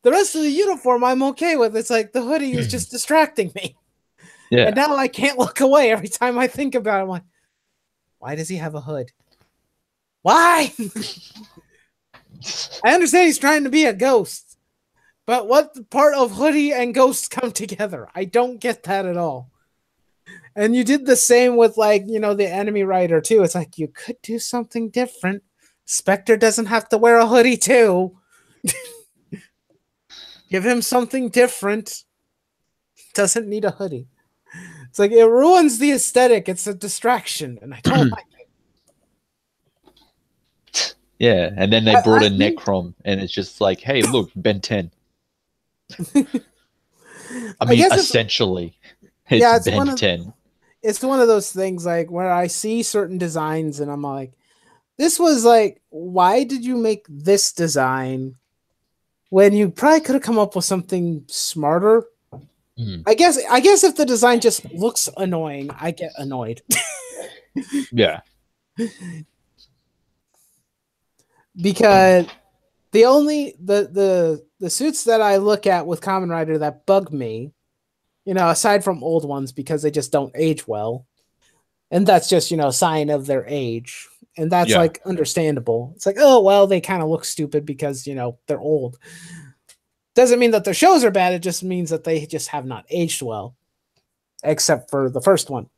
The rest of the uniform I'm okay with. It's like the hoodie is just distracting me. Yeah. And now I can't look away every time I think about it. I'm like, why does he have a hood? Why? I understand he's trying to be a ghost, but what part of hoodie and ghost come together? I don't get that at all. And you did the same with like, the enemy rider too. It's like, you could do something different. Spectre doesn't have to wear a hoodie too. Give him something different. Doesn't need a hoodie. It's like, it ruins the aesthetic. It's a distraction, and I don't like it. Yeah, and then they brought in Necrom, and it's just like, hey, look, Ben 10. I mean, essentially, it's Ben 10. It's one of those things like where I see certain designs, and I'm like, this was like, why did you make this design when you probably could have come up with something smarter? I guess if the design just looks annoying, I get annoyed. Yeah. Because the suits that I look at with Kamen Rider that bug me, aside from old ones because they just don't age well, And that's just, a sign of their age. And that's Yeah. like understandable. It's like, oh, well, they kind of look stupid because, they're old. Doesn't mean that their shows are bad. It just means that they just have not aged well, except for the first one.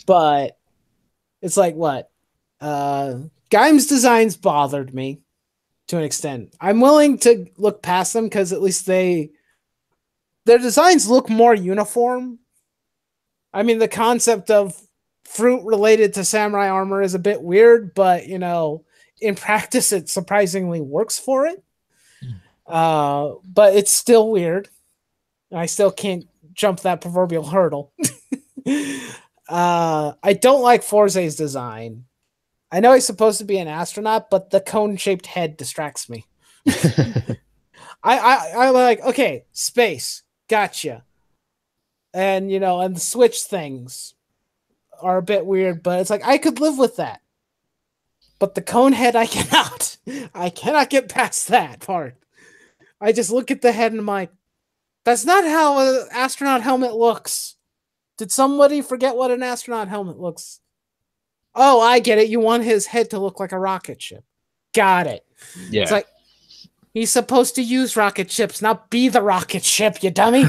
But it's like what? Gaim's designs bothered me to an extent. I'm willing to look past them because at least their designs look more uniform. I mean, the concept of fruit related to samurai armor is a bit weird, but in practice, it surprisingly works for it. But it's still weird. I still can't jump that proverbial hurdle. I don't like Forze's design. I know he's supposed to be an astronaut, but the cone-shaped head distracts me. I'm like, okay, space, gotcha. And and the switch things are a bit weird, but it's like I could live with that. But the cone head, I cannot. I cannot get past that part. I just look at the head and I'm like, that's not how an astronaut helmet looks. Did somebody forget what an astronaut helmet looks? Oh, I get it. You want his head to look like a rocket ship. Got it. Yeah. It's like, he's supposed to use rocket ships, not be the rocket ship, you dummy.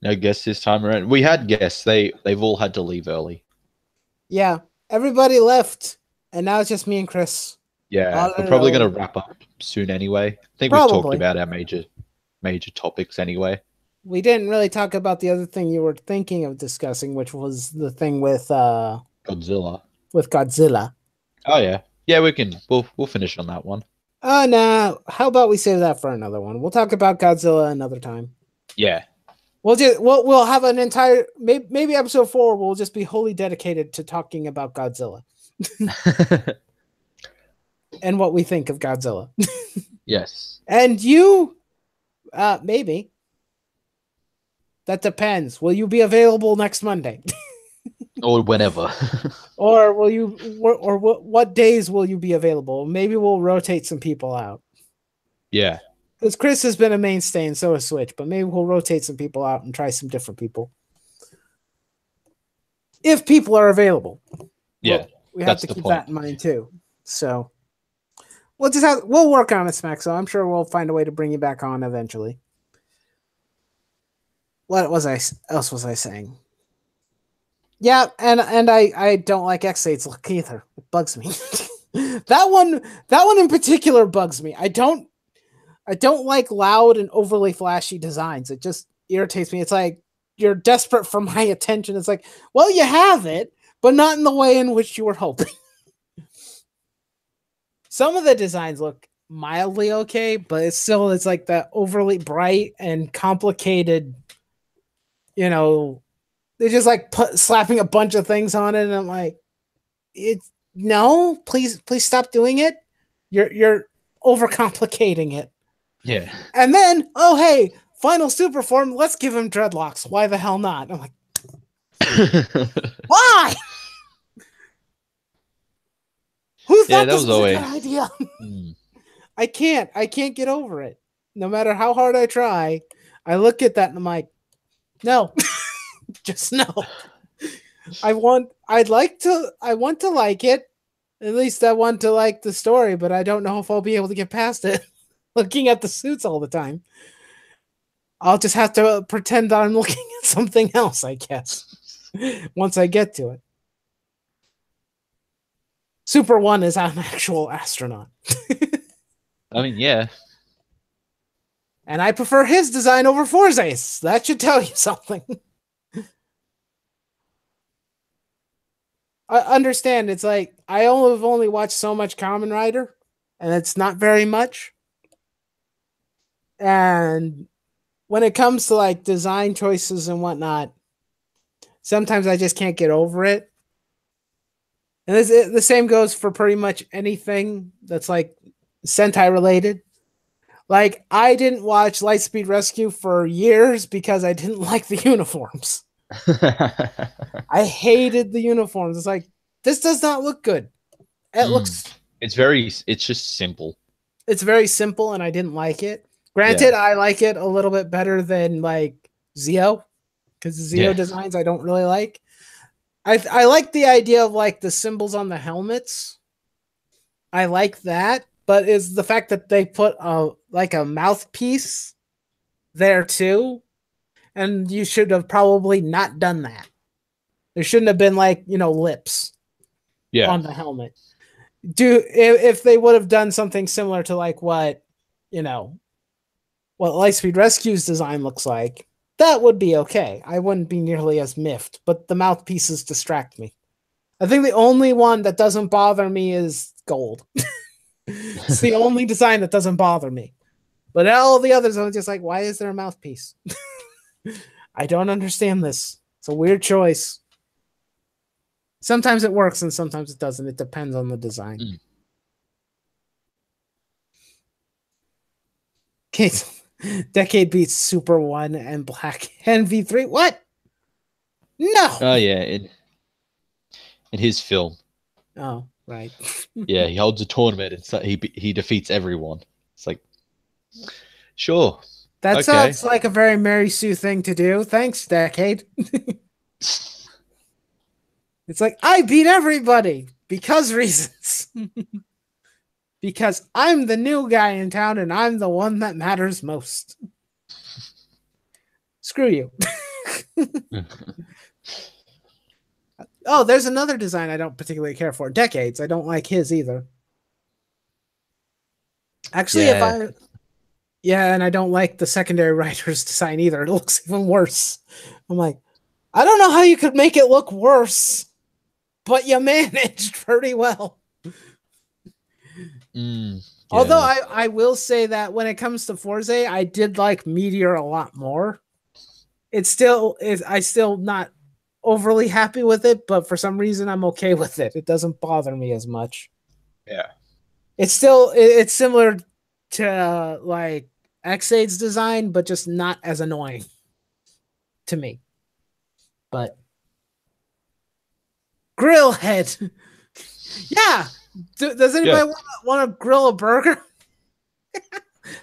No guests this time around. We had guests. They've all had to leave early. Yeah. Everybody left. And now it's just me and Chris. Yeah. We're probably going to wrap up soon anyway. I think we've talked about our major topics anyway. We didn't really talk about the other thing you were thinking of discussing, which was the thing with Godzilla. With Godzilla. Oh yeah. Yeah, we'll finish on that one. Oh no. How about we save that for another one? We'll talk about Godzilla another time. Yeah. We'll have an entire maybe episode 4 will just be wholly dedicated to talking about Godzilla. And what we think of Godzilla. Yes. And you maybe. That depends. Will you be available next Monday? Or whenever. Or will you or what days will you be available? Maybe we'll rotate some people out. Yeah. Because Chris has been a mainstay and so has Switch, but maybe we'll rotate some people out and try some different people. If people are available. Yeah. We have to keep that in mind too. So we'll work on it, Smack. So I'm sure we'll find a way to bring you back on eventually. What else was I saying? Yeah, and I don't like X8's look either. It bugs me. that one in particular bugs me. I don't like loud and overly flashy designs. It just irritates me. It's like you're desperate for my attention. It's like, well, you have it, but not in the way in which you were hoping. Some of the designs look mildly okay, but it's like that overly bright and complicated. They're just like slapping a bunch of things on it, and I'm like, no, please stop doing it. You're overcomplicating it. Yeah. And then, oh hey, final super form, let's give him dreadlocks. Why the hell not? I'm like, why? Who thought this was a good idea? I can't get over it. No matter how hard I try, I look at that and I'm like, no. Just no. I want to like it. At least I want to like the story, but I don't know if I'll be able to get past it. Looking at the suits all the time. I'll just have to pretend that I'm looking at something else, I guess. Once I get to it. Super 1 is an actual astronaut. I mean, yeah. And I prefer his design over Forze's. That should tell you something. I understand. It's like I have only watched so much Kamen Rider, and it's not very much. And when it comes to like design choices and whatnot, sometimes I just can't get over it. And the same goes for pretty much anything that's like Sentai related. Like I didn't watch Lightspeed Rescue for years because I didn't like the uniforms. I hated the uniforms. It's like, this does not look good. It looks... It's just simple. It's very simple, and I didn't like it. Granted, I like it a little bit better than like Zio, because the Zio designs I don't really like. I like the idea of like the symbols on the helmets. I like that, but is the fact that they put like a mouthpiece there too, and you should have probably not done that. There shouldn't have been like, lips on the helmet. If they would have done something similar to like what Lightspeed Rescue's design looks like, that would be okay. I wouldn't be nearly as miffed, but the mouthpieces distract me. I think the only one that doesn't bother me is gold. It's the only design that doesn't bother me. But all the others, I'm just like, why is there a mouthpiece? I don't understand this. It's a weird choice. Sometimes it works and sometimes it doesn't. It depends on the design. Decade beats Super 1 and Black and V3. What? No. Oh yeah, in his film. Oh, right. Yeah, he holds a tournament and so he defeats everyone. It's like, sure. That sounds like a very Mary Sue thing to do. Thanks, Decade. It's like, I beat everybody because reasons. Because I'm the new guy in town and I'm the one that matters most. Screw you. Oh, there's another design I don't particularly care for. Decades. I don't like his either. Actually, and I don't like the secondary writer's design either. It looks even worse. I'm like, I don't know how you could make it look worse, but you managed pretty well. Although I will say that when it comes to Forza, I did like Meteor a lot more. I still not overly happy with it, but for some reason I'm okay with it. It doesn't bother me as much. Yeah. It's similar to like X8's design, but just not as annoying to me. But grill head. Yeah. Does anybody want to grill a burger?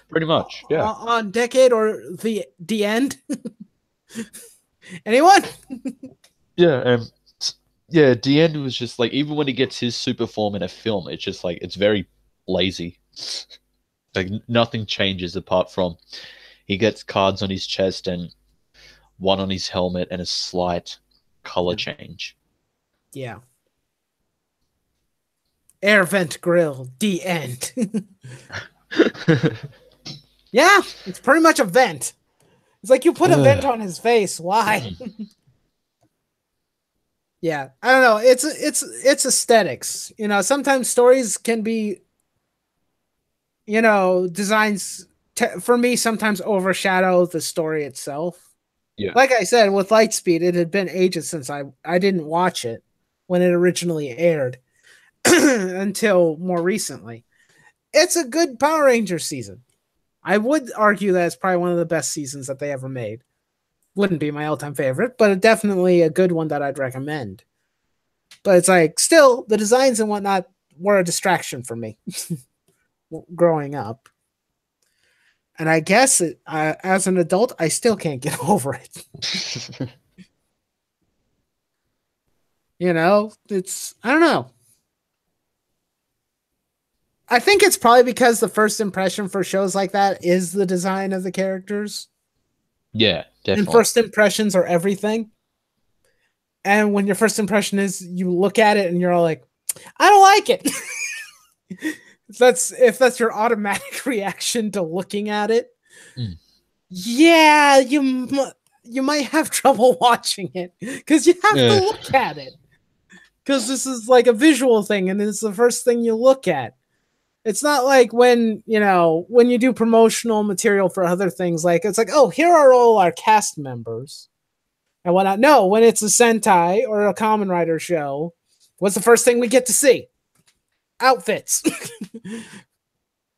Pretty much, yeah. On Decade or the end? Anyone? Yeah, the end was just like, even when he gets his super form in a film, it's just like, it's very lazy. Like nothing changes apart from he gets cards on his chest and one on his helmet and a slight color change. Yeah. Air vent grill, the end. Yeah, it's pretty much a vent. It's like you put a vent on his face. Why? Yeah, I don't know. It's aesthetics. Sometimes stories can be, designs for me sometimes overshadow the story itself. Yeah. Like I said, with Lightspeed, it had been ages since I didn't watch it when it originally aired until more recently. It's a good Power Rangers season. I would argue that it's probably one of the best seasons that they ever made. Wouldn't be my all-time favorite, but definitely a good one that I'd recommend. But it's like, still, the designs and whatnot were a distraction for me growing up. And I guess as an adult, I still can't get over it. It's, I don't know. I think it's probably because the first impression for shows like that is the design of the characters. Yeah, definitely. And first impressions are everything. And when your first impression is, you look at it and you're all like, I don't like it. If that's your automatic reaction to looking at it. Yeah, you might have trouble watching it because you have to look at it. Because this is like a visual thing and it's the first thing you look at. It's not like when you do promotional material for other things, like it's like, oh, here are all our cast members and whatnot. No, when it's a Sentai or a Kamen Rider show, what's the first thing we get to see? Outfits.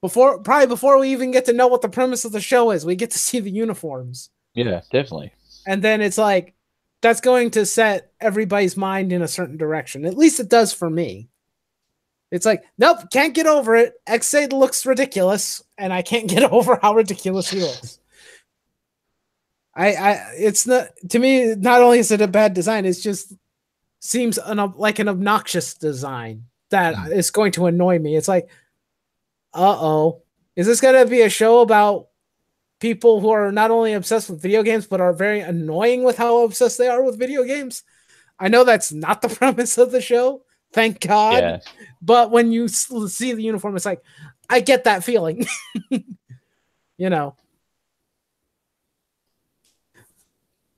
Before we even get to know what the premise of the show is, we get to see the uniforms. Yeah, definitely. And then it's like, that's going to set everybody's mind in a certain direction. At least it does for me. It's like, nope, can't get over it. X8 looks ridiculous, and I can't get over how ridiculous he looks. It's not, to me, not only is it a bad design, it's just seems like an obnoxious design that is going to annoy me. It's like, is this going to be a show about people who are not only obsessed with video games, but are very annoying with how obsessed they are with video games? I know that's not the premise of the show. Thank God. Yeah. But when you see the uniform, it's like, I get that feeling. You know.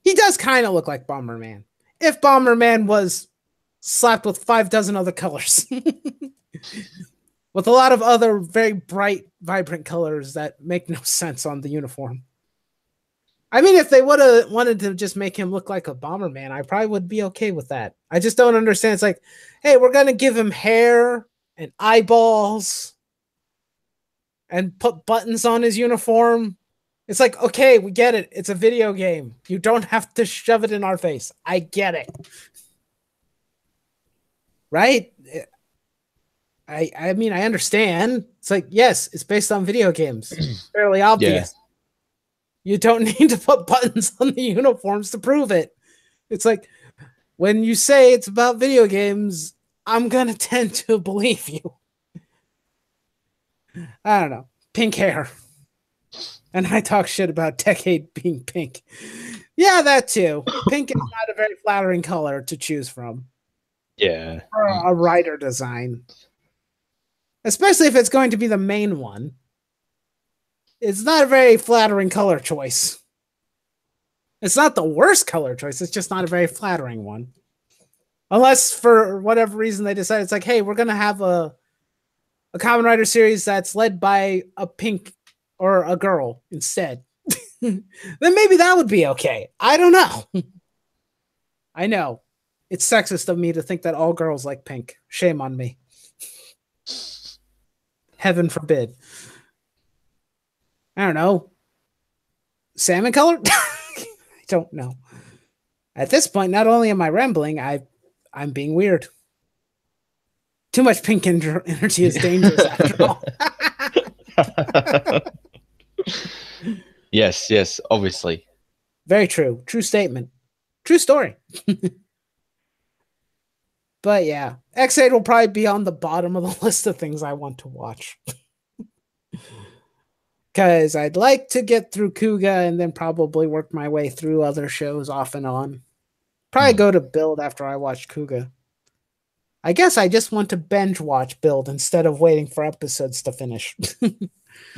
He does kind of look like Bomberman. If Bomberman was slapped with 5 dozen other colors. With a lot of other very bright, vibrant colors that make no sense on the uniform. I mean, if they would have wanted to just make him look like a Bomberman, I probably would be okay with that. I just don't understand. It's like, hey, we're going to give him hair and eyeballs and put buttons on his uniform. It's like, okay, we get it. It's a video game. You don't have to shove it in our face. I get it. Right? I mean, I understand. It's like, yes, it's based on video games. Fairly obvious. Yeah. You don't need to put buttons on the uniforms to prove it. It's like, when you say it's about video games, I'm going to tend to believe you. I don't know. Pink hair. And I talk shit about Decade being pink. Yeah, that too. Pink is not a very flattering color to choose from. Yeah. For a writer design. Especially if it's going to be the main one. It's not a very flattering color choice. It's not the worst color choice. It's just not a very flattering one. Unless for whatever reason they decide it's like, hey, we're going to have a Kamen Rider series that's led by a pink or a girl instead. Then maybe that would be okay. I don't know. I know. It's sexist of me to think that all girls like pink. Shame on me. Heaven forbid. I don't know. Salmon color? I don't know. At this point, not only am I rambling, I'm being weird. Too much pink energy is dangerous after all. Yes, obviously. Very true. True statement. True story. But yeah, X8 will probably be on the bottom of the list of things I want to watch. Because I'd like to get through Kuga and then probably work my way through other shows off and on. Probably go to Build after I watch Kuga. I guess I just want to binge watch Build instead of waiting for episodes to finish.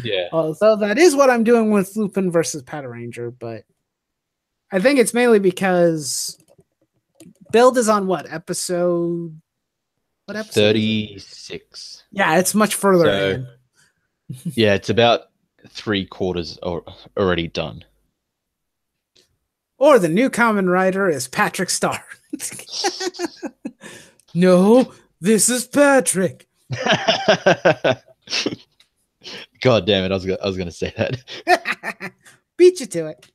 Yeah. Although that is what I'm doing with Lupin versus Pataranger, but I think it's mainly because Build is on what episode? 36. Yeah, it's much further in. Yeah, it's about 3/4 already done. Or the new Kamen Rider is Patrick Star. No, this is Patrick. God damn it! I was gonna say that. Beat you to it.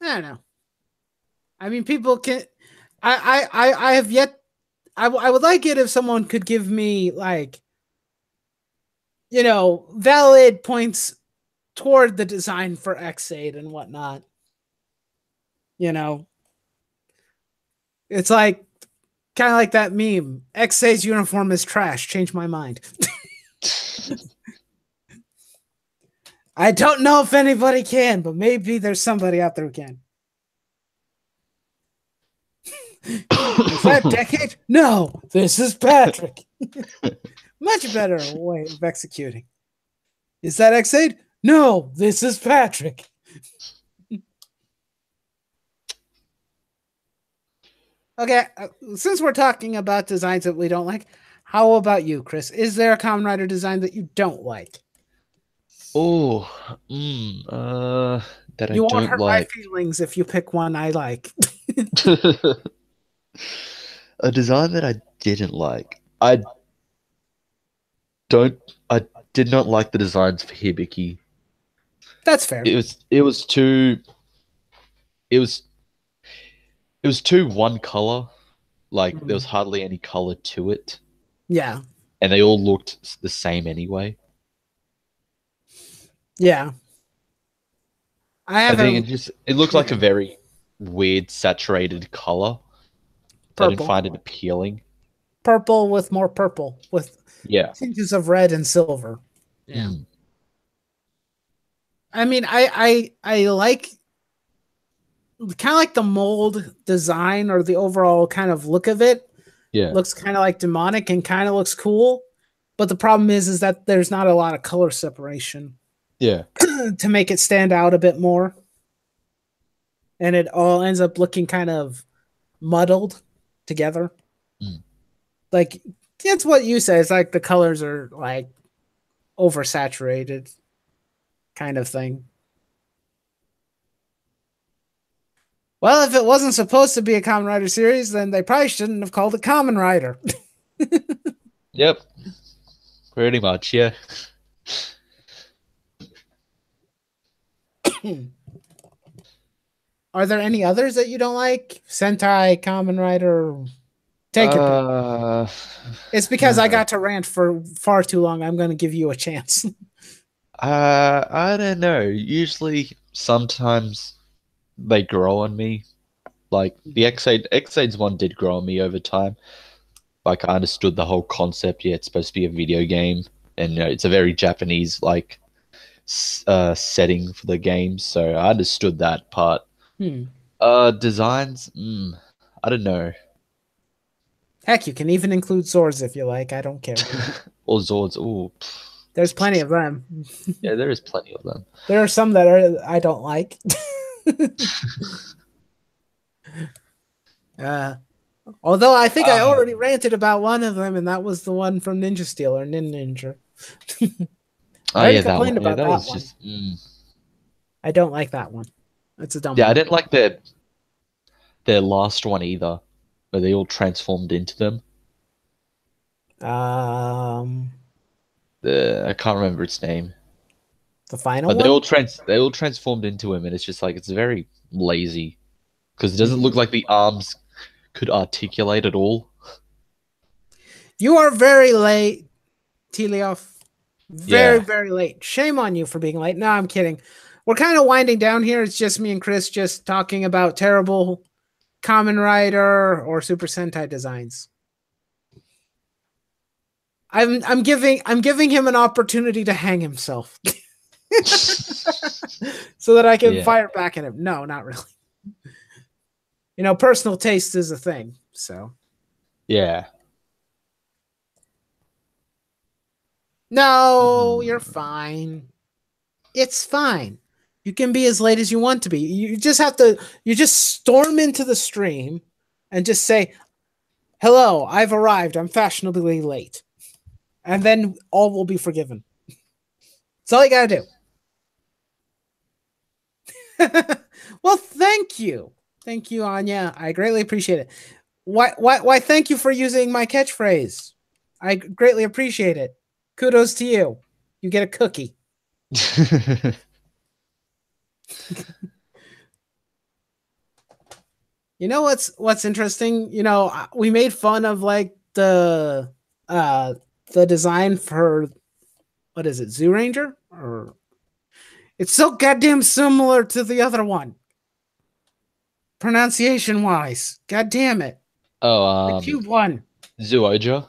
I don't know. I mean, people can. I have yet. I would like it if someone could give me like, valid points toward the design for X8 and whatnot. It's like kind of like that meme. X8's uniform is trash. Change my mind. I don't know if anybody can, but maybe there's somebody out there who can. Is that Decade? No, this is Patrick. Much better way of executing. Is that X8? No, this is Patrick. Okay, since we're talking about designs that we don't like, how about you, Chris? Is there a Kamen Rider design that you don't like? Oh, that you I won't don't hurt like. my feelings if you pick one I like. A design that I didn't like. I did not like the designs for Hibiki. That's fair. It was too one color. Like there was hardly any color to it, Yeah. and they all looked the same anyway. Yeah. I I think haven't it looked like a very weird saturated color. So I didn't purple. find it appealing. Purple with more purple with Yeah. tinges of red and silver. Yeah. Mm. I mean, I like kind of like the mold design or the overall kind of look of it. Yeah. Looks kind of like demonic and kind of looks cool. But the problem is that there's not a lot of color separation Yeah. to make it stand out a bit more. And it all ends up looking kind of muddled together. Mm. Like, it's what you say. It's like the colors are like oversaturated kind of thing. Well, if it wasn't supposed to be a Kamen Rider series, then they probably shouldn't have called it Kamen Rider. Yep. Pretty much, yeah. Are there any others that you don't like? Sentai, Kamen Rider? Take your pick. It's because I got to rant for far too long. I'm going to give you a chance. I don't know. Usually, sometimes they grow on me. Like the X-Aids one did grow on me over time. Like I understood the whole concept. Yeah, it's supposed to be a video game, and you know, it's a very Japanese like setting for the game. So I understood that part. Designs, I don't know. Heck, you can even include swords if you like. I don't care. Or Zords. Ooh, There's plenty of them. yeah, there is plenty of them. There are some that I don't like. Although I think I already ranted about one of them, and that was the one from Ninja Steel or Ninja. Oh yeah, that one. complained Yeah, about that that was one. just. I don't like that one. It's a dumb Yeah, I one. didn't like their last one either, where they all transformed into them. I can't remember its name. The final But one? they all transformed into him, and it's just like it's very lazy because it doesn't look like the arms could articulate at all. You are very late, Telioff. Very, Yeah. very late. Shame on you for being late. No, I'm kidding. We're kind of winding down here. It's just me and Chris just talking about terrible Kamen Rider or Super Sentai designs. I'm giving him an opportunity to hang himself. So that I can fire back at him. No, not really. You know, personal taste is a thing. So Yeah. no, you're fine. It's fine. You can be as late as you want to be. You just storm into the stream and just say, "Hello, I've arrived. I'm fashionably late." And then all will be forgiven. That's all you gotta do. Well, thank you. Thank you, Anya. I greatly appreciate it. Why thank you for using my catchphrase. I greatly appreciate it. Kudos to you. You get a cookie. You know what's interesting? You know, we made fun of like the design for what is it, Zoo Ranger? Or it's so goddamn similar to the other one. Pronunciation wise. God damn it. Oh, the cube one. Zooja.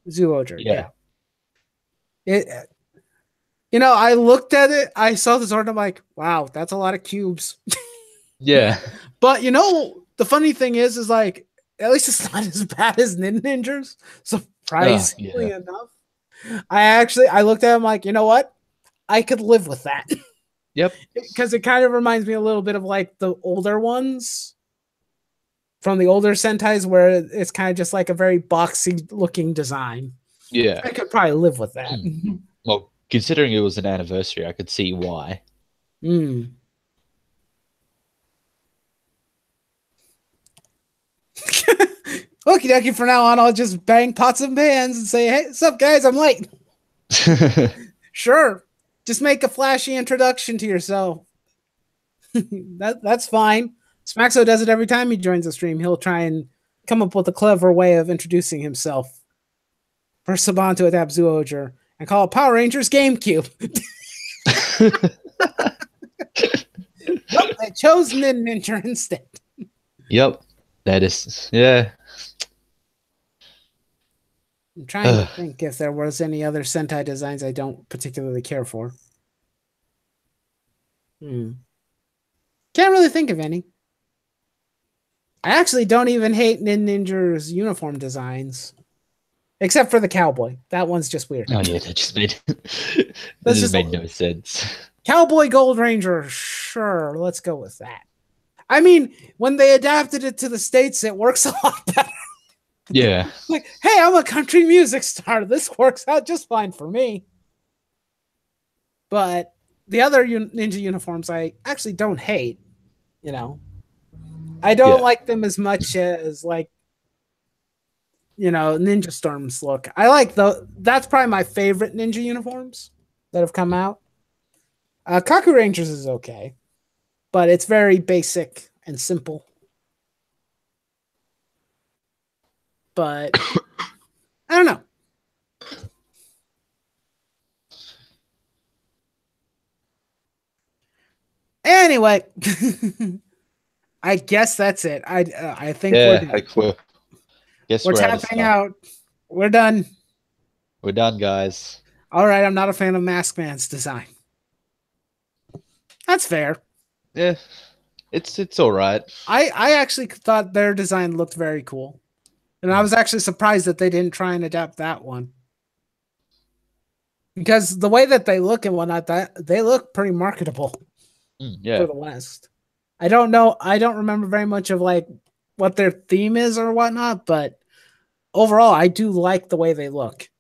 Zooja, Yeah. It you know, I looked at it, I saw the sword, I'm like, wow, that's a lot of cubes. Yeah. But you know, the funny thing is like, at least it's not as bad as Ninjas. Surprisingly enough. I looked at him like, you know what? I could live with that. Yep. Because it kind of reminds me a little bit of like the older ones from the older Sentais where it's kind of just like a very boxy looking design. Yeah. I could probably live with that. Well, considering it was an anniversary, I could see why. Okie dokie, for now on, I'll just bang pots and pans and say, hey, what's up, guys? I'm late. Sure. Just make a flashy introduction to yourself. That's fine. Smaxo does it every time he joins the stream. He'll try and come up with a clever way of introducing himself for Saban to adapt Zyuohger and call it Power Rangers GameCube. Nope, they chose Ninja instead. Yep. That is, yeah. I'm trying to think if there was any other Sentai designs I don't particularly care for. Can't really think of any. I actually don't even hate Ninja's uniform designs. Except for the cowboy. That one's just weird. Oh yeah, that just made no sense. Cowboy Gold Ranger, sure, let's go with that. I mean, when they adapted it to the States, it works a lot better. Yeah. Like, hey, I'm a country music star. This works out just fine for me. But the other ninja uniforms I actually don't hate, you know. I don't like them as much as, like, you know, Ninja Storm's look. I like that's probably my favorite ninja uniforms that have come out. Kaku Rangers is okay, but it's very basic and simple. But I don't know. Anyway, I guess that's it. I think we're tapping out. We're done. We're done, guys. All right, I'm not a fan of Mask Man's design. That's fair. Yeah, it's all right. I actually thought their design looked very cool. And I was actually surprised that they didn't try and adapt that one. Because the way that they look and whatnot, they look pretty marketable for the West. I don't know. I don't remember very much of like what their theme is or whatnot, but overall, I do like the way they look.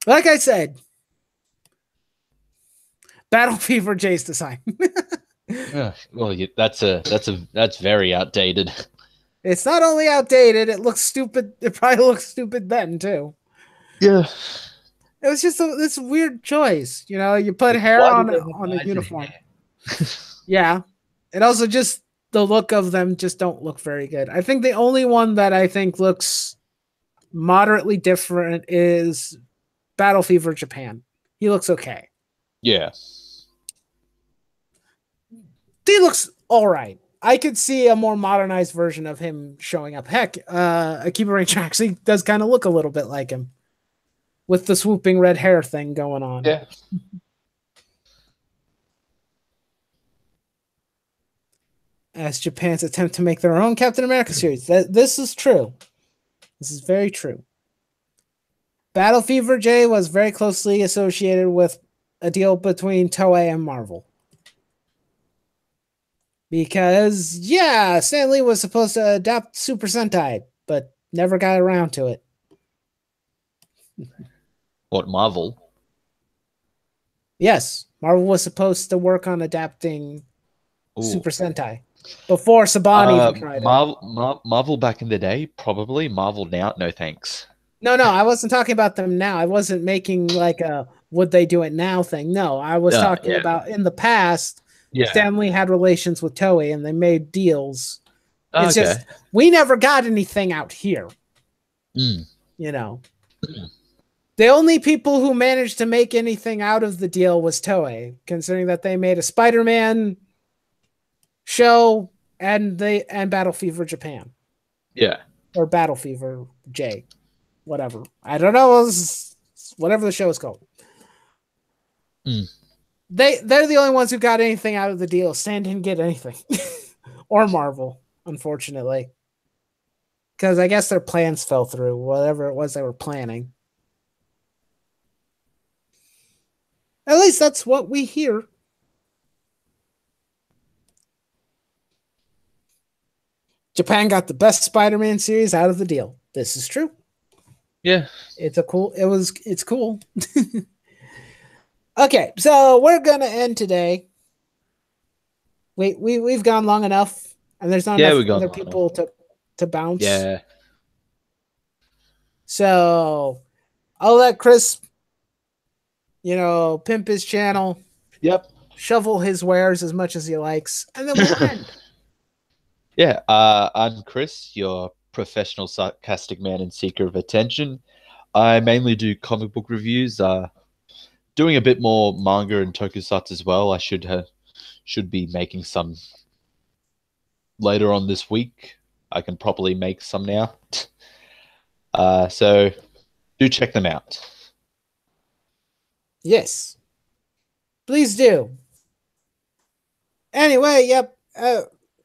Like I said, Battle Fever J's design. Well, that's very outdated. It's not only outdated, it looks stupid. It probably looks stupid then too. Yeah. It was just this weird choice. You know, you put hair on a uniform. Yeah. And also just the look of them just don't look very good. I think the only one that I think looks moderately different is Battle Fever Japan. He looks okay. Yeah. He looks all right. I could see a more modernized version of him showing up. Heck, Akiba Ranger actually does kind of look a little bit like him with the swooping red hair thing going on. Yeah. As Japan's attempt to make their own Captain America series. This is true. This is very true. Battle Fever J was very closely associated with a deal between Toei and Marvel. Because, yeah, Stan Lee was supposed to adapt Super Sentai, but never got around to it. What, Marvel? Yes, Marvel was supposed to work on adapting Super Sentai before Saban even tried it. Marvel back in the day, probably. Marvel now, no thanks. No, I wasn't talking about them now. I wasn't making like a would they do it now thing. No, I was talking about in the past. Yeah. Stan Lee had relations with Toei and they made deals. It's just we never got anything out here. You know. The only people who managed to make anything out of the deal was Toei, considering that they made a Spider-Man show and Battle Fever Japan. Yeah. Or Battle Fever J. Whatever. I don't know. It was whatever the show is called. They're the only ones who got anything out of the deal. Stan didn't get anything. Or Marvel, unfortunately. Because I guess their plans fell through, whatever it was they were planning. At least that's what we hear. Japan got the best Spider-Man series out of the deal. This is true. Yeah. It's cool. Okay, so we're gonna end today. We've gone long enough, and there's not enough other people to bounce. Yeah. So I'll let Chris, pimp his channel. Yep. Shovel his wares as much as he likes, and then we'll end. Yeah, I'm Chris, your professional sarcastic man and seeker of attention. I mainly do comic book reviews, doing a bit more manga and tokusatsu as well. I should be making some later on this week. I can properly make some now. So do check them out. Yes. Please do. Anyway, yep.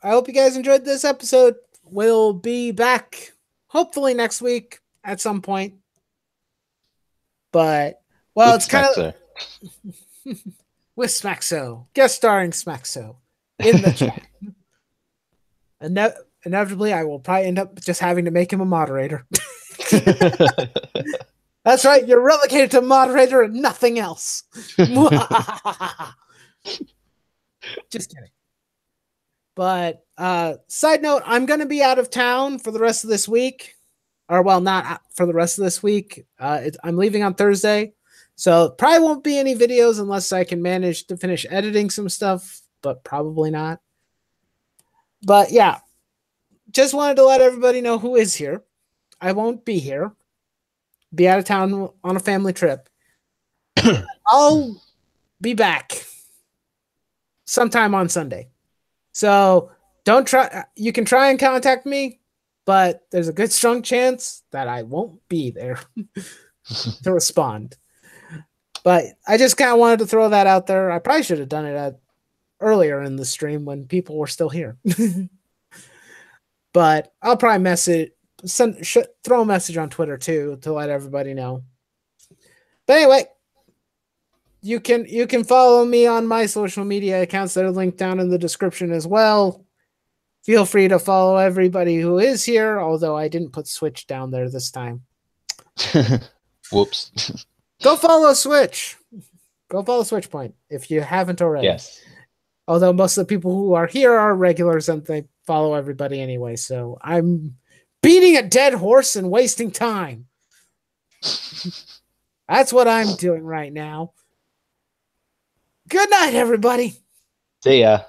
I hope you guys enjoyed this episode. We'll be back hopefully next week at some point. But, well, With it's kind of Smaxo. with Smaxo, guest starring Smaxo in the chat. Inevitably, I will probably end up just having to make him a moderator. That's right, you're relegated to moderator and nothing else. Just kidding. But side note, I'm going to be out of town for the rest of this week. Or, well, not for the rest of this week. I'm leaving on Thursday. So probably won't be any videos unless I can manage to finish editing some stuff. But probably not. But yeah, just wanted to let everybody know who is here. I won't be here. Be out of town on a family trip. I'll be back sometime on Sunday. So don't try. You can try and contact me, but there's a good strong chance that I won't be there to respond. But I just kind of wanted to throw that out there. I probably should have done it earlier in the stream when people were still here. But I'll probably throw a message on Twitter too to let everybody know. But anyway, you can follow me on my social media accounts that are linked down in the description as well. Feel free to follow everybody who is here, although I didn't put Switch down there this time. Whoops. Go follow Switch. Go follow Switch Point if you haven't already. Yes. Although most of the people who are here are regulars and they follow everybody anyway. So I'm beating a dead horse and wasting time. That's what I'm doing right now. Good night, everybody. See ya.